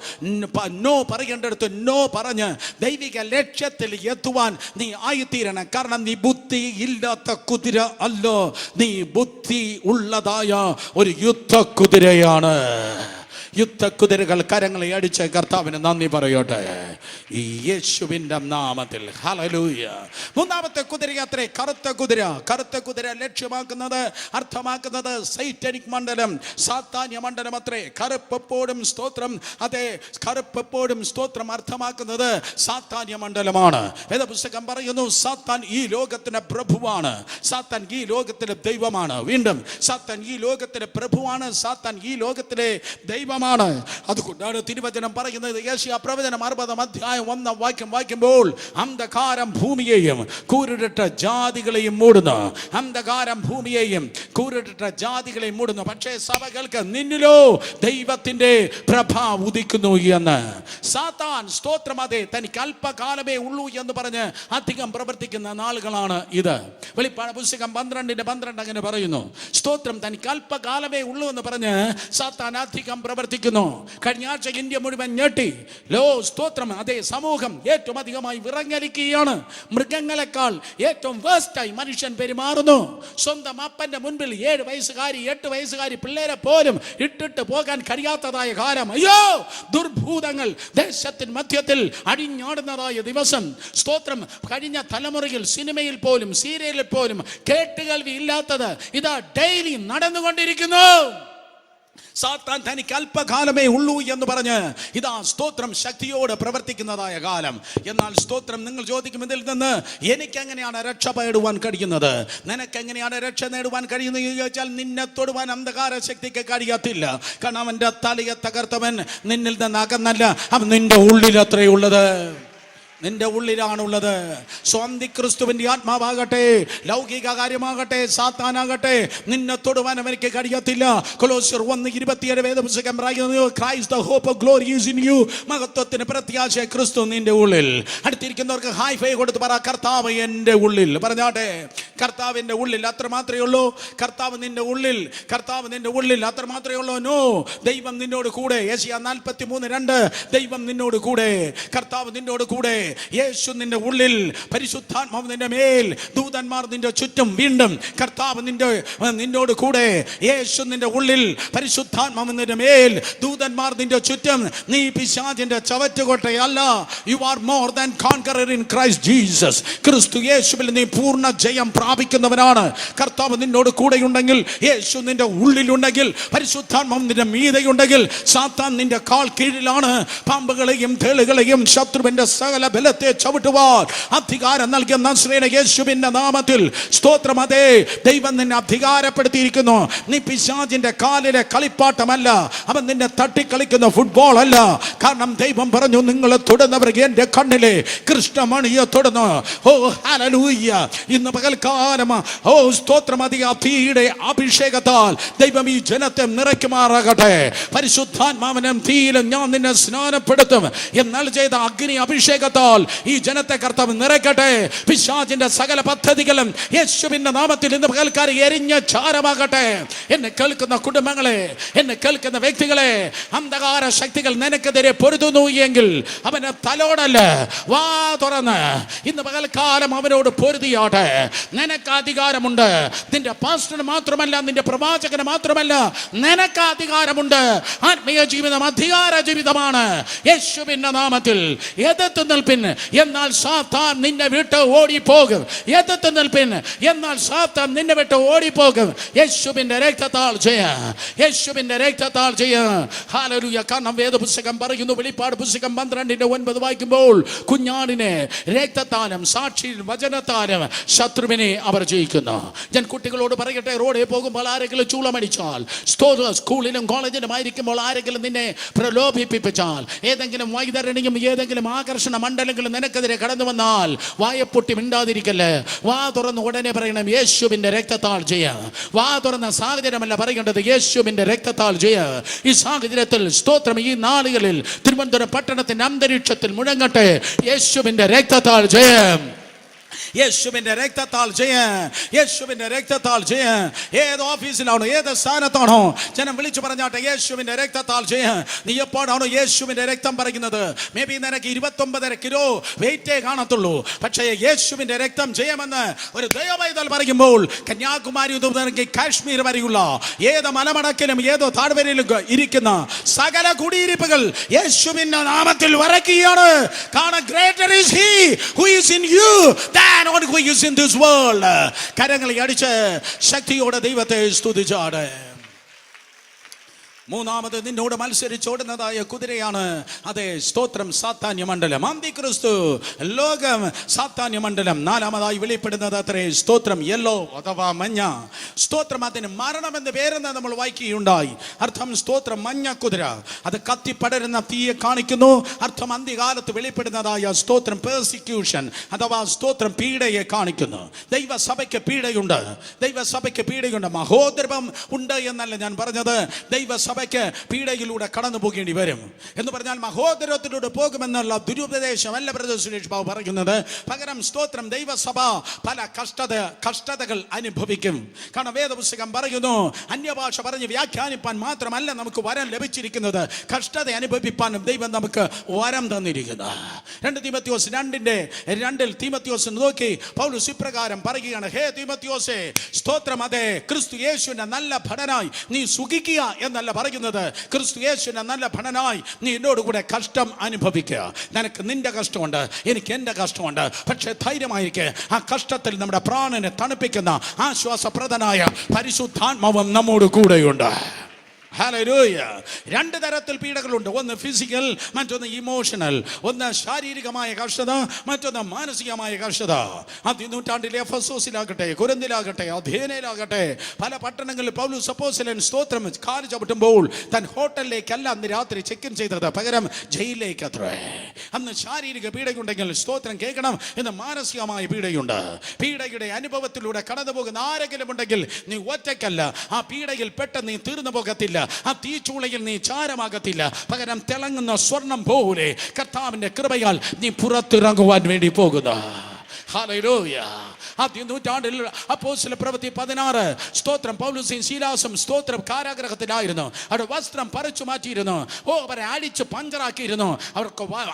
നോ പറയേണ്ടടുത്ത് നോ പറഞ്ഞ് ദൈവിക ലക്ഷ്യത്തിൽ എത്തുവാൻ നീ ആയിത്തീരണം. കാരണം നീ ബുദ്ധി ഇല്ലാത്ത കുതിര അല്ല, നീ ബുദ്ധി ഉള്ളതായ ഒരു യുദ്ധ കുതിരയാണ്. യുദ്ധക്കുതിരകൾ കരങ്ങളെ അടിച്ച് കർത്താവിന് നന്ദി പറയട്ടെ ഈ യേശുവിൻ്റെ നാമത്തിൽ. ഹല്ലേലൂയ. മൂന്നാമത്തെ കുതിരയാത്രേ കറുത്ത കുതിര. കറുത്ത കുതിര ലക്ഷ്യമാക്കുന്നത്, അർത്ഥമാക്കുന്നത് സൈറ്റനിക് മണ്ഡലം, സാത്താന്യ മണ്ഡലം അത്രേ. കറുപ്പെപ്പോഴും സ്തോത്രം, അതെ, കറുപ്പെപ്പോഴും സ്തോത്രം അർത്ഥമാക്കുന്നത് സാത്താന്യ മണ്ഡലമാണ്. വേദപുസ്തകം പറയുന്നു, സാത്താൻ ഈ ലോകത്തിന്റെ പ്രഭുവാണ്, സാത്താൻ ഈ ലോകത്തിലെ ദൈവമാണ്. വീണ്ടും, സാത്താൻ ഈ ലോകത്തിലെ പ്രഭുവാണ്, സാത്താൻ ഈ ലോകത്തിലെ ദൈവം ദൈവമാണ്. അതുകൊണ്ടാണ് തിരുവചനം പറയുന്നത്, യെശയ്യാ പ്രവചനം 60-1 വായിക്കുമ്പോൾ അന്ധകാരം ഭൂമിയെയും കൂരിട്ട ജാതികളെയും മൂടുന്നു. അന്ധകാരം ഭൂമിയെയും കൂരിട്ട ജാതികളെയും മൂടുന്നു. പക്ഷേ സഭകൾക്ക് നിന്നിലോ ദൈവത്തിന്റെ പ്രഭ ഉദിക്കുന്നു എന്ന്. സാത്താൻ സ്തോത്രം അതെ തനിക്ക് അല്പകാലമേ ഉള്ളൂ എന്ന് പറഞ്ഞ് അധികം പ്രവർത്തിക്കുന്ന നാളുകളാണ് ഇത്. വെളിപ്പാട് പുസ്തകം 12:12 അങ്ങനെ പറയുന്നു. സ്തോത്രം തനിക്ക് അല്പകാലമേ ഉള്ളൂ എന്ന് പറഞ്ഞ് സാത്താൻ അധികം പ്രവർത്തിക്കുന്നു. കഴിഞ്ഞ ആഴ്ച ഇന്ത്യ മുഴുവൻ ഞെട്ടി. സ്തോത്രം അതെ സമൂഹം ഏറ്റവും അധികമായി വിറങ്ങലിക്കുകയാണ്. മൃഗങ്ങളെക്കാൾ ഏറ്റവും വേസ്റ്റായി മനുഷ്യൻ പെരുമാറുന്നു. സ്വന്തം അപ്പന്റെ മുൻപിൽ 7 വയസ്സുകാരി 8 വയസ്സുകാരി പിള്ളേരെ പോലും ഇട്ടിട്ട് പോകാൻ കഴിയാത്തതായ കാലം. അയ്യോ, ദുർഭൂതങ്ങൾ ദേശത്തിന് മധ്യത്തിൽ അടിഞ്ഞാടുന്നതായ ദിവസം. സ്തോത്രം കഴിഞ്ഞ തലമുറയിൽ സിനിമയിൽ പോലും സീരിയലിൽ പോലും കേട്ടുകേൾവി ഇല്ലാത്തത് ഇതാ ഡെയിലി നടന്നുകൊണ്ടിരിക്കുന്നു. സാത്താൻ തനിക്ക് അല്പകാലമേ ഉള്ളൂ എന്ന് പറഞ്ഞ് ഇതാ സ്തോത്രം ശക്തിയോട് പ്രവർത്തിക്കുന്നതായ കാലം. എന്നാൽ സ്തോത്രം നിങ്ങൾ ചോദിക്കും, ഇതിൽ നിന്ന് എനിക്ക് എങ്ങനെയാണ് രക്ഷപ്പെടുവാൻ കഴിയുന്നത്, നിനക്ക് എങ്ങനെയാണ് രക്ഷ നേടുവാൻ കഴിയുന്നത് ചോദിച്ചാൽ, നിന്നെ തൊടുവാൻ അന്ധകാര ശക്തിക്ക് കഴിയത്തില്ല. കാരണം അവന്റെ തലയെ തകർത്തവൻ നിന്നിൽ നിന്ന് അകന്നല്ല, അവൻ നിന്റെ ഉള്ളിൽ അത്രയുള്ളത്, നിന്റെ ഉള്ളിലാണുള്ളത്. ക്രിസ്തുവിന്റെ ആത്മാവാകട്ടെ, ലൗകിക കാര്യമാകട്ടെ, സാത്താനാകട്ടെ, നിന്നെ തൊടുവാൻ അവർക്ക് കഴിയത്തില്ല. കൊലോസ്യർ 1:27 വേദപുസ്തകം പറയുന്നു, Christ the hope of glory is in you. മഹത്വത്തിന് പ്രത്യാശ ക്രിസ്തു നിന്റെ ഉള്ളിൽ. അടുത്തിരിക്കുന്നവർക്ക് ഹൈ ഫൈ കൊടുത്ത് പറ, കർത്താവ് എൻ്റെ ഉള്ളിൽ. പറഞ്ഞാട്ടെ, കർത്താവിൻ്റെ ഉള്ളിൽ. അത്ര മാത്രമേ ഉള്ളൂ. കർത്താവ് നിന്റെ ഉള്ളിൽ, കർത്താവ് നിന്റെ ഉള്ളിൽ, അത്ര മാത്രമേ ഉള്ളൂ. നോ, ദൈവം നിന്നോട് കൂടെ. യെശയ്യാ 43:2 ദൈവം നിന്നോട് കൂടെ, കർത്താവ് നിന്നോട് കൂടെ. യേശു നിന്റെ ഉള്ളിൽ, പരിശുദ്ധാത്മാവ് നിന്റെ മേൽ, ദൂതന്മാർ നിന്റെ ചുറ്റും. വീണ്ടും കർത്താവ് നിന്നോട് കൂടെ, യേശു നിന്റെ ഉള്ളിൽ, പരിശുദ്ധാത്മാവ് നിന്റെ മേൽ, ദൂതന്മാർ നിന്റെ ചുറ്റും. നീ പിശാചിന്റെ ചവറ്റുകൊട്ടയല്ല. You are more than conqueror in Christ Jesus. ക്രിസ്തു യേശുവിൽ നീ പൂർണ്ണ ജയം പ്രാപിക്കുന്നവനാണ്. കർത്താവ് നിന്നോട് കൂടെയുണ്ടെങ്കിൽ, യേശു നിന്റെ ഉള്ളിലുണ്ടെങ്കിൽ, പരിശുദ്ധാത്മാവ് നിന്റെ മീതെയുണ്ടെങ്കിൽ, സാത്താൻ നിന്റെ കാൽ കീഴിലാണ്. പാമ്പുകളെയും തേളുകളെയും ശത്രുവിന്റെ സകല ബലത്തെ ചവിട്ടുവാൻ അധികാരം നൽകിയ നസ്രേന യേശുവിന്റെ നാമത്തിൽ സ്തോത്രം. അതേ, ദൈവം നിന്നെ അധികാരപ്പെടുത്തിയിരിക്കുന്നു. നീ പിശാചിന്റെ കാലിലെ കളിപ്പാട്ടമല്ല, അവൻ നിന്നെ തട്ടിക്കളിക്കുന്ന ഫുട്ബോൾ അല്ല. കാരണം ദൈവം പറഞ്ഞു, നിങ്ങളെ തൊടുന്നവർ എന്റെ കണ്ണിലെ കൃഷ്ണമണിയെ തൊടുന്നു. ഓ ഹല്ലേലൂയ. ഇന്ന് പകൽക്കാലം സ്തോത്രം തീയുടെ അഭിഷേകത്താൽ ദൈവം ഈ ജനത്തെ നിറയ്ക്കുമാറാകട്ടെ. പരിശുദ്ധാത്മാവിനും തീയിലും ഞാൻ നിന്നെ സ്നാനപ്പെടുത്തും എന്നാൽ ചെയ്ത അഗ്നി അഭിഷേകത്താൽ ഈ ജനത്തെ കർത്താവ് നിറയ്ക്കട്ടെ. പിശാചിന്റെ സകല പദ്ധതികളും യേശുവിന്റെ നാമത്തിൽ ഇന്ന് പകൽക്കാലം എരിഞ്ഞ ചാരമാകട്ടെ. എന്നെ കേൾക്കുന്ന കുടുംബങ്ങളെ, എന്നെ കേൾക്കുന്ന വ്യക്തികളെ, അന്ധകാര ശക്തികൾ നിനക്കെതിരെ പൊരുതുന്നു എങ്കിൽ അവനെ തലോടല്ല, വാ തുറന്ന് ഇന്ന് പകൽക്കാലം അവനോട് പൊരുതിയാട്ടെ. നിനക്ക് അധികാരമുണ്ട്. നിന്റെ പാസ്റ്ററിന് മാത്രമല്ല, നിന്റെ പ്രവാചകന് മാത്രമല്ല, നിനക്ക് അധികാരമുണ്ട്. ആത്മീയ ജീവിതം അധികാര ജീവിതമാണ്. യേശുവിന്റെ നാമത്തിൽ എതിർത്ത് നിൽപ്പിൻ, എന്നാൽ സാത്താൻ നിന്നെ വിട്ട് ഓടിപ്പോകും. എതിർത്ത് നിൽപ്പിൻ, എന്നാൽ സാത്താൻ നിന്നെ വിട്ട് ഓടിപ്പോകും. യേശുവിന്റെ രക്തത്താൽ ജയം, യേശുവിന്റെ രക്തത്താൽ ജയം. ഹല്ലേലൂയ. കാരണം വേദപുസ്തകം പറയുന്നു, വെളിപ്പാട് പുസ്തകം 12:9 വായിക്കുമ്പോൾ, കുഞ്ഞാടിനെ രക്തത്താലും സാക്ഷി വചനത്താലും ശത്രുവിനെ അവർ ജയിക്കുന്നു. ഞാൻ കുട്ടികളോട് പറയട്ടെ, റോഡിൽ പോകുമ്പോൾ ആരെങ്കിലും ചൂളമടിച്ചാൽ, സ്കൂളിലും കോളേജിലും ആയിരിക്കുമ്പോൾ ആരെങ്കിലും നിന്നെ പ്രലോഭിപ്പിച്ചാൽ, ഏതെങ്കിലും വൈതരണിയും ഏതെങ്കിലും ആകർഷണ മണ്ഡലങ്ങളും നിനക്കെതിരെ കടന്നു വന്നാൽ, വായപ്പൊട്ടി മിണ്ടാതിരിക്കല്ലേ. വാ തുറന്ന് ഉടനെ പറയണം, യേശുവിന്റെ രക്തത്താൽ ജയം. വാ തുറന്ന സാഹചര്യമല്ല പറയേണ്ടത്, യേശുവിന്റെ രക്തത്താൽ ജയം. ഈ സാഹചര്യത്തിൽ സ്തോത്രം ഈ നാളുകളിൽ തിരുവനന്തപുരം പട്ടണത്തിന്റെ അന്തരീക്ഷത്തിൽ മുഴങ്ങട്ടെ, യേശുവിന്റെ രക്തത്താൽ ജയം. യേശുവിന്റെ രക്തത്താൽ ജയം, യേശുവിന്റെ രക്തത്താൽ ജയം. ഏത് ഓഫീസിലാണോ, ഏത് സ്ഥാനത്താണോ ജനം വിളിച്ചു പറഞ്ഞാട്ടെ, യേശുവിന്റെ രക്തത്താൽ ജയം. നീ എപ്പോഴാണോ യേശുവിന്റെ രക്തം പറയുന്നത്, മേ ബി നിനക്ക് 29.5 കിലോ വെയിറ്റേ കാണത്തുള്ളൂ. പക്ഷേ യേശുവിന്റെ രക്തം ജയമെന്ന് ഒരു ദൈവവൈതൽ പറയുമ്പോൾ, കന്യാകുമാരി മുതൽ കാശ്മീർ വരെയുള്ള ഏത് മലമടക്കിലും ഏതോ താഴ്വരയിലും ഇരിക്കുന്ന സകല കുടിയിരിപ്പുകൾ യേശുവിന്റെ നാമത്തിൽ വരയ്ക്കുകയാണ്. കാരണം greater is he who is in you than who is in this world. കരങ്ങളെ അടിച്ച് ശക്തിയോടെ ദൈവത്തെ സ്തുതിച്ചാട്. മൂന്നാമത് നിന്നോട് മത്സരിച്ചോടുന്നതായ കുതിരയാണ്, അതെ, സ്തോത്രം, സാത്താന്യ മണ്ഡലം, അന്തിക്രിസ്തു, ലോകം, സാത്താന്യ മണ്ഡലം. നാലാമതായി വെളിപ്പെടുന്നത് അത്രേ സ്തോത്രം, യെല്ലോ അഥവാ മഞ്ഞ. സ്തോത്രം, അതിന് മരണം എന്ന് പേരെന്ന് നമ്മൾ വായിക്കുകയുണ്ടായി. അർത്ഥം സ്തോത്രം, മഞ്ഞ കുതിര. അത് കത്തിപ്പടരുന്ന തീയെ കാണിക്കുന്നു. അർത്ഥം അന്ത്യകാലത്ത് വെളിപ്പെടുന്നതായ സ്തോത്രം, പെർസിക്യൂഷൻ അഥവാ സ്തോത്രം, പീഡയെ കാണിക്കുന്നു. ദൈവസഭയ്ക്ക് പീഡയുണ്ട്, ദൈവസഭയ്ക്ക് പീഡയുണ്ട്. മഹോദ്രവം ഉണ്ട് എന്നല്ല ഞാൻ പറഞ്ഞത്, ദൈവസഭയ്ക്ക് പീഡയിലൂടെ കടന്നു പോകേണ്ടി വരും എന്ന് പറഞ്ഞാൽ മഹോദരത്തിലൂടെ പോകുമെന്നുള്ള ദുരുപദേശമല്ല ബ്രദർ സുരേഷ് ബാബു പറയുന്നത്. പകരം സ്തോത്രം, ദൈവസഭ പല കഷ്ടതകൾ അനുഭവിക്കും. കാരണം വേദപുസ്തകം പറയുന്നു, അന്യഭാഷ പറഞ്ഞ് വ്യാഖ്യാനിപ്പാൻ മാത്രമല്ല നമുക്ക് വരം ലഭിച്ചിരിക്കുന്നത്, കഷ്ടത അനുഭവിപ്പാനും ദൈവം നമുക്ക് വരം തന്നിരിക്കുന്നു. 2 തീമോഥെയോസ് 2:2 തീമോഥെയോസ് നോക്കി പൗലോസ് ഇപ്രകാരം പറയുകയാണ്, ഹേ തീമോഥെയോസേ, സ്തോത്രം, അതെ, ക്രിസ്തു യേശുവിന്റെ നല്ല ഭടനായി നീ സുഖിക്കുക എന്നല്ല പറയുന്നത്. ക്രിസ്തു യേശുവിന്റെ നല്ല ഭടനായി നീ എന്നോട് കൂടെ കഷ്ടം അനുഭവിക്കുക. നിനക്ക് നിന്റെ കഷ്ടമുണ്ട്, എനിക്ക് എന്റെ കഷ്ടമുണ്ട്. പക്ഷേ ധൈര്യമായിരിക്കെ, ആ കഷ്ടത്തിൽ നമ്മുടെ പ്രാണനെ തണുപ്പിക്കുന്ന ആശ്വാസപ്രദനായ പരിശുദ്ധാത്മാവും നമ്മോട് കൂടെയുണ്ട്. ഹല്ലേലൂയ. 2 തരത്തിൽ പീഡകളുണ്ട്. ഒന്ന് ഫിസിക്കൽ, മറ്റൊന്ന് ഇമോഷണൽ. ഒന്ന് ശാരീരികമായ കഷ്ടത, മറ്റൊന്ന് മാനസികമായ കഷ്ടത. ആദ്യ നൂറ്റാണ്ടിലെ എഫെസോസിലാകട്ടെ, കൊരിന്തിലാകട്ടെ, അഥേനയിലാകട്ടെ, പല പട്ടണങ്ങളിൽ പൗലോസ് അപ്പോസ്തലൻ സ്തോത്രം കാല് ചവിട്ടുമ്പോൾ താൻ ഹോട്ടലിലേക്കല്ല അന്ന് രാത്രി ചെക്ക് ഇൻ ചെയ്തത്, പകരം ജയിലിലേക്ക് അത്രേ. അന്ന് ശാരീരിക പീഡയുണ്ടെങ്കിൽ സ്തോത്രം കേൾക്കണം, ഇന്ന് മാനസികമായ പീഡയുണ്ട്. പീഡയുടെ അനുഭവത്തിലൂടെ കടന്നു പോകുന്ന ആരെങ്കിലും ഉണ്ടെങ്കിൽ നീ ഒറ്റയ്ക്കല്ല. ആ പീഡയിൽ പെട്ടെന്ന് നീ തീർന്നു പോകത്തില്ല, ആ തീച്ചൂളയിൽ നീ ചാരമാകത്തില്ല. പകരം തിളങ്ങുന്ന സ്വർണം പോലെ കർത്താവിന്റെ കൃപയാൽ നീ പുറത്തിറങ്ങുവാൻ വേണ്ടി പോകുന്നു. ഹല്ലേലൂയ. ആദ്യ നൂറ്റാണ്ടിൽ അപ്പോസ്തല പ്രവൃത്തി 16 സ്തോത്രം, പൗലോസും ശീലാസും സ്തോത്രം കാരാഗ്രഹത്തിലായിരുന്നു. അവർ വസ്ത്രം പറിച്ചു മാറ്റിയിരുന്നു. അവരെ അടിച്ച് പഞ്ചറാക്കിയിരുന്നു.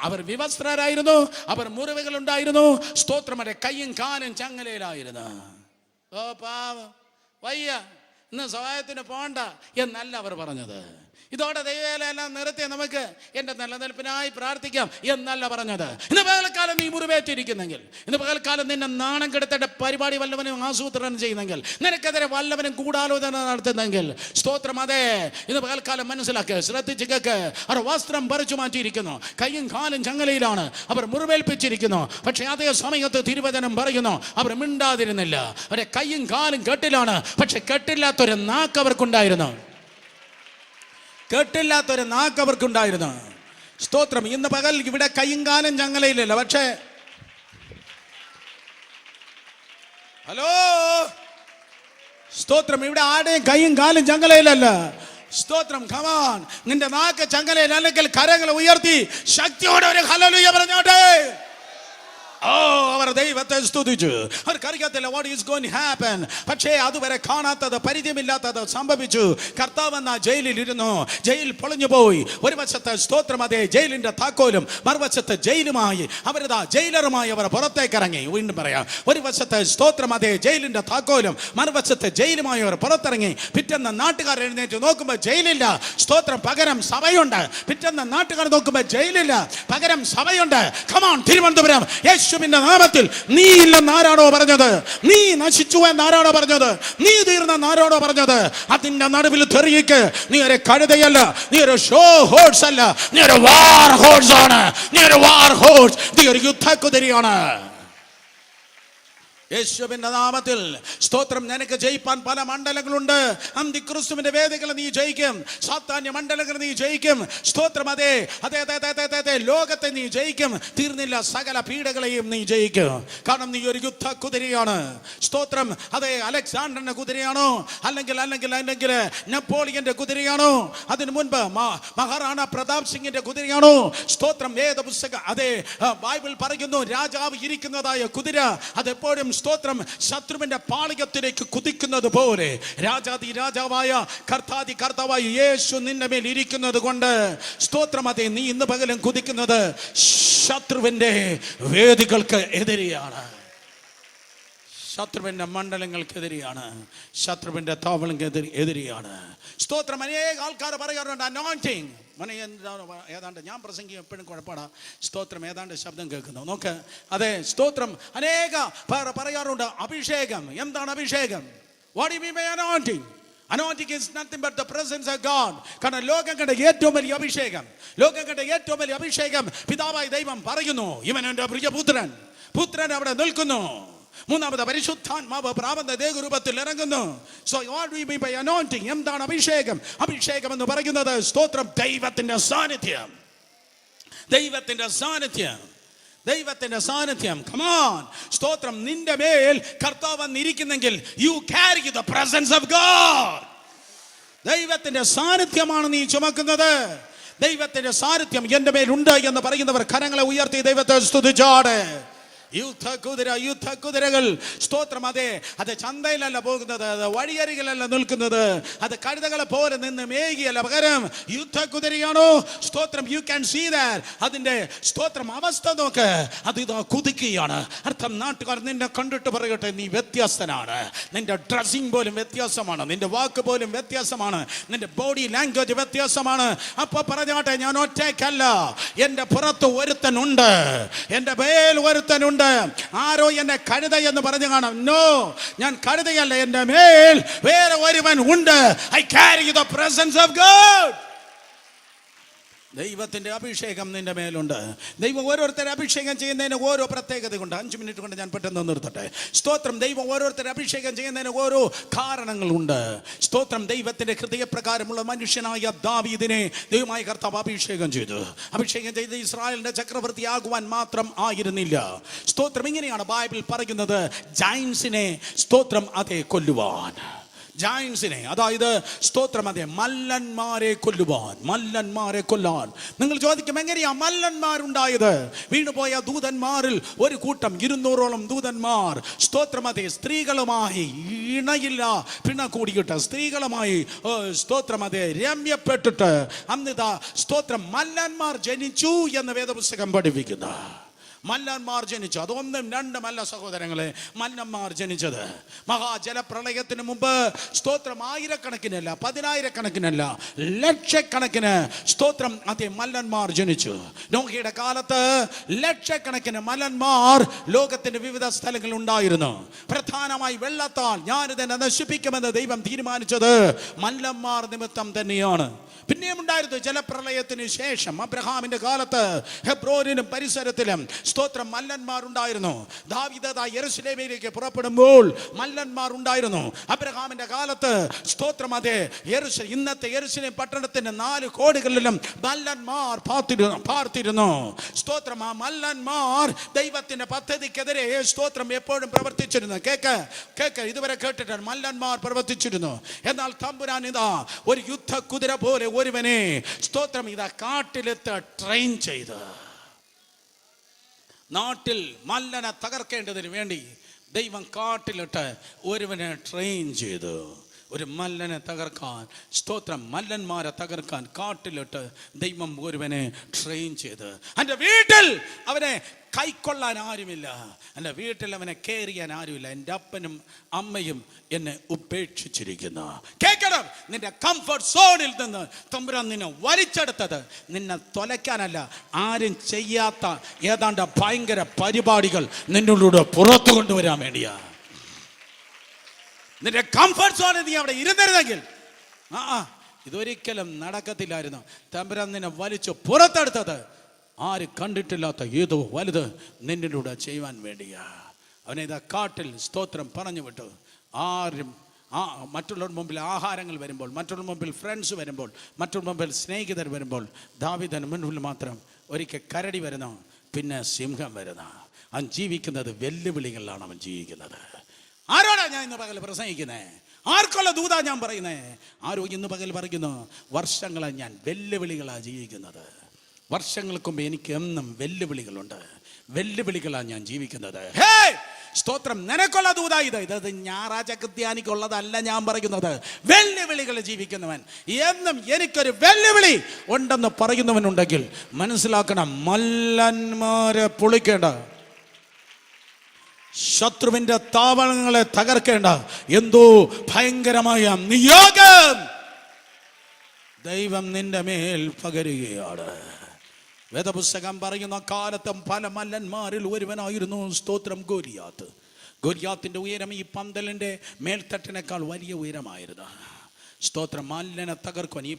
അവർ വിവസ്ത്രരായിരുന്നു, അവർ മുറിവുകൾ ഉണ്ടായിരുന്നു. സ്തോത്രം, അവരുടെ കൈയും കാലും ചങ്ങലയിലായിരുന്നു. ഓ പാവം, വയ്യ, ഇന്ന് സഹായത്തിന് പോണ്ട എന്നല്ല അവർ പറഞ്ഞത്. ഇതോടെ ദൈവവേലയെല്ലാം നിർത്തി നമുക്ക് എൻ്റെ നിലനിൽപ്പിനായി പ്രാർത്ഥിക്കാം എന്നല്ല പറഞ്ഞത്. ഇന്ന് പകൽക്കാലം നീ മുറിവേറ്റിരിക്കുന്നെങ്കിൽ, ഇന്ന് പകൽക്കാലം നിന്നെ നാണം കെടുത്തേണ്ട പരിപാടി വല്ലവനും ആസൂത്രണം ചെയ്യുന്നെങ്കിൽ, നിനക്കെതിരെ വല്ലവനും ഗൂഢാലോചന നടത്തുന്നെങ്കിൽ, സ്തോത്രം, അതെ, ഇന്ന് പകൽക്കാലം മനസ്സിലാക്കുക, ശ്രദ്ധിച്ച് കേൾക്ക്. അവർ വസ്ത്രം പറിച്ചു മാറ്റിയിരിക്കുന്നു, കൈയും കാലും ചങ്ങലയിലാണ്, അവർ മുറിവേൽപ്പിച്ചിരിക്കുന്നു. പക്ഷേ അതേ സമയത്ത് തിരുവചനം പറയുന്നു, അവർ മിണ്ടാതിരുന്നില്ല. അവരുടെ കൈയും കാലും കെട്ടിലാണ്, പക്ഷെ കെട്ടില്ലാത്തൊരു നാക്ക് അവർക്കുണ്ടായിരുന്നു. കെട്ടില്ലാത്തൊരു നാക്ക് അവർക്കുണ്ടായിരുന്നു. സ്തോത്രം, ഇന്ന് പകൽ ഇവിടെ കൈയും കാലും ചങ്ങലയിലല്ല, പക്ഷേ ഹലോ സ്തോത്രം, ഇവിടെ ആടെയും കൈയും കാലും ചങ്ങലയിലല്ല. സ്തോത്രം, കമാൻ, നിന്റെ നാക്ക് ചങ്ങലയിൽ അല്ലെങ്കിൽ കരങ്ങൾ ഉയർത്തി ശക്തിയോടെ ഒരു ഹല്ലേലൂയ പറഞ്ഞോട്ടെ. അവർ ദൈവത്തെ സ്തുതിച്ചു. അവർക്കറിയത്തില്ല what is going to happen. പക്ഷേ അതുവരെ കാണാത്തത്, പരിചയമില്ലാത്തത് സംഭവിച്ചു. കർത്താവ് എന്ന ജയിലിൽ ഇരുന്നു. ജയിൽ പൊളിഞ്ഞു പോയി. ഒരു വശത്ത് സ്തോത്രം, അതേ, ജയിലിന്റെ താക്കോലും മറുവശത്ത് ജയിലുമായി അവരതാ ജയിലറുമായി അവർ പുറത്തേക്ക് ഇറങ്ങി. വീണ്ടും പറയാം, ഒരു വശത്ത് സ്തോത്രം, അതേ, ജയിലിന്റെ താക്കോലും മറുവശത്ത് ജയിലുമായി അവർ പുറത്തിറങ്ങി. പിറ്റേന്ന് നാട്ടുകാർ എഴുന്നേറ്റ് നോക്കുമ്പോൾ ജയിലില്ല. സ്തോത്രം, പകരം സഭയുണ്ട്. പിറ്റേന്ന് നാട്ടുകാർ നോക്കുമ്പോൾ ജയിലില്ല, പകരം സഭയുണ്ട്. കമോൺ, തിരുവനന്തപുരം, യേശുവിന്റെ നാമത്തിൽ നീ ഇല്ലെന്ന് ആരാണോ പറഞ്ഞത്? നീ നശിച്ചു എന്ന് ആരാണോ പറഞ്ഞത്? നീ തീർന്നെന്ന് ആരാണോ പറഞ്ഞത്? അതിന്റെ നടുവിൽ തെറിയിക്ക്. നീ ഒരു കഴുതയല്ല, നീ ഒരു ഷോ ഹോഴ്സ് അല്ല, നീ ഒരു വാർ ഹോഴ്സ് ആണ്. നീ ഒരു വാർ ഹോഴ്സ്, നീ ഒരു യുദ്ധക്കുതിരയാണ്. യേശുവിന്റെ നാമത്തിൽ സ്തോത്രം. നിനക്ക് ജയിപ്പാൻ പല മണ്ഡലങ്ങളുണ്ട്. അന്തിക്രിസ്തുവിന്റെ വേദികൾ നീ ജയിക്കും, സാത്താന്യ മണ്ഡലങ്ങൾ നീ ജയിക്കും. സ്തോത്രം, അതെ അതെ അതെ അതെ അതെ, ലോകത്തെ നീ ജയിക്കും. തീർന്നില്ല, സകല പീഡകളെയും നീ ജയിക്കും. കാരണം നീ ഒരു യുദ്ധ കുതിരയാണ്. സ്തോത്രം, അതെ, അലക്സാണ്ടറിന്റെ കുതിരയാണോ അല്ലെങ്കിൽ അല്ലെങ്കിൽ അല്ലെങ്കിൽ നെപ്പോളിയന്റെ കുതിരയാണോ? അതിനു മുൻപ് മഹാറാണ പ്രതാപ് സിംഗിന്റെ കുതിരയാണോ? സ്തോത്രം, വേദപുസ്തകം, അതെ, ബൈബിൾ പറയുന്നു, രാജാവ് ഇരിക്കുന്നതായ കുതിര അതെപ്പോഴും സ്തോത്രം ശത്രുവിന്റെ പാളയത്തിലേക്ക് കുതിക്കുന്നത് പോലെ രാജാതി രാജാവായ കർത്താതി കർത്താവായ യേശു നിന്റെ മേൽ ഇരിക്കുന്നത് കൊണ്ട് സ്തോത്രം, അതെ, നീ ഇന്ന് പകലും കുതിക്കുന്നത് ശത്രുവിന്റെ വേദികൾക്ക് എതിരെയാണ്, ശത്രുവിന്റെ മണ്ഡലങ്ങൾക്കെതിരെയാണ്, ശത്രുവിന്റെ താവളങ്ങൾക്ക് എതിരെയാണ്. സ്തോത്രം, അനേക ആൾക്കാർ പറയാറുണ്ട് അനോയിന്റിങ്. ഏതാണ്ട് ഞാൻ പ്രസംഗിക്കും എപ്പോഴും കുഴപ്പമാണ്. സ്തോത്രം, ഏതാണ്ട് ശബ്ദം കേൾക്കുന്നു നോക്ക്. അതെ, സ്തോത്രം, അനേക പറയാറുണ്ട് അഭിഷേകം. എന്താണ് അഭിഷേകം? What you mean by anointing? Anointing is nothing but the presence of God. കാരണം ലോകം കണ്ട ഏറ്റവും വലിയ അഭിഷേകം പിതാവായ ദൈവം പറയുന്നു, ഇവൻ എൻ്റെ പ്രിയപുത്രൻ, പുത്രൻ അവിടെ നിൽക്കുന്നു. മൂന്നാമത് പരിശുദ്ധാത്മാവ് പ്രാപഞ്ച ദേഹരൂപത്തിൽ ഇറങ്ങുന്നു. So what we mean by anointing? എന്താണ് അഭിഷേകം? അഭിഷേകം എന്ന് പറയുന്നത് സ്തോത്രം ദൈവത്തിന്റെ സാന്നിധ്യം. Come on. സ്തോത്രം നിന്റെ മേൽ കർത്താവ് വന്നിരിക്കുന്നെങ്കിൽ you carry the presence of God. ദൈവത്തിന്റെ സാന്നിധ്യമാണ് നീ ചുമക്കുന്നത്. ദൈവത്തിന്റെ സാന്നിധ്യം എൻ്റെ മേലുണ്ട് എന്ന് പറയുന്നവർ കരങ്ങളെ ഉയർത്തി ദൈവത്തെ സ്തുതിച്ചാട്. യുദ്ധകുതിരകൾ സ്തോത്രം. അത് ചന്തയിലല്ല പോകുന്നത്, അത് വഴിയരികിലല്ല നിൽക്കുന്നത്, അത് കഴുതകളെ പോലെ നിന്ന് മേകിയല്ല, പകരം യുദ്ധകുതിരയാണോ സ്തോത്രം. You can see that. അതിന്റെ സ്തോത്രം അവസ്ഥ നോക്ക്, അത് ഇതാ കുതിക്കുകയാണ്. അർത്ഥം നാട്ടുകാർ നിന്നെ കണ്ടിട്ട് പറയട്ടെ, നീ വ്യത്യസ്തനാണ്. നിന്റെ ഡ്രസ്സിംഗ് പോലും വ്യത്യാസമാണ്, നിന്റെ വാക്ക് പോലും വ്യത്യാസമാണ്, നിന്റെ ബോഡി ലാംഗ്വേജ് വ്യത്യാസമാണ്. അപ്പൊ പറഞ്ഞാട്ടെ, ഞാൻ ഒറ്റയ്ക്കല്ല, എൻ്റെ പുറത്ത് ഒരുത്തനുണ്ട്, എൻ്റെ മേൽ ഒരുത്തനുണ്ട്. ആരോ എന്നെ കഴുത എന്ന് പറഞ്ഞു കാണാം. നോ, ഞാൻ കഴുതയല്ല, എൻ്റെ മേൽ വേറെ ഒരുവൻ ഉണ്ട്. I carry the presence of God. ദൈവത്തിന്റെ അഭിഷേകം നിന്റെ മേലുണ്ട്. ദൈവം ഓരോരുത്തരെ അഭിഷേകം ചെയ്യുന്നതിന് ഓരോ പ്രത്യേകതയുണ്ട്. 5 മിനിറ്റ് കൊണ്ട് ഞാൻ പെട്ടെന്ന് നിർത്തട്ടെ. സ്തോത്രം. ദൈവം ഓരോരുത്തരെ അഭിഷേകം ചെയ്യുന്നതിന് ഓരോ കാരണങ്ങളുണ്ട്. സ്തോത്രം. ദൈവത്തിന്റെ ഹൃദയപ്രകാരമുള്ള മനുഷ്യനായ ദാവീദിനെ ദൈവമായ കർത്താവ് അഭിഷേകം ചെയ്തു. അഭിഷേകം ചെയ്ത് ഇസ്രായേലിന്റെ ചക്രവർത്തിയാകുവാൻ മാത്രം ആയിരുന്നില്ല. സ്തോത്രം. ഇങ്ങനെയാണ് ബൈബിൾ പറയുന്നത്, ജയൻസിനെ സ്തോത്രം കൊല്ലുവാൻ. ജയൻസിനെ, അതായത് സ്തോത്രം, മല്ലന്മാരെ കൊല്ലാൻ. നിങ്ങൾ ചോദിക്കും, എങ്ങനെയാ മല്ലന്മാരുണ്ടായത്? വീണുപോയ ദൂതന്മാരിൽ ഒരു കൂട്ടം 200ഓളം ദൂതന്മാർ സ്തോത്രം സ്ത്രീകളുമായി ഇണയില്ല പിണ കൂടിയിട്ട്, സ്ത്രീകളുമായി സ്തോത്രം രമ്യപ്പെട്ടിട്ട് അന്നിതാ സ്തോത്രം മല്ലന്മാർ ജനിച്ചു എന്ന് വേദപുസ്തകം പഠിപ്പിക്കുന്ന. മല്ലന്മാർ ജനിച്ചു. അതൊന്നും രണ്ടുമല്ല സഹോദരങ്ങളെ, മല്ലന്മാർ ജനിച്ചത് മഹാജലപ്രളയത്തിന് മുമ്പ് സ്തോത്രം ആയിരക്കണക്കിനല്ല, പതിനായിരക്കണക്കിനല്ല, ലക്ഷക്കണക്കിന് സ്തോത്രം മല്ലന്മാർ ജനിച്ചു. നോഹയുടെ കാലത്ത് ലക്ഷക്കണക്കിന് മല്ലന്മാർ ലോകത്തിന്റെ വിവിധ സ്ഥലങ്ങളിൽ ഉണ്ടായിരുന്നു. പ്രധാനമായി വെള്ളത്താൽ ഞാനിതിനെ നശിപ്പിക്കുമെന്ന് ദൈവം തീരുമാനിച്ചത് മല്ലന്മാർ നിമിത്തം തന്നെയാണ്. പിന്നെയും ഉണ്ടായിരുന്നു ജലപ്രളയത്തിന് ശേഷം അബ്രഹാമിന്റെ കാലത്ത് ഹെബ്രോനിലും പരിസരത്തിലും സ്തോത്രം മല്ലന്മാർ ഉണ്ടായിരുന്നു. ദാവീദ് യെരൂശലേമിലേക്ക് പുറപ്പെടുമ്പോൾ മല്ലന്മാർ ഉണ്ടായിരുന്നു. അബ്രഹാമിന്റെ കാലത്ത് സ്തോത്രം ഇന്നത്തെ യെരൂശലേം പട്ടണത്തിന്റെ 4 കോണുകളിലും മല്ലന്മാർ പാർത്തിരുന്നു. സ്തോത്രം. ആ മല്ലന്മാർ ദൈവത്തിന്റെ പദ്ധതിക്കെതിരെ സ്തോത്രം എപ്പോഴും പ്രവർത്തിച്ചിരുന്നു. കേക്ക് ഇതുവരെ കേട്ടിട്ടാണ് മല്ലന്മാർ പ്രവർത്തിച്ചിരുന്നു. എന്നാൽ തമ്പുരാൻ ഇതാ ഒരു യുദ്ധ കുതിര പോലെ ഒരുവനെ സ്തോത്രം കാട്ടിലെത്ത് ട്രെയിൻ ചെയ്ത്, നാട്ടിൽ മല്ലനെ തകർക്കേണ്ടതിന് വേണ്ടി ദൈവം കാട്ടിലിട്ട് ഒരുവനെ ട്രെയിൻ ചെയ്തു. ഒരു മല്ലനെ തകർക്കാൻ, സ്തോത്രം, മല്ലന്മാരെ തകർക്കാൻ കാട്ടിലിട്ട് ദൈവം ഒരുവനെ ട്രെയിൻ ചെയ്ത്. എൻ്റെ വീട്ടിൽ അവനെ കൈക്കൊള്ളാൻ ആരുമില്ല, എൻ്റെ വീട്ടിൽ അവനെ കെയർ ചെയ്യാൻ ആരുമില്ല. എൻ്റെ അപ്പനും അമ്മയും എന്നെ ഉപേക്ഷിച്ചിരിക്കുന്നു. കേൾക്കണം, നിന്റെ കംഫർട്ട് സോണിൽ നിന്ന് തമ്പുരാൻ നിന്നെ വലിച്ചെടുത്തത് നിന്നെ തൊലയ്ക്കാനല്ല, ആരും ചെയ്യാത്ത ഏതാണ്ട് ഭയങ്കര പരിപാടികൾ നിന്നോട് പുറത്തു കൊണ്ടുവരാൻ വേണ്ടിയാ. നിന്റെ കംഫർട്ട് സോണിൽ നീ അവിടെ ഇരുന്നിരുന്നെങ്കിൽ ഇതൊരിക്കലും നടക്കത്തില്ലായിരുന്നു. തമ്പുരാൻ നിന്നെ വലിച്ചു പുറത്തെടുത്തത് ആര് കണ്ടിട്ടില്ലാത്ത ഏതോ വലുത് നിന്നിലൂടെ ചെയ്യുവാൻ വേണ്ടിയാ. അവനെ ഇതാ കാട്ടിൽ സ്തോത്രം പറഞ്ഞു വിട്ടു. ആരും മറ്റുള്ളവരുടെ മുമ്പിൽ ആഹാരങ്ങൾ വരുമ്പോൾ, മറ്റുള്ള മുമ്പിൽ ഫ്രണ്ട്സ് വരുമ്പോൾ, മറ്റുള്ള മുമ്പിൽ സ്നേഹിതർ വരുമ്പോൾ, ദാവീദിന് മുൻപിൽ മാത്രം ഒരിക്കൽ കരടി വരുന്നു, പിന്നെ സിംഹം വരുന്നു. അവൻ ജീവിക്കുന്നത് വെല്ലുവിളികളിലാണ്. അവൻ ജീവിക്കുന്നത്. ആരോടാ ഞാൻ ഇന്ന് പകൽ പ്രസംഗിക്കുന്നത്? ആർക്കുള്ള ദൂതാ ഞാൻ പറയുന്നേ? ആരോ ഇന്ന് പകൽ പറയുന്നു, വർഷങ്ങളെ ഞാൻ വെല്ലുവിളികളാണ് ജീവിക്കുന്നത്. വർഷങ്ങൾക്ക് മുമ്പ് എനിക്ക് എന്നും വെല്ലുവിളികളുണ്ട്, വെല്ലുവിളികളാണ് ഞാൻ ജീവിക്കുന്നത്. ഹേ സ്തോത്രം, നിനക്കുള്ള ദൂതാ ഇത് ഞായറാഴ്ച ക്രിസ്ത്യാനിക്കുള്ളതല്ല ഞാൻ പറയുന്നത്. വെല്ലുവിളികൾ ജീവിക്കുന്നവൻ, എന്നും എനിക്കൊരു വെല്ലുവിളി ഉണ്ടെന്ന് പറയുന്നവനുണ്ടെങ്കിൽ മനസ്സിലാക്കണം, മല്ലന്മാരെ പൊളിക്കേണ്ട, ശത്രുവിന്റെ താവളങ്ങളെ തകർക്കേണ്ട എന്തോ ഭയങ്കരമായ നിയോഗം ദൈവം നിന്റെ മേൽ പകരുകയാണ്. വേദപുസ്തകം പറയുന്ന കാലത്തും പല മല്ലന്മാരിൽ ഒരുവനായിരുന്നു സ്തോത്രം ഗോലിയാത്ത്. ഗോലിയാത്തിന്റെ ഉയരം ഈ പന്തലിന്റെ മേൽത്തട്ടിനേക്കാൾ വലിയ ഉയരമായിരുന്നു. സ്തോത്രം. മല്ലനെ തകർക്കുവാൻ ഈ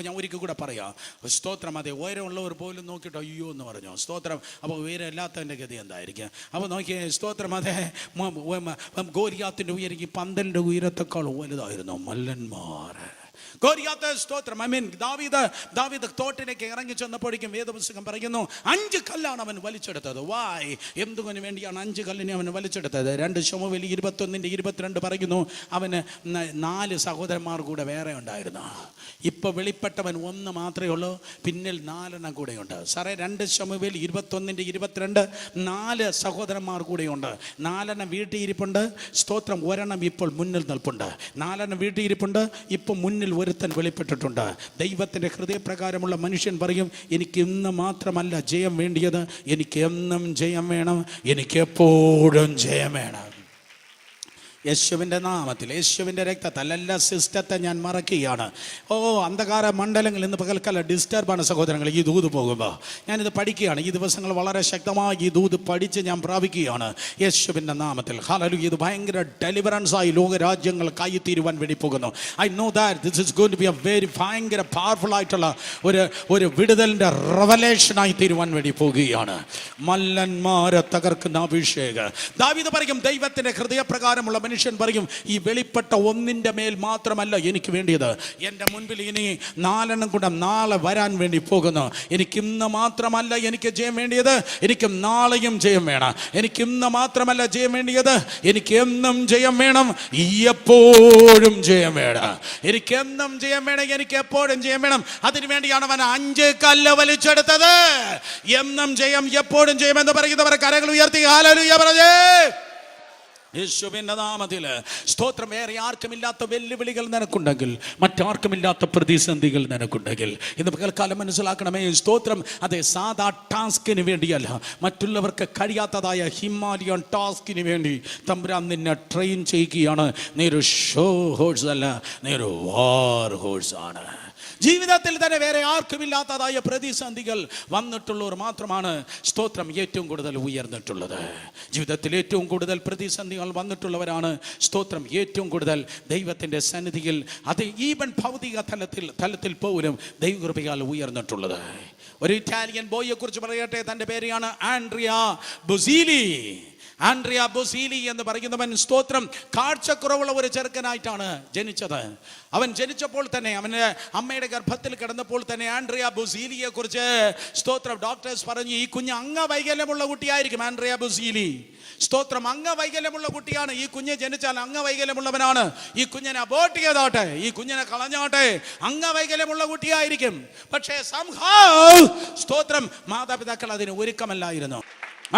ഞാൻ ഒരിക്കൽ കൂടെ പറയാം. സ്തോത്രം. അതെ, ഉയരമുള്ളവർ പോലും നോക്കിയിട്ട് അയ്യോ എന്ന് പറഞ്ഞു. സ്തോത്രം. അപ്പോൾ ഉയരമില്ലാത്തവൻ്റെ ഗതി എന്തായിരിക്കും? അപ്പോൾ നോക്കിയേ, സ്തോത്രം. അതെ, ഗോലിയാത്തിൻ്റെ ഉയരം ഈ പന്തലിൻ്റെ ഉയരത്തെക്കാൾ വലുതായിരുന്നു മല്ലന്മാർ. ഗോലിയാത്ത്, സ്തോത്രം. ദാവീദ് തോട്ടിലേക്ക് ഇറങ്ങി ചെന്നപ്പോഴേക്കും വേദപുസ്തകം പറയുന്നു 5 കല്ലാണ് അവൻ വലിച്ചെടുത്തത്. വായ്, എന്തുകൊണ്ടു വേണ്ടിയാണ് 5 കല്ലിനെ അവൻ വലിച്ചെടുത്തത്? 2 ശമൂവേൽ 21:22 പറയുന്നു അവന് 4 സഹോദരന്മാർ കൂടെ വേറെ ഉണ്ടായിരുന്നു. ഇപ്പൊ വെളിപ്പെട്ടവൻ 1 മാത്രമേ ഉള്ളൂ, പിന്നിൽ 4 കൂടെയുണ്ട്. സാറേ, 2 ശമൂവേൽ 21:22 4 സഹോദരന്മാർ കൂടെയുണ്ട്. 4 വീട്ടിൽ ഇരിപ്പുണ്ട്. സ്തോത്രം. 1 ഇപ്പോൾ മുന്നിൽ നിൽപ്പുണ്ട്. 4 വീട്ടിൽ ഇരിപ്പുണ്ട്. ഇപ്പൊ മുന്നിൽ ഒരുത്തൻ വെളിപ്പെട്ടിട്ടുണ്ട്. ദൈവത്തിൻ്റെ ഹൃദയപ്രകാരമുള്ള മനുഷ്യൻ പറയും, എനിക്ക് ഇന്ന് മാത്രമല്ല ജയം വേണ്ടിയത്, എനിക്ക് എന്നും ജയം വേണം, എനിക്ക് എപ്പോഴും ജയം വേണം. യേശുവിൻ്റെ നാമത്തിൽ, യേശുവിൻ്റെ രക്തത്താൽ എല്ലാ സിസ്റ്റത്തെ ഞാൻ മറക്കുകയാണ്. അന്ധകാര മണ്ഡലങ്ങൾ ഇന്ന് പകൽക്കാലം ഡിസ്റ്റർബാണ് സഹോദരങ്ങൾ. ഈ ദൂത് പോകുമ്പോൾ ഞാനിത് പഠിക്കുകയാണ്. ഈ ദിവസങ്ങൾ വളരെ ശക്തമായി ഈ ദൂത് പഠിച്ച് ഞാൻ പ്രാപിക്കുകയാണ് യേശുവിൻ്റെ നാമത്തിൽ. ഹല്ലേലൂയ. ഇത് ഭയങ്കര ഡെലിവറൻസായി ലോകരാജ്യങ്ങൾക്കായി തീരുവാൻ വേണ്ടി പോകുന്നു. I know that this is going to be a very ഭയങ്കര പവർഫുൾ ആയിട്ടുള്ള ഒരു വിടുതലിൻ്റെ റെവലേഷനായി തീരുവാൻ വേണ്ടി പോകുകയാണ്. മല്ലന്മാരെ തകർക്കുന്ന അഭിഷേകം. ദാവീദ് പറയും, ദൈവത്തിൻ്റെ ഹൃദയപ്രകാരമുള്ള മനുഷ്യൻ പറയും, ഈ വെളിപ്പെട്ട 1 മേൽ മാത്രമല്ല എനിക്ക് വേണ്ടിയത്, എൻ്റെ മുൻപിൽ ഇനി 4 കൂടെ നാളെ വരാൻ വേണ്ടി പോകുന്നു. എനിക്ക് ഇന്ന് മാത്രമല്ല എനിക്ക് ജയം വേണ്ടിയത്, എനിക്ക് നാളെയും ജയം വേണം. എനിക്ക് ഇന്ന് മാത്രമല്ല ജയം വേണ്ടിയത്, എനിക്ക് എന്നും ജയം വേണം, എപ്പോഴും ജയം വേണം. എനിക്ക് എന്നും ജയം വേണം, എനിക്ക് എപ്പോഴും ജയം വേണം. അതിനു വേണ്ടിയാണ് അവൻ 5 കല്ല് വലിച്ചെടുത്തത്. എന്നും ജയം, എപ്പോഴും ജയം എന്ന് പറയുന്നവർ കരങ്ങൾ ഉയർത്തി ഹല്ലേലൂയ പറഞ്ഞേ. യേശുവിൻ്റെ നാമത്തിൽ സ്തോത്രം. വേറെ ആർക്കുമില്ലാത്ത വെല്ലുവിളികൾ നിനക്കുണ്ടെങ്കിൽ, മറ്റാർക്കുമില്ലാത്ത പ്രതിസന്ധികൾ നിനക്കുണ്ടെങ്കിൽ ഇന്ന് പകൽക്കാലം മനസ്സിലാക്കണമേ. സ്തോത്രം. അതെ, സാധാ ടാസ്കിന് വേണ്ടിയല്ല, മറ്റുള്ളവർക്ക് കഴിയാത്തതായ ഹിമാലയൻ ടാസ്കിന് വേണ്ടി തമ്പുരാൻ നിന്നെ ട്രെയിൻ ചെയ്യുകയാണ്. നീ ഒരു ഷോ ഹോഴ്സ് അല്ല, നീ ഒരു വാർ ഹോഴ്സ് ആണ്. ജീവിതത്തിൽ തന്നെ വേറെ ആർക്കുമില്ലാത്തതായ പ്രതിസന്ധികൾ വന്നിട്ടുള്ളവർ മാത്രമാണ് സ്തോത്രം ഏറ്റവും കൂടുതൽ ഉയർന്നിട്ടുള്ളത്. ജീവിതത്തിൽ ഏറ്റവും കൂടുതൽ പ്രതിസന്ധികൾ വന്നിട്ടുള്ളവരാണ് സ്തോത്രം ഏറ്റവും കൂടുതൽ ദൈവത്തിൻ്റെ സന്നിധിയിൽ, അത് ഈവൻ ഭൗതിക തലത്തിൽ പോലും ദൈവകൃപയാൽ ഉയർന്നിട്ടുള്ളത്. ഒരു ഇറ്റാലിയൻ ബോയിയെ കുറിച്ച് പറയട്ടെ. തൻ്റെ പേരാണ് ആൻഡ്രിയ ബൊസീലി. ആൻഡ്രിയ ബൊസീലി എന്ന് പറയുന്നവൻ സ്തോത്രം കാഴ്ചക്കുറവുള്ള ഒരു ചെറുക്കനായിട്ടാണ് ജനിച്ചത്. അവൻ ജനിച്ചപ്പോൾ തന്നെ, അവൻ്റെ അമ്മയുടെ ഗർഭത്തിൽ കിടന്നപ്പോൾ തന്നെ ആൻഡ്രിയ ബൊസീലിയെ കുറിച്ച് സ്തോത്രം ഡോക്ടേഴ്സ് പറഞ്ഞു, ഈ കുഞ്ഞ് അംഗവൈകല്യമുള്ള കുട്ടിയായിരിക്കും. ആൻഡ്രിയ ബൊസീലി സ്തോത്രം അംഗവൈകല്യമുള്ള കുട്ടിയാണ്. ഈ കുഞ്ഞ് ജനിച്ചാൽ അംഗവൈകല്യമുള്ളവനാണ്. ഈ കുഞ്ഞിനെ അബോർട്ട് ചെയ്തോട്ടെ, ഈ കുഞ്ഞിനെ കളഞ്ഞോട്ടെ, അംഗവൈകല്യമുള്ള കുട്ടിയായിരിക്കും. പക്ഷേ സ്തോത്രം മാതാപിതാക്കൾ അതിന് ഒരുക്കമല്ലായിരുന്നു.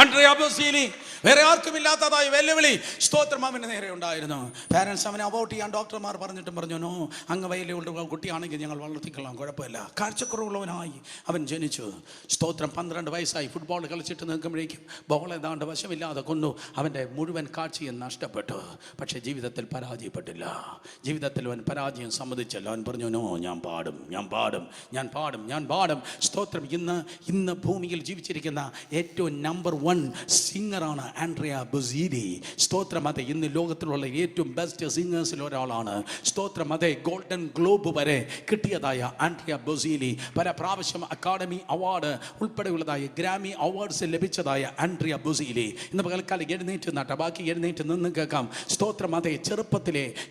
ആൻഡ്രിയ ബൊസീലി വേറെ ആർക്കുമില്ലാത്തതായ വെല്ലുവിളി സ്തോത്രം അവന് നേരെ ഉണ്ടായിരുന്നു. പാരൻസ് അവനെ അബോർട്ട് ചെയ്യാൻ ഡോക്ടർമാർ പറഞ്ഞിട്ടും പറഞ്ഞു, നോ, അംഗവൈകല്യമുള്ള കുട്ടിയാണെങ്കിൽ ഞങ്ങൾ വളർത്തിക്കൊള്ളാം, കുഴപ്പമില്ല. കാഴ്ചക്കുറവുള്ളവനായി അവൻ ജനിച്ചു. സ്തോത്രം 12 വയസ്സായി. ഫുട്ബോൾ കളിച്ചിട്ട് നിൽക്കുമ്പോഴേക്കും ബോൾ ഏതാണ്ട് വശമില്ലാതെ കൊന്നു. അവൻ്റെ മുഴുവൻ കാഴ്ചയും നഷ്ടപ്പെട്ടു. പക്ഷേ ജീവിതത്തിൽ പരാജയപ്പെട്ടില്ല. ജീവിതത്തിൽ അവൻ പരാജയം സമ്മതിച്ചല്ല. അവൻ പറഞ്ഞു, നോ, ഞാൻ പാടും. സ്തോത്രം. ഇന്ന് ഭൂമിയിൽ ജീവിച്ചിരിക്കുന്ന ഏറ്റവും നമ്പർ 1 സിംഗറാണ് ആൻഡ്രിയ ബൊസീലി. സ്തോത്രം. അതെ, ഇന്ന് ലോകത്തിലുള്ള ഏറ്റവും ബെസ്റ്റ് സിംഗേഴ്സിൽ ഒരാളാണ്. സ്തോത്രം. അതെ, ഗോൾഡൻ ഗ്ലോബ് വരെ കിട്ടിയതായ ആൻഡ്രിയ ബൊസീലി, പല പ്രാവശ്യം അക്കാഡമി അവാർഡ് ഉൾപ്പെടെയുള്ളതായ ഗ്രാമി അവാർഡ്സ് ലഭിച്ചതായ ആൻഡ്രിയ ബൊസീലി ഇന്ന് പകൽക്കാലം എഴുന്നേറ്റ് നട്ട, ബാക്കി എഴുന്നേറ്റ് നിന്ന് കേൾക്കാം. സ്തോത്രം. അതെ,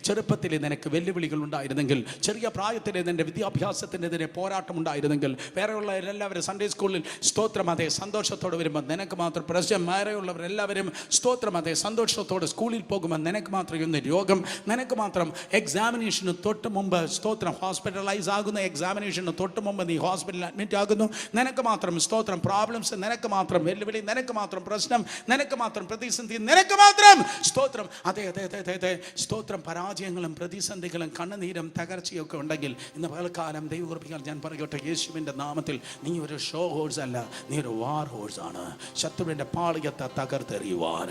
ചെറുപ്പത്തിലെ നിനക്ക് വെല്ലുവിളികൾ ഉണ്ടായിരുന്നെങ്കിൽ, ചെറിയ പ്രായത്തിലെ നിന്റെ വിദ്യാഭ്യാസത്തിനെതിരെ പോരാട്ടം ഉണ്ടായിരുന്നെങ്കിൽ, വേറെയുള്ള എല്ലാവരും സൺഡേ സ്കൂളിൽ സ്തോത്രം അതെ സന്തോഷത്തോടെ വരുമ്പോൾ നിനക്ക് മാത്രം പ്രശ്നം, വേറെയുള്ളവരെല്ലാവരും സ്തോത്രം അതെ സന്തോഷത്തോടെ സ്കൂളിൽ പോകുമ്പോൾ നിനക്ക് മാത്രം ഇന്ന് രോഗം, നിനക്ക് മാത്രം എക്സാമിനേഷന് തൊട്ട് മുമ്പ് സ്തോത്രം ഹോസ്പിറ്റലൈസ് ആകുന്ന, എക്സാമിനേഷന് തൊട്ട് മുമ്പ് നീ ഹോസ്പിറ്റലിൽ അഡ്മിറ്റ് ആകുന്നു, നിനക്ക് മാത്രം സ്തോത്രം പ്രോബ്ലംസ്, നിനക്ക് മാത്രം വെല്ലുവിളി, നിനക്ക് മാത്രം പ്രശ്നം, നിനക്ക് മാത്രം പ്രതിസന്ധി, നിനക്ക് മാത്രം സ്തോത്രം അതെ സ്തോത്രം പരാജയങ്ങളും പ്രതിസന്ധികളും കണ്ണുനീരും തകർച്ചയും ഒക്കെ ഉണ്ടെങ്കിൽ ഇന്ന് പകൽക്കാലം ദൈവകൃപയാൽ ഞാൻ പറയട്ടെ, യേശുവിൻ്റെ നാമത്തിൽ നീ ഒരു ഷോ ഹോഴ്സ് അല്ല, നീ ഒരു വാർ ഹോഴ്സ് ആണ്. ശത്രു ശത്രുവിൻ്റെ പാളയത്തെ തകർത്തെറിയുവാൻ,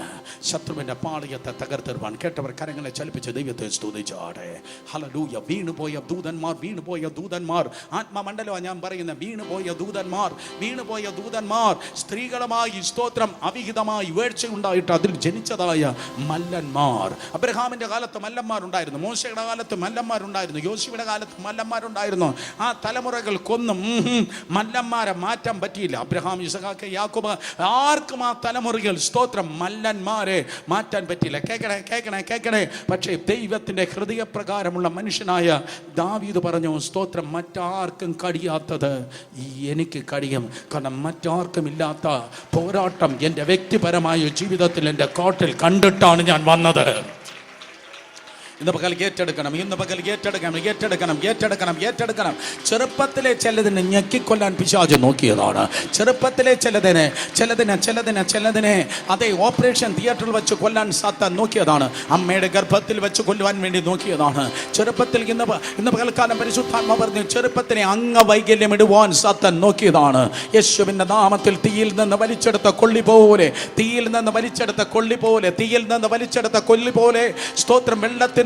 ശത്രുവിൻ്റെ പാളയത്തെ തകർത്തെറിയുവാൻ. കേട്ടവർ കരങ്ങളെ ചലിപ്പിച്ച് ദൈവത്തെ സ്തുതിച്ചാട്ടെ. ഹല്ലേലൂയ. വീണുപോയ ദൂതന്മാർ, വീണുപോയ ദൂതന്മാർ, ആത്മമണ്ഡലമാണ് ഞാൻ പറയുന്നത്. വീണുപോയ ദൂതന്മാർ, വീണുപോയ ദൂതന്മാർ സ്ത്രീകളുമായി സ്തോത്രം അവിഹിതമായി വീഴ്ചയുണ്ടായിട്ട് അതിൽ ജനിച്ചതായ മല്ലന്മാർ. അബ്രഹാമിൻ്റെ കാലത്ത് മല്ലന്മാരുണ്ടായിരുന്നു, മോശയുടെ കാലത്ത് മല്ലന്മാരുണ്ടായിരുന്നു, യോശുവയുടെ കാലത്ത് മല്ലന്മാരുണ്ടായിരുന്നു. ആ തലമുറകൾക്കൊന്നും മല്ലന്മാരെ മാറ്റാൻ പറ്റിയില്ല. അബ്രഹാം, ഇസഹാക്ക്, യാക്കോബ്, ആർക്കും ആ തലമുറകൾ സ്തോത്രം മല്ലന്മാരെ മാറ്റാൻ പറ്റിയില്ല. കേൾക്കണേ. പക്ഷേ ദൈവത്തിൻ്റെ ഹൃദയപ്രകാരമുള്ള മനുഷ്യനായ ദാവീദ് പറഞ്ഞു, സ്തോത്രം, മറ്റാർക്കും കഴിയാത്തത് എനിക്ക് കഴിയും. കാരണം മറ്റാർക്കും ഇല്ലാത്ത പോരാട്ടം എൻ്റെ വ്യക്തിപരമായ ജീവിതത്തിൽ എൻ്റെ കോട്ടിൽ കണ്ടിട്ടാണ് ഞാൻ വന്നത്. ഇന്ന് പകൽ ഏറ്റെടുക്കണം, ഇന്ന് പകൽ ഏറ്റെടുക്കണം. ചെറുപ്പത്തിലെ ചിലതിനെ ഞെക്കിക്കൊല്ലാൻ പിശാച് നോക്കിയതാണ്. ചെറുപ്പത്തിലെ ചിലതിനെ അതേ ഓപ്പറേഷൻ തിയേറ്ററിൽ വെച്ച് കൊല്ലാൻ സാത്താൻ നോക്കിയതാണ്. അമ്മയുടെ ഗർഭത്തിൽ വെച്ച് കൊല്ലുവാൻ വേണ്ടി നോക്കിയതാണ്. ചെറുപ്പത്തിൽ ഇന്ന് പകൽക്കാലം പരിശുദ്ധാത്മാവ് പറഞ്ഞു, ചെറുപ്പത്തിനെ അംഗവൈകല്യം ഇടുവാൻ സാത്താൻ നോക്കിയതാണ്. യേശുവിൻ്റെ നാമത്തിൽ തീയിൽ നിന്ന് വലിച്ചെടുത്ത കൊള്ളി പോലെ സ്തോത്രം, വെള്ളത്തിൽ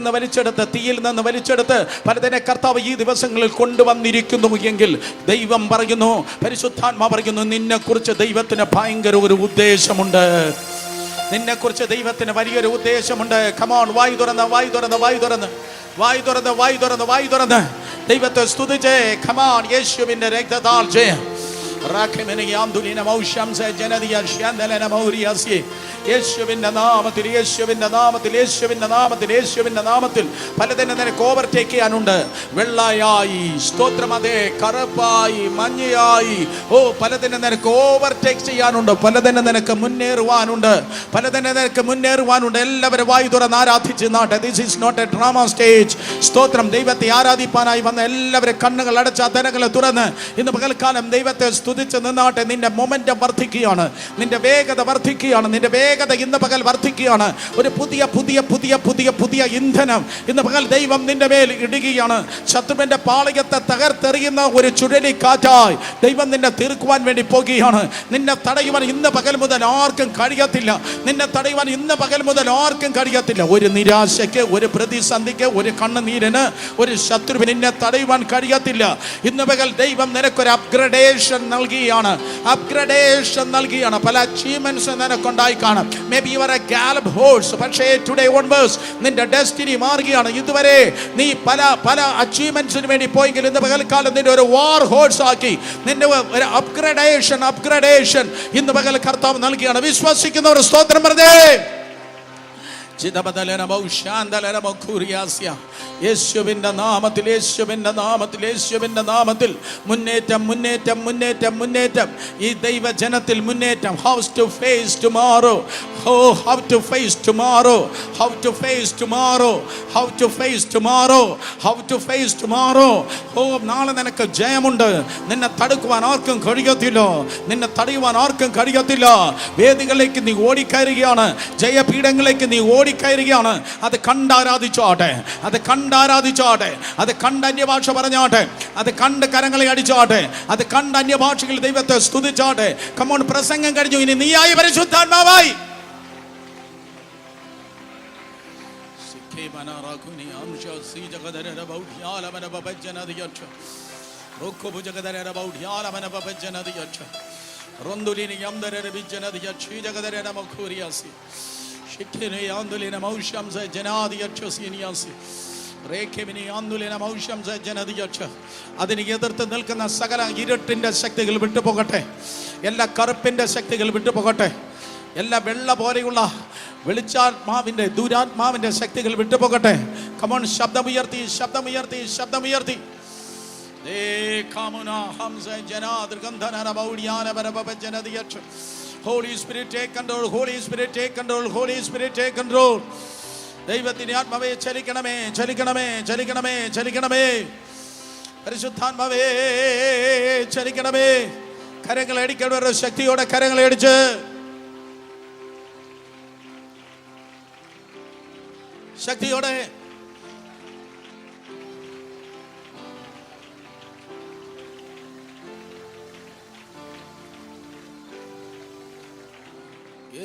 തീയിൽ നിന്ന് വലിച്ചെടുത്ത് പലതിനെ കർത്താവ് ഈ ദിവസങ്ങളിൽ കൊണ്ടുവന്നിരിക്കുന്നു എങ്കിൽ ദൈവം പറയുന്നു, പരിശുദ്ധാത്മാ പറയുന്നു, നിന്നെക്കുറിച്ച് ദൈവത്തിന് ഭയങ്കര ഒരു ഉദ്ദേശമുണ്ട്. നിന്നെക്കുറിച്ച് ദൈവത്തിന് വലിയൊരു ഉദ്ദേശമുണ്ട്. കമോൺ, വായ് തുറന്ന് ദൈവത്തെ സ്തുതിച്ചേ. കമോൺ, യേശുവിന്റെ രക്തത്താൽ ജയം. യേശുവിന്റെ നാമത്തിൽ പലതിനെ നിനക്ക് ഓവർടേക്ക് ചെയ്യാനുണ്ട്. വെള്ളയായി സ്തോത്രം, അതേ കറുപ്പായി, മഞ്ഞയായി, പലതിനെ നിനക്ക് ഓവർടേക്ക് ചെയ്യാനുണ്ട്. പലതിനെ നിനക്ക് മുന്നേറുവാനുണ്ട്. എല്ലാവരും വായു തുറന്ന് ആരാധിച്ച് നാട്ടെ. This is not a drama stage. സ്തോത്രം, ദൈവത്തെ ആരാധിപ്പാനായി വന്ന എല്ലാവരും കണ്ണുകൾ അടച്ച തലകളെ തുറന്ന് ഇന്ന് പകൽക്കാലം ദൈവത്തെ സ്തുതിച്ച് നിന്നാട്ടെ. നിന്റെ മൊമെന്റം വർദ്ധിക്കുകയാണ്, നിന്റെ വേഗത വർദ്ധിക്കുകയാണ്, നിന്റെ വേഗത ഇന്ന് പകൽ വർദ്ധിക്കുകയാണ്. ഒരു പുതിയ ഇന്ധനം ഇന്ന് പകൽ ദൈവം നിന്റെ മേൽ ഇടുകയാണ്. ശത്രുവിന്റെ പാളയത്തെ തകർത്തെറിയുന്ന ഒരു ചുഴലിക്കാറ്റായി ദൈവം നിന്നെ തീർക്കുവാൻ വേണ്ടി പോകുകയാണ്. നിന്നെ തടയുവാൻ ഇന്ന് പകൽ മുതൽ ആർക്കും കഴിയത്തില്ല. ഒരു നിരാശയ്ക്ക്, ഒരു പ്രതിസന്ധിക്ക്, ഒരു കണ്ണുനീരിന്, ഒരു ശത്രുവിന് നിന്നെ തടയുവാൻ കഴിയത്തില്ല. ഇന്ന് പകൽ ദൈവം നിനക്കൊരു അപ്ഗ്രഡേഷൻ നൽകിയാണ്. പല അച്ചീവ്മെന്റ്സ് നിനക്കുണ്ടായി കാണും. Maybe you are a gallop horse, പക്ഷേ today onwards നിന്റെ ഡെസ്റ്റിനി മാറുകയാണ്. ഇതുവരെ നീ പല അച്ചീവ്മെന്റ്സിന് വേണ്ടി പോയെങ്കിൽ ഇന്ന് പകൽക്കാലം നിന്റെ ഒരു വാർ ഹോഴ്സ് ആക്കി, നിന്റെ ഒരു അപ്ഗ്രഡേഷൻ ഇന്ന് പകൽ കർത്താവ് നൽകിയാണ്. വിശ്വസിക്കുന്നവർ സ്തോത്രം പറഞ്ഞേ. യേശുവിന്റെ നാമത്തിൽ മുന്നേറ്റം. ഈ ദൈവജനത്തിൽ മുന്നേറ്റം. How to face tomorrow. നാളെ നിനക്ക് ജയമുണ്ട്. നിന്നെ തടുക്കുവാൻ ആർക്കും കഴിയത്തില്ല. വേദികളിലേക്ക് നീ ഓടിക്കയറുകയാണ്. ജയപീഠങ്ങളിലേക്ക് നീ ഓടിക്കയറുകയാണ്. അത് കണ്ടാരാധിച്ചോട്ടെ, അത് കണ്ട് അന്യഭാഷ പറഞ്ഞാട്ടെ, അത് കണ്ട് കരങ്ങളെ അടിച്ചാട്ടെ, അത് കണ്ട് അന്യഭാഷകൾ ദൈവത്തെ സ്തുതിച്ചാട്ടെ. കമോൺ, പ്രസംഗം കഴിഞ്ഞു. ഇനി നീയായി പരിശുദ്ധാത്മാവായി. അതിന് എതിർത്ത് നിൽക്കുന്ന സകല ഇരുട്ടിന്റെ ശക്തികൾ വിട്ടുപോകട്ടെ. എല്ലാ കറുപ്പിന്റെ ശക്തികൾ വിട്ടുപോകട്ടെ. എല്ലാ വെള്ള പോലെയുള്ള വെളിച്ചാത്മാവിന്റെ ദുരാത്മാവിന്റെ ശക്തികൾ വിട്ടുപോകട്ടെ. കമോൺ, ശബ്ദമുയർത്തി. Holy Spirit, take control. ദൈവത്തിന്റെ ആത്മാവേ ചലിക്കണമേ. പരിശുദ്ധാത്മാവേ ചലിക്കണമേ. കരങ്ങളെ അടിക്കണ ശക്തിയോടെ കരങ്ങളെ അടിച്ച് ശക്തിയോടെ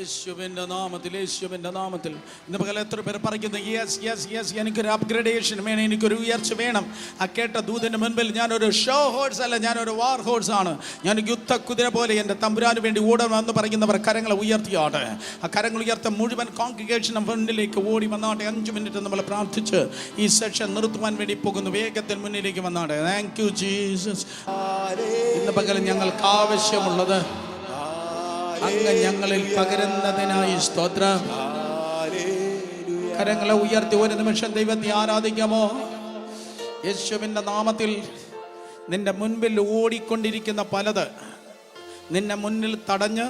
യേശുവിൻ്റെ നാമത്തിൽ, യേശുവിൻ്റെ നാമത്തിൽ. ഇന്ന് പകൽ എത്ര പേർ പറയുന്നു, യെസ് യെസ് യെസ്, എനിക്കൊരു അപ്ഗ്രഡേഷൻ വേണം, എനിക്കൊരു ഉയർച്ച വേണം. ആ കേട്ട ദൂതൻ്റെ മുൻപിൽ ഞാനൊരു ഷോ ഹോഴ്സ് അല്ല, ഞാനൊരു വാർ ഹോഴ്സ് ആണ്. ഞാൻ യുദ്ധ കുതിര പോലെ എൻ്റെ തമ്പുരാന് വേണ്ടി ഓടണമെന്ന് പറയുന്നവർ കരങ്ങളെ ഉയർത്തിയാട്ടെ. ആ കരങ്ങൾ ഉയർത്ത മുഴുവൻ കോൺഗ്രിഗേഷനും മുന്നിലേക്ക് ഓടി വന്നാട്ടെ. 5 മിനിറ്റ് നമ്മൾ പ്രാർത്ഥിച്ച് ഈ സെഷൻ നിർത്തുവാൻ വേണ്ടി പോകുന്നു. വേഗത്തിൽ മുന്നിലേക്ക് വന്നാട്ടെ. Thank you Jesus. ഇന്ന് പകൽ ഞങ്ങൾക്ക് ആവശ്യമുള്ളത് അങ്ങ് ഞങ്ങളിൽ പകരുന്നതിനായി സ്തോത്രം. കരങ്ങളെ ഉയർത്തി ഒരു നിമിഷം ദൈവത്തെ ആരാധിക്കാമോ? യേശുവിൻ്റെ നാമത്തിൽ. നിന്റെ മുൻപിൽ ഓടിക്കൊണ്ടിരിക്കുന്ന പലത് നിന്നെ മുന്നിൽ തടഞ്ഞ്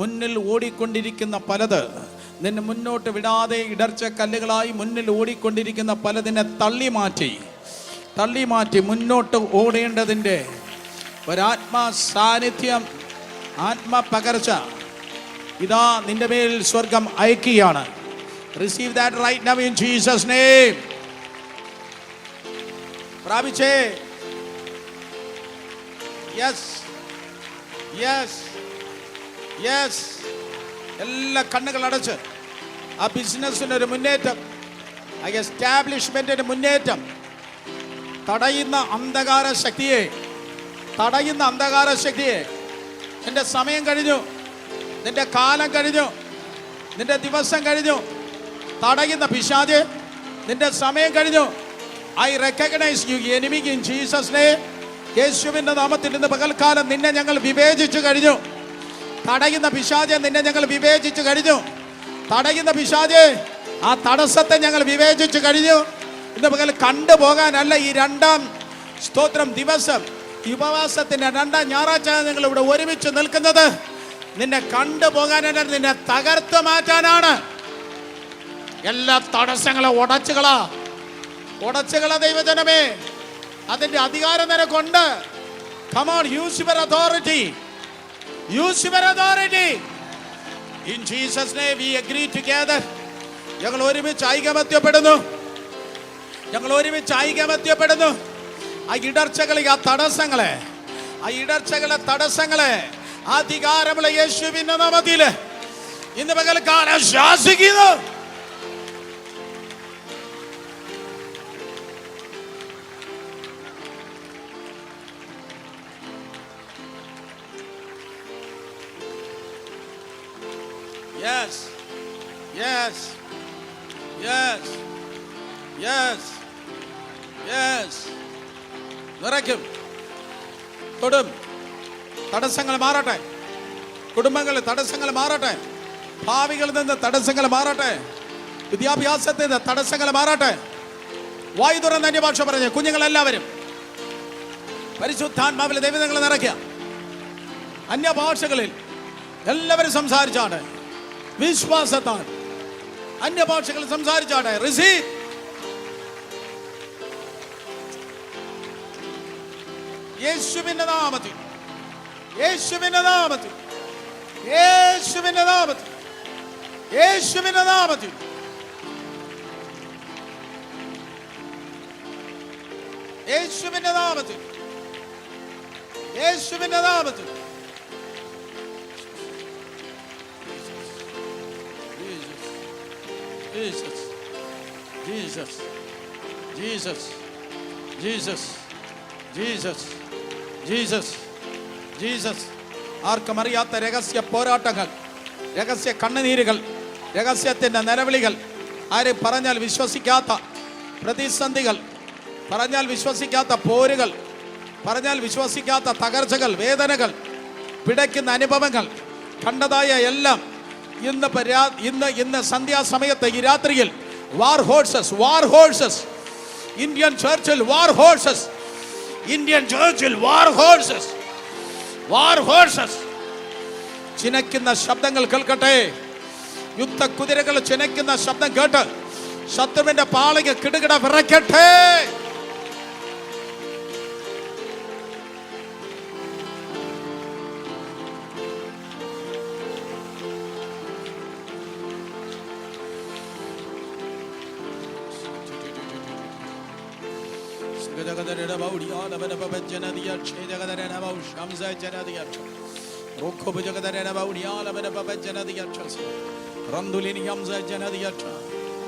മുന്നിൽ ഓടിക്കൊണ്ടിരിക്കുന്ന പലത് നിന്നെ മുന്നോട്ട് വിടാതെ ഇടർച്ച കല്ലുകളായി മുന്നിൽ ഓടിക്കൊണ്ടിരിക്കുന്ന പലതിനെ തള്ളി മാറ്റി മുന്നോട്ട് ഓടേണ്ടതിൻ്റെ ഒരാത്മാ സാന്നിധ്യം, ആത്മപകർച്ച ഇതാ നിന്റെ മേൽ സ്വർഗം അയക്കുകയാണ്. Receive that right now in Jesus name. പ്രാപിച്ചേ. Yes yes yes. എല്ലാ കണ്ണുകൾ അടച്ച് ആ ബിസിനസ്സിനൊരു മുന്നേറ്റം, ആ എസ്റ്റാബ്ലിഷ്മെന്റിന് മുന്നേറ്റം, തടയുന്ന അന്ധകാര ശക്തിയെ നിന്റെ സമയം കഴിഞ്ഞു, നിന്റെ കാലം കഴിഞ്ഞു, നിന്റെ ദിവസം കഴിഞ്ഞു. തടയുന്ന പിശാച്, നിന്റെ സമയം കഴിഞ്ഞു. I recognise you enemy in Jesus name. യേശുവിൻ്റെ നാമത്തിൽ ഇന്ന് പകൽക്കാലം നിന്നെ ഞങ്ങൾ വിവേചിച്ചു കഴിഞ്ഞു. തടയുന്ന പിശാചെ, നിന്നെ ഞങ്ങൾ വിവേചിച്ചു കഴിഞ്ഞു. തടയുന്ന പിശാചെ, ആ തടസ്സത്തെ ഞങ്ങൾ വിവേചിച്ചു കഴിഞ്ഞു. ഇന്ന് പകൽ കണ്ടുപോകാനല്ല ഈ 2-ാം സ്തോത്രം ദിവസം, ഉപവാസത്തിന്റെ 2-ാം ഞായറാഴ്ച ഞങ്ങൾ ഇവിടെ ഒരുമിച്ച് നിൽക്കുന്നത് നിന്നെ കണ്ടുപോകാനല്ല, നിന്നെ തകർത്ത് മാറ്റാനാണ്. എല്ലാ തടസ്സങ്ങളെ ഉടച്ചുകളാ ദൈവജനമേ. അതിന്റെ അധികാരം നിനക്കുണ്ട്. Come on, use your authority. Use your authority. In Jesus' name we agree together. ഞങ്ങൾ ഒരുമിച്ച് ഐകമത്യപ്പെടുന്നു. ആ ഇടർച്ചകളെ, ആ തടസ്സങ്ങളെ അധികാരമുള്ള യേശുവിന്റെ നാമത്തിൽ ഇന്ന് പകൽക്കാലം ശാസിക്കുന്നു. Yes, yes, yes, yes, yes. നിറയ്ക്കും, തൊടും. തടസ്സങ്ങൾ മാറട്ടെ. കുടുംബങ്ങളിൽ തടസ്സങ്ങൾ മാറട്ടെ. ഭാവികളിൽ നിന്ന് തടസ്സങ്ങൾ മാറട്ടെ. വിദ്യാഭ്യാസത്തിൽ നിന്ന് തടസ്സങ്ങൾ മാറട്ടെ. വായു തുറന്ന് അന്യഭാഷ പറഞ്ഞ് കുഞ്ഞുങ്ങളെല്ലാവരും പരിശുദ്ധാത്മാവിലെ ദൈവങ്ങളെ നിറയ്ക്കുക. അന്യഭാഷകളിൽ എല്ലാവരും സംസാരിച്ചാട്ടെ. വിശ്വാസത്താൽ അന്യഭാഷകൾ സംസാരിച്ചാട്ടെ. റിസീവ്. യേശുവിന്റെ നാമത്തിൽ, യേശുവിന്റെ നാമത്തിൽ, യേശുവിന്റെ നാമത്തിൽ, യേശുവിന്റെ നാമത്തിൽ, യേശുവിന്റെ നാമത്തിൽ, യേശുവിന്റെ നാമത്തിൽ. Jesus, Jesus, Jesus, Jesus, Jesus, Jesus, Jesus. ആർക്കും അറിയാത്ത രഹസ്യ പോരാട്ടങ്ങൾ, രഹസ്യ കണ്ണുനീരുകൾ, രഹസ്യത്തിൻ്റെ നിലവിളികൾ, ആരും പറഞ്ഞാൽ വിശ്വസിക്കാത്ത പ്രതിസന്ധികൾ, പറഞ്ഞാൽ വിശ്വസിക്കാത്ത പോരുകൾ, പറഞ്ഞാൽ വിശ്വസിക്കാത്ത തകർച്ചകൾ, വേദനകൾ, പിടയ്ക്കുന്ന അനുഭവങ്ങൾ കണ്ടതായ എല്ലാം ഇന്ന് സന്ധ്യാസമയത്ത് ഈ രാത്രിയിൽ വാർ ഹോഴ്സസ് ഇന്ത്യൻ ചർച്ചിൽ വാർ ഹോഴ്സസ് ചിനയ്ക്കുന്ന ശബ്ദങ്ങൾ കേൾക്കട്ടെ. യുദ്ധ കുതിരകൾ ചിനയ്ക്കുന്ന ശബ്ദം കേട്ട് ശത്രുവിന്റെ പാളയ്ക്ക് കിടുകിട വിറയ്ക്കട്ടെ.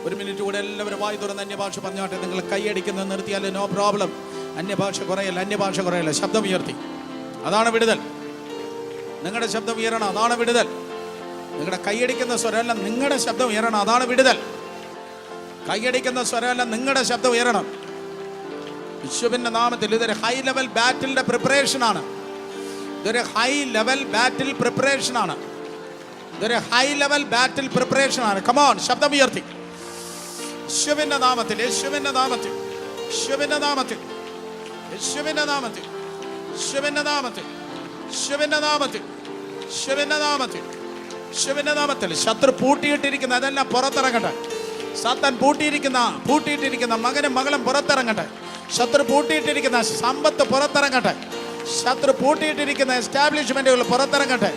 ഒരു മിനിറ്റ് കൂടെ എല്ലാവരും വായി തുറന്ന് അന്യഭാഷ പറഞ്ഞാട്ടെ. നിങ്ങൾ കൈയടിക്കുന്നത് നിർത്തിയാലും നോ പ്രോബ്ലം. അന്യഭാഷ കുറയല്ല, അന്യഭാഷ കുറയല്ല. ശബ്ദം ഉയർത്തി, അതാണ് വിടുതൽ. നിങ്ങളുടെ ശബ്ദം ഉയരണം, അതാണ് വിടുതൽ. നിങ്ങളുടെ കൈയടിക്കുന്ന സ്വരമല്ല, നിങ്ങളുടെ ശബ്ദം ഉയരണം, അതാണ് വിടുതൽ. കൈയടിക്കുന്ന സ്വരമല്ല, നിങ്ങളുടെ ശബ്ദം ഉയരണം. യേശുവിന്റെ നാമത്തിൽ ഇതൊരു ഹൈ ലെവൽ ബാറ്റിലിന്റെ പ്രിപ്പറേഷൻ ആണ്. ഇതൊരു ഹൈ ലെവൽ ബാറ്റിൽ പ്രിപ്പറേഷൻ ആണ്. ഇതൊരു ഹൈ ലെവൽ ബാറ്റിൽ പ്രിപ്പറേഷൻ ആണ്. കമോൺ, ശബ്ദം ഉയർത്തി. യേശുവിന്റെ നാമത്തിൽ, യേശുവിന്റെ നാമത്തിൽ, യേശുവിന്റെ നാമത്തിൽ, യേശുവിന്റെ നാമത്തിൽ, യേശുവിന്റെ നാമത്തിൽ, യേശുവിന്റെ നാമത്തിൽ, യേശുവിന്റെ നാമത്തിൽ, യേശുവിന്റെ നാമത്തിൽ. ശത്രു പൂട്ടിയിട്ടിരിക്കുന്ന അതെല്ലാം പുറത്തിറങ്ങട്ടെ. സാത്താൻ പൂട്ടിയിട്ടിരിക്കുന്ന മകനും മകളും പുറത്തിറങ്ങട്ടെ. ശത്രു പൂട്ടിയിട്ടിരിക്കുന്ന സമ്പത്ത് പുറത്തിറങ്ങട്ടെ. ശത്രു പൂട്ടിയിട്ടിരിക്കുന്ന എസ്റ്റാബ്ലിഷ്മെന്റുകൾ പുറത്തിറങ്ങട്ടെ.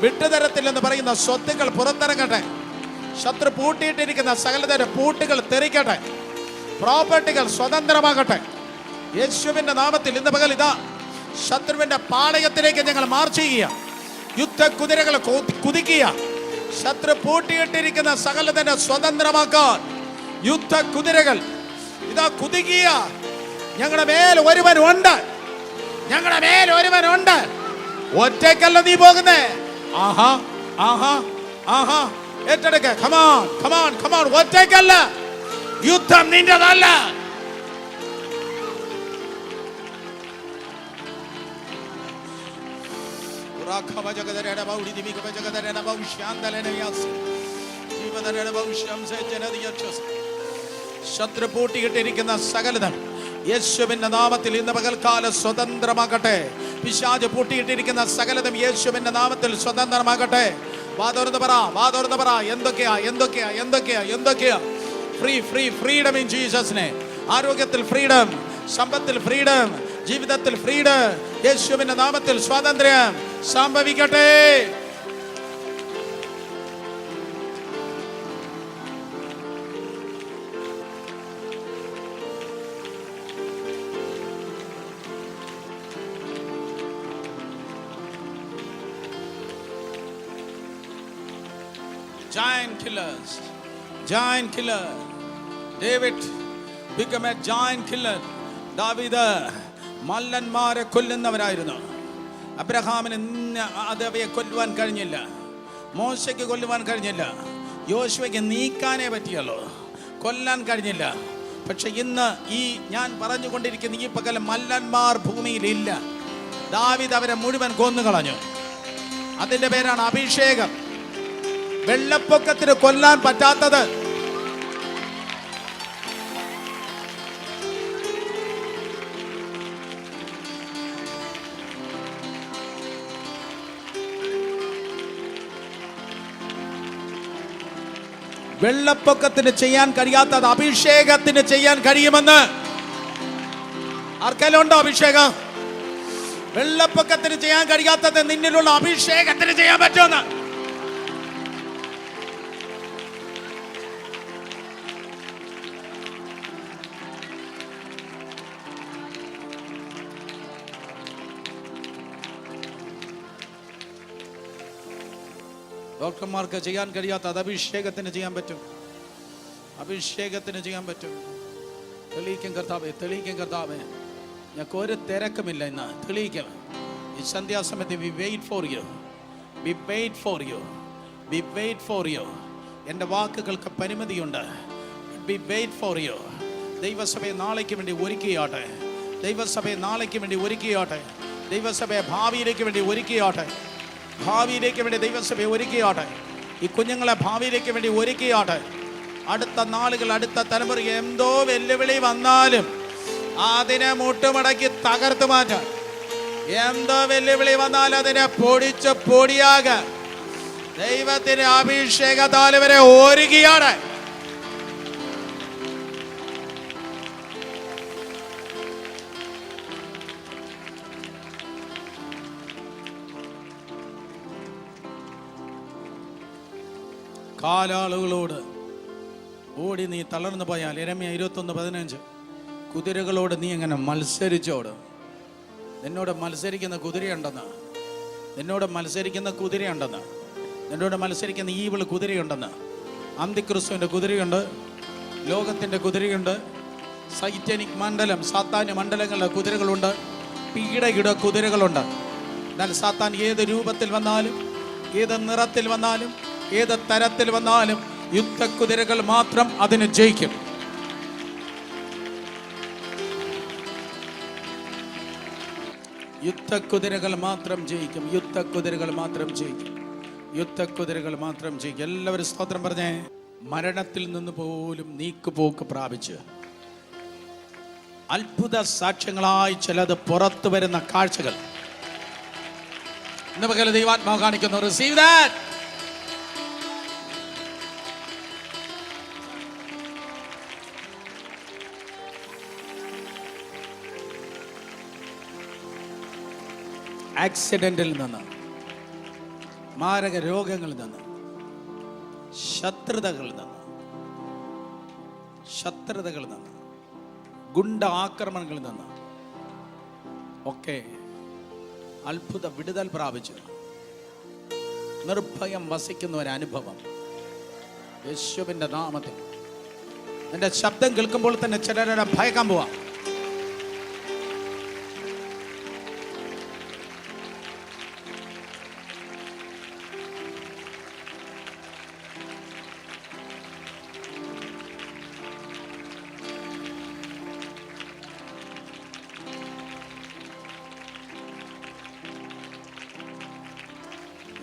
വിട്ടുതരത്തില്ലെന്ന് പറയുന്ന സ്വത്തുക്കൾ പുറത്തിറങ്ങട്ടെ. ശത്രു പൂട്ടിയിട്ടിരിക്കുന്ന സകലതര പൂട്ടുകൾ തെറിക്കട്ടെ. പ്രോപ്പർട്ടികൾ സ്വതന്ത്രമാകട്ടെ. യേശുവിന്റെ നാമത്തിൽ ഇന്ന് പകൽ ഇതാ ശത്രുവിന്റെ പാളയത്തിലേക്ക് ഞങ്ങൾ മാർച്ച് ചെയ്യുക. യുദ്ധ കുതിരകൾ കുതിക്കുക. ശത്രു പൂട്ടിയിട്ടിരിക്കുന്ന സകലതര സ്വതന്ത്രമാക്കാൻ യുദ്ധ കുതിരകൾ ഇതാ കുതിക്കുക. ഞങ്ങളുടെ മേൽ ഒരുവനുണ്ട്, ഞങ്ങളുടെ മേൽ ഒരുവനുണ്ട്. ഒറ്റയ്ക്കല്ല നീ പോകുന്നേ. ആഹാ ആഹാ ആഹാ, ഏറ്റെടുക്ക. Come on come on come on. ഒറ്റയ്ക്കല്ല, യുദ്ധം നിന്റെതല്ല. ശത്രു പൂട്ടിയിട്ടിരിക്കുന്ന സകലത യേശുവിന്റെ നാമത്തിൽ ഇന്ന് പകൽക്കാലം സ്വതന്ത്രമാകട്ടെ. പിശാച് പൂട്ടിയിട്ടിരിക്കുന്ന സകലതും യേശുവിന്റെ നാമത്തിൽ സ്വതന്ത്രമാകട്ടെ. വാതോർന്ന് പറ, വാതോർന്ന് പറ. എന്തൊക്കെയാ എന്തൊക്കെയാ എന്തൊക്കെയാ എന്തൊക്കെയാ? Free free freedom in Jesus name. ആരോഗ്യത്തിൽ ഫ്രീഡം, സമ്പത്തിൽ ഫ്രീഡം, ജീവിതത്തിൽ ഫ്രീഡം. യേശുവിന്റെ നാമത്തിൽ സ്വാതന്ത്ര്യം സംഭവിക്കട്ടെ. Giant killers, giant killer. David became a giant killer. ദാവീദ് മല്ലന്മാരെ കൊല്ലുന്നവരായിരുന്നു. അബ്രഹാമിന് അവയെ കൊല്ലുവാൻ കഴിഞ്ഞില്ല. മോശയ്ക്ക് കൊല്ലുവാൻ കഴിഞ്ഞില്ല. യോശുവയ്ക്ക് നീക്കാനേ പറ്റിയല്ലോ, കൊല്ലാൻ കഴിഞ്ഞില്ല. പക്ഷെ ഇന്ന് ഈ ഞാൻ പറഞ്ഞുകൊണ്ടിരിക്കുന്ന ഈ പകൽ മല്ലന്മാർ ഭൂമിയിലില്ല. ദാവീദ് അവരെ മുഴുവൻ കൊന്നുകളഞ്ഞു. അതിന്റെ പേരാണ് അഭിഷേകം. വെള്ളപ്പൊക്കത്തിന് കൊല്ലാൻ പറ്റാത്തത് വെള്ളപ്പൊക്കത്തിന് ചെയ്യാൻ കഴിയാത്തത് അഭിഷേകത്തിന് ചെയ്യാൻ കഴിയുമെന്ന് ആർക്കെല്ലാം ഉണ്ടോ അഭിഷേകം? വെള്ളപ്പൊക്കത്തിന് ചെയ്യാൻ കഴിയാത്തത് നിന്നിലുള്ള അഭിഷേകത്തിന് ചെയ്യാൻ പറ്റുമെന്ന്. ഡോക്ടർമാർക്ക് ചെയ്യാൻ കഴിയാത്ത അത് അഭിഷേകത്തിന് ചെയ്യാൻ പറ്റും. അഭിഷേകത്തിന് ചെയ്യാൻ പറ്റും. തെളിയിക്കും കർത്താവേ, തെളിയിക്കും കർത്താവേ. ഞങ്ങൾക്ക് ഒരു തിരക്കുമില്ല ഇന്ന്. തെളിയിക്കാം. ഈ സന്ധ്യാസമയത്ത് we wait for you, we wait for you, we wait for you. എൻ്റെ വാക്കുകൾക്ക് പരിമിതിയുണ്ട്. We wait for you. ദൈവസഭയെ നാളേക്ക് വേണ്ടി ഒരുക്കിയാട്ടെ. ദൈവസഭയെ നാളേക്ക് വേണ്ടി ഒരുക്കിയാട്ടെ. ദൈവസഭയെ ഭാവിയിലേക്ക് വേണ്ടി ഒരുക്കിയാട്ടെ. ഭാവിയിലേക്ക് വേണ്ടി ദൈവസഭയെ ഒരുക്കിയാട്ടെ. ഈ കുഞ്ഞുങ്ങളെ ഭാവിയിലേക്ക് വേണ്ടി ഒരുക്കിയാട്ടെ. അടുത്ത നാളുകൾ, അടുത്ത തലമുറ എന്തോ വെല്ലുവിളി വന്നാലും അതിനെ മുട്ടുമടക്കി തകർത്ത് മാറ്റാൻ, എന്തോ വെല്ലുവിളി വന്നാൽ അതിനെ പൊടിച്ച് പൊടിയാകാൻ ദൈവത്തിന്റെ അഭിഷേകത്താൽ ഇവരെ ഒരുക്കിയാണ്. കാലാളുകളോട് ഓടി നീ തളർന്നു പോയാൽ, യെരമ്യാ 21:15, കുതിരകളോട് നീ എങ്ങനെ മത്സരിച്ചോട്. നിന്നോട് മത്സരിക്കുന്ന കുതിരയുണ്ടെന്ന്. നിന്നോട് മത്സരിക്കുന്ന കുതിരയുണ്ടെന്ന്, നിന്നോട് മത്സരിക്കുന്ന ഈവിള് കുതിരയുണ്ടെന്ന്. അന്തിക്രിസ്തുവിൻ്റെ കുതിരയുണ്ട്, ലോകത്തിൻ്റെ കുതിരയുണ്ട്, സൈറ്റാനിക് മണ്ഡലം, സാത്താന്യ മണ്ഡലങ്ങളുടെ കുതിരകളുണ്ട്, പീഡയുടെ കുതിരകളുണ്ട്. എന്നാൽ സാത്താൻ ഏത് രൂപത്തിൽ വന്നാലും, ഏത് നിറത്തിൽ വന്നാലും, ഏത് തരത്തിൽ വന്നാലും യുദ്ധക്കുതിരകൾ മാത്രം അതിന് ജയിക്കും. യുദ്ധക്കുതിരകൾ മാത്രം ജയിക്കും. യുദ്ധക്കുതിരകൾ മാത്രം ജയിക്കും. യുദ്ധക്കുതിരകൾ മാത്രം ജയിക്കും. എല്ലാവരും സ്തോത്രം പറഞ്ഞേ. മരണത്തിൽ നിന്ന് പോലും നീക്കുപോക്ക് പ്രാപിച്ച് അത്ഭുത സാക്ഷ്യങ്ങളായി ചിലത് പുറത്തു വരുന്ന കാഴ്ചകൾ ഇന്ന് പകൽ ദൈവാത്മാവ് കാണിക്കുന്നു. Receive that. ആക്സിഡന്റിൽ നിന്ന്, മാരക രോഗങ്ങളിൽ നിന്ന്, ശത്രുതകളിൽ നിന്ന്, ഗുണ്ട ആക്രമണങ്ങളിൽ നിന്ന് ഒക്കെ അത്ഭുത വിടുതൽ പ്രാപിച്ച് നിർഭയം വസിക്കുന്ന ഒരു അനുഭവം യേശുവിൻ്റെ നാമത്തിൽ. എൻ്റെ ശബ്ദം കേൾക്കുമ്പോൾ തന്നെ ചിലരെ ഭയക്കാൻ പോവാം.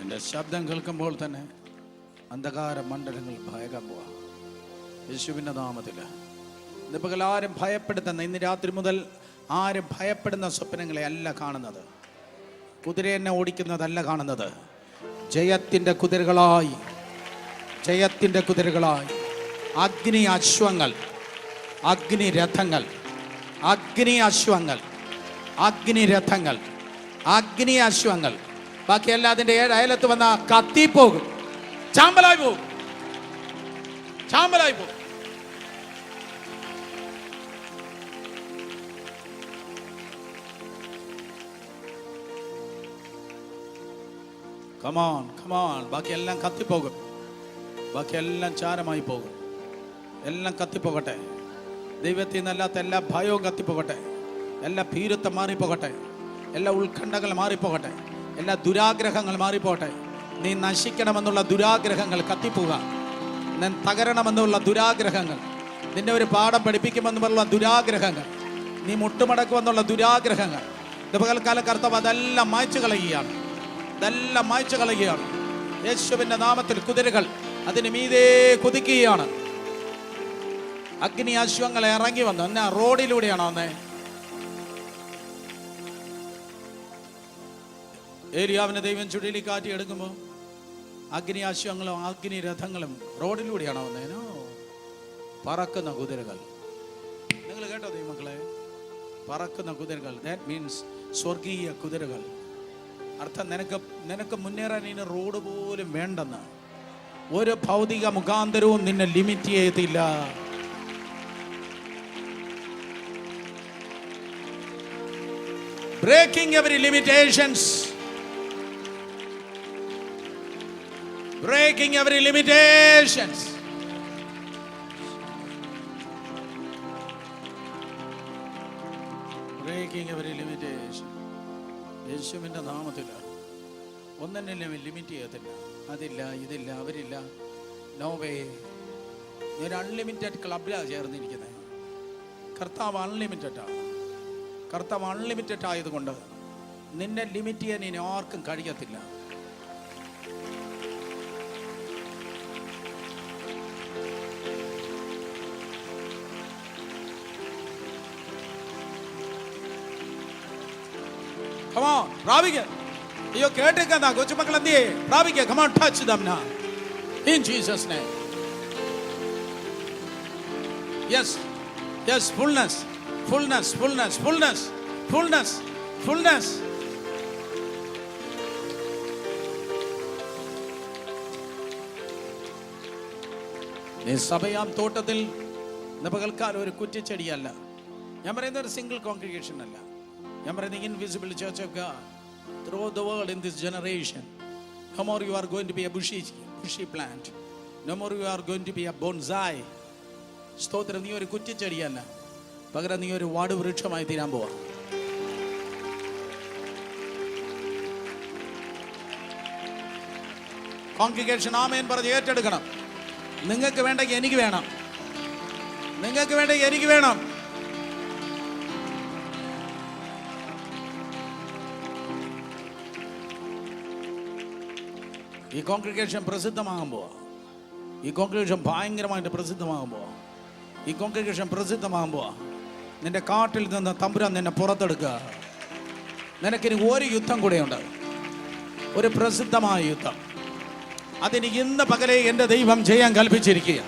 എൻ്റെ ശബ്ദം കേൾക്കുമ്പോൾ തന്നെ അന്ധകാര മണ്ഡലങ്ങൾ ഭയക്കാൻ പോവാം യേശുവിൻ്റെ നാമത്തിൽ. ഇന്നിപ്പോൾ ആരും ഭയപ്പെടുത്തുന്ന, ഇന്ന് രാത്രി മുതൽ ആരും ഭയപ്പെടുന്ന സ്വപ്നങ്ങളെ അല്ല കാണുന്നത്. കുതിര എന്നെ ഓടിക്കുന്നതല്ല കാണുന്നത്. ജയത്തിൻ്റെ കുതിരകളായി, ജയത്തിൻ്റെ കുതിരകളായി അഗ്നി അശ്വങ്ങൾ, അഗ്നി രഥങ്ങൾ, അഗ്നി അശ്വങ്ങൾ, അഗ്നി രഥങ്ങൾ, അഗ്നി അശ്വങ്ങൾ. ബാക്കി എല്ലാതിൻ്റെ 7 അയലത്ത് വന്ന കത്തിപ്പോകും, ചാമ്പലായി പോകും, ചാമ്പലായി പോകും. Come on come on. ബാക്കിയെല്ലാം കത്തിപ്പോകും, ബാക്കിയെല്ലാം ചാരമായി പോകും. എല്ലാം കത്തിപ്പോകട്ടെ. ദൈവത്തിൽ നിന്നല്ലാത്ത എല്ലാ ഭയവും കത്തിപ്പോകട്ടെ. എല്ലാ ഭീരുത്വം മാറിപ്പോകട്ടെ. എല്ലാ ഉത്കണ്ഠകൾ മാറിപ്പോകട്ടെ. എല്ലാ ദുരാഗ്രഹങ്ങൾ മാറിപ്പോകട്ടെ. നീ നശിക്കണമെന്നുള്ള ദുരാഗ്രഹങ്ങൾ കത്തിപ്പോവുക. ഞാൻ തകരണമെന്നുള്ള ദുരാഗ്രഹങ്ങൾ, നിന്നെ ഒരു പാഠം പഠിപ്പിക്കുമെന്നുള്ള ദുരാഗ്രഹങ്ങൾ, നീ മുട്ടുമടക്കുമെന്നുള്ള ദുരാഗ്രഹങ്ങൾ, ഇത് പകൽക്കാല കർത്താവ് അതെല്ലാം മായ്ച്ചു കളയുകയാണ്. ഇതെല്ലാം മായ്ച്ചു കളയുകയാണ്. യേശുവിൻ്റെ നാമത്തിൽ കുതിരകൾ അതിന് മീതേ കുതിക്കുകയാണ്. അഗ്നി അശ്വങ്ങൾ ഇറങ്ങി വന്നു. എന്നാ റോഡിലൂടെയാണോ വന്നേ? ഏലിയാവിനെ ദൈവം ചുഴലിക്കാറ്റ് എടുക്കുമ്പോൾ അഗ്നി അശ്വങ്ങളും അഗ്നി രഥങ്ങളും റോഡിലൂടെയാണോ വന്നേനോ? പറക്കുന്ന കുതിരകൾ. നിങ്ങൾ കേട്ടോ ദൈവമക്കളെ? പറക്കുന്ന കുതിരകൾ, ദാറ്റ് മീൻസ് സ്വർഗീയ കുതിരകൾ. അർത്ഥം നിനക്ക് മുന്നേറാൻ ഇനി റോഡ് പോലും വേണ്ടെന്ന്. ഒരു ഭൗതിക മുഖാന്തരവും നിന്നെ ലിമിറ്റ് ചെയ്തില്ല. Breaking every limitations. Breaking every limitations. Breaking every limitation. യേശുവിൻ്റെ നാമത്തിൽ ഒന്നെന്നെ ലിമിറ്റ് ചെയ്യത്തില്ല. അതില്ല, ഇതില്ല, അവരില്ല. No way. ഞാൻ അൺലിമിറ്റഡ് ക്ലബിലാണ് ചേർന്നിരിക്കുന്നത്. കർത്താവ് അൺലിമിറ്റഡാണ്. കർത്താവ് അൺലിമിറ്റഡ് ആയതുകൊണ്ട് നിന്നെ ലിമിറ്റ് ചെയ്യാൻ ഇനി ആർക്കും കഴിയത്തില്ല. Come on, പ്രാപിക്ക. അയ്യോ കേട്ടേക്കാ കൊച്ചുമക്കൾ എന്തിയേ? പ്രാപിക്ക. Come on, touch them now. In Jesus' name. Yes, yes, fullness, fullness, fullness, fullness, fullness, fullness. ഈ സഭയാം തോട്ടത്തിൽ പകൽക്കാലം ഒരു കുറ്റിച്ചെടിയല്ല. ഞാൻ പറയുന്ന ഒരു സിംഗിൾ കോൺഗ്രിഗേഷൻ അല്ല. ഞാൻ പറയുന്നത് invisible church of God. throughout the world in this generation. No more you are going to be a bushy plant. No more you are going to be a bonsai. സ്തോത്രം, നീ ഒരു കുറ്റിച്ചെടിയല്ല, പകരം നീ ഒരു വാട് വൃക്ഷമായി തീരാൻ പോവാ. കോൺഗ്രിഗേഷൻ ആമേൻ പറഞ്ഞ് ഏറ്റെടുക്കണം. നിങ്ങൾക്ക് വേണ്ടെങ്കിൽ എനിക്ക് വേണം, നിങ്ങൾക്ക് വേണ്ടെങ്കിൽ എനിക്ക് വേണം. ഈ കോൺഗ്രിഗേഷൻ പ്രസിദ്ധമാകാൻ പോവാ. ഈ കോൺഗ്രിഗേഷൻ ഭയങ്കരമായിട്ട് പ്രസിദ്ധമാകാൻ പോവാ. ഈ കോൺഗ്രിഗേഷൻ പ്രസിദ്ധമാകാൻ പോവാ. നിന്റെ കാട്ടിൽ നിന്ന് തമ്പുരാൻ നിന്നെ പുറത്തെടുക്കുക. നിനക്കിനി ഒരു യുദ്ധം കൂടെയുണ്ട്, ഒരു പ്രസിദ്ധമായ യുദ്ധം. അതിന് ഇന്ന് പകലേ എൻ്റെ ദൈവം ജയം കൽപ്പിച്ചിരിക്കുക.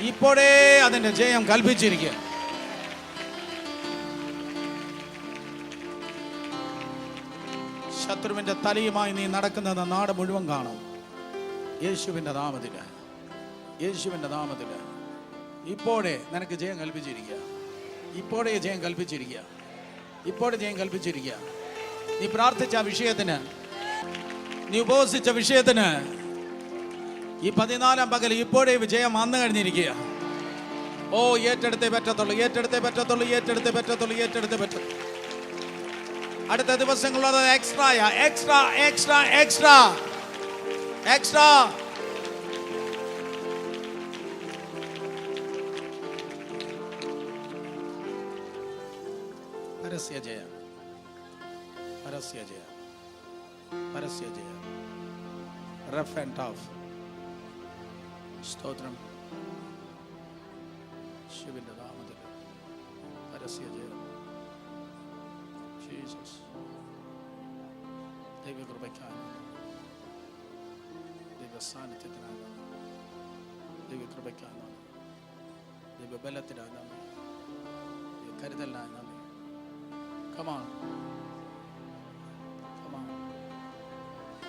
ഇപ്പോഴേ അതിൻ്റെ ജയം കൽപ്പിച്ചിരിക്കുക. ശത്രുവിൻ്റെ തലയുമായി നീ നടക്കുന്നത് നാട് മുഴുവൻ കാണും. യേശുവിൻ്റെ നാമത്തിൽ, യേശുവിൻ്റെ നാമത്തിൽ ഇപ്പോഴേ നിനക്ക് ജയം കൽപ്പിച്ചിരിക്കുക. ഇപ്പോഴേ ജയം കൽപ്പിച്ചിരിക്കുക. ഇപ്പോഴേ ജയം കൽപ്പിച്ചിരിക്കുക. നീ പ്രാർത്ഥിച്ച വിഷയത്തിന്, നീ ഉപവസിച്ച വിഷയത്തിന് ഈ 14-ാം പകൽ ഇപ്പോഴേ വിജയം വന്നു കഴിഞ്ഞിരിക്കുക. ഓ, ഏറ്റെടുത്തേ പറ്റത്തുള്ളൂ, ഏറ്റെടുത്തേ പറ്റത്തുള്ളൂ, ഏറ്റെടുത്തേ പറ്റത്തുള്ളൂ, ഏറ്റെടുത്തേ പറ്റത്തുള്ളൂ. അടുത്ത ദിവസങ്ങളുള്ളത് എക്സ്ട്രായാ, എക്സ്ട്രാ എക്സ്ട്രാ എക്സ്ട്രാ എക്സ്ട്രാ. പരസ്യ ജയം, പരസ്യ ജയം, പരസ്യ ജയം. Rough and tough. സ്തോത്രം. ശിവന്റെ നാമത്തിൽ പരസ്യ ജയം. ജീസസ്. ദൈവകൃപയ്ക്കായി, ദൈവസാന്നിധ്യത്തിനായി, ദൈവകൃപയ്ക്കായി, ദൈവബലത്തിനായി നന്ദി, കരുതലിനായി നന്ദി. Come on. Come on.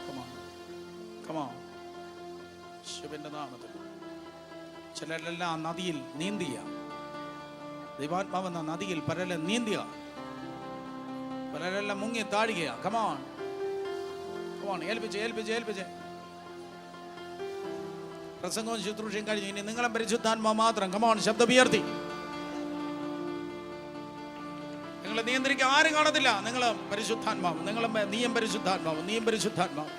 Come on. Come on. ശിവന്റെ നാമത്തിൽ. ചിലരെല്ലാം നദിയിൽ നീന്തിയ, ദൈവാത്മാവെന്ന നദിയിൽ പലരെല്ലാം നീന്തിയ, പലരെല്ലാം മുങ്ങി താഴുകയാ. Come on. Come on. ഏൽപ്പിച്ച് ഏൽപ്പിച്ച് ഏൽപ്പിച്ച്. പ്രസംഗവും ശുശ്രൂഷയും കഴിഞ്ഞു. ഇനി നിങ്ങളും പരിശുദ്ധാത്മാ മാത്രം. Come on. ശബ്ദം ഉയർത്തി. നിങ്ങളെ നിയന്ത്രിക്കാൻ ആരും കാണത്തില്ല. നിങ്ങൾ പരിശുദ്ധാത്മാവ്, നീയും പരിശുദ്ധാത്മാവ്, നീയും പരിശുദ്ധാത്മാവ്.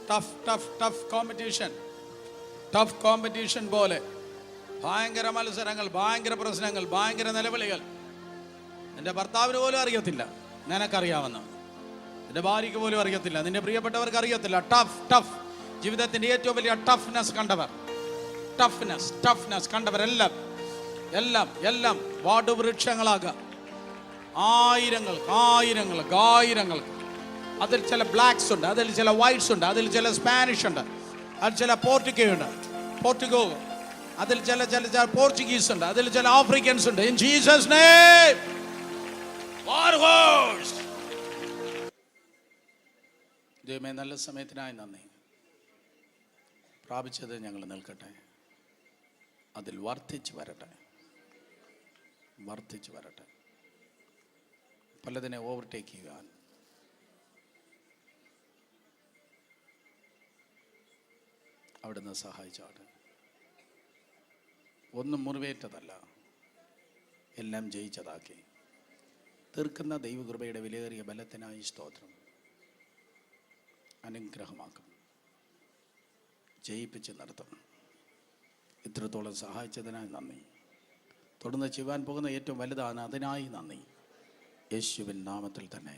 Tough tough tough competition, tough competition പോലെ ഭയങ്കര മത്സരങ്ങൾ, ഭയങ്കര പ്രശ്നങ്ങൾ, ഭയങ്കര നിലവിളികൾ. നിന്റെ ഭർത്താവിന് പോലും അറിയത്തില്ല നിനക്കറിയാവുന്ന, നിന്റെ ഭാര്യയ്ക്ക് പോലും അറിയത്തില്ല, നിന്റെ പ്രിയപ്പെട്ടവർക്ക് അറിയത്തില്ല. ടഫ് ടഫ്, ജീവിതത്തിന്റെ ഏറ്റവും വലിയ ടഫ്നെസ് കണ്ടവർ, ടഫ്നെസ് ടഫ്നെസ് കണ്ടവരെല്ലാം എല്ലാം എല്ലാം വാടുവൃക്ഷങ്ങളാകുക. ആയിരങ്ങൾ ആയിരങ്ങൾ ആയിരങ്ങൾ. അതിൽ ചില ബ്ലാക്സ് ഉണ്ട്, അതിൽ ചില വൈറ്റ്സ് ഉണ്ട്, അതിൽ ചില സ്പാനിഷ് ഉണ്ട്, അതിൽ ചില പോർട്ടുഗീസ് ഉണ്ട്, അതിൽ ചില പോർച്ചുഗീസ് ഉണ്ട്, അതിൽ ചില ആഫ്രിക്കൻസ് ഉണ്ട്. ഇൻ ജീസസ് നെയിം, ദൈവമേ, നല്ല സമയത്തിനായി നന്ദി. പ്രാപിച്ചത് ഞങ്ങൾ നിൽക്കട്ടെ, അതിൽ വർദ്ധിച്ചു വരട്ടെ, വർദ്ധിച്ചു വരട്ടെ. പലതിനെ ഓവർടേക്ക് ചെയ്യാൻ അവിടുന്ന് സഹായിച്ചാട്ടെ. ഒന്നും മുറിവേറ്റതല്ല, എല്ലാം ജയിച്ചതാക്കി തീർക്കുന്ന ദൈവകൃപയുടെ വിലയേറിയ ബലത്തിനായി സ്തോത്രം. അനുഗ്രഹമാക്കും, ജയിപ്പിച്ച് നടത്തും. ഇത്രത്തോളം സഹായിച്ചതിനായി നന്ദി. തുടർന്ന് ചെയ്യുവാൻ പോകുന്ന ഏറ്റവും വലുതാണ്, അതിനായി നന്ദി. യേശുവിൻ നാമത്തിൽ തന്നെ.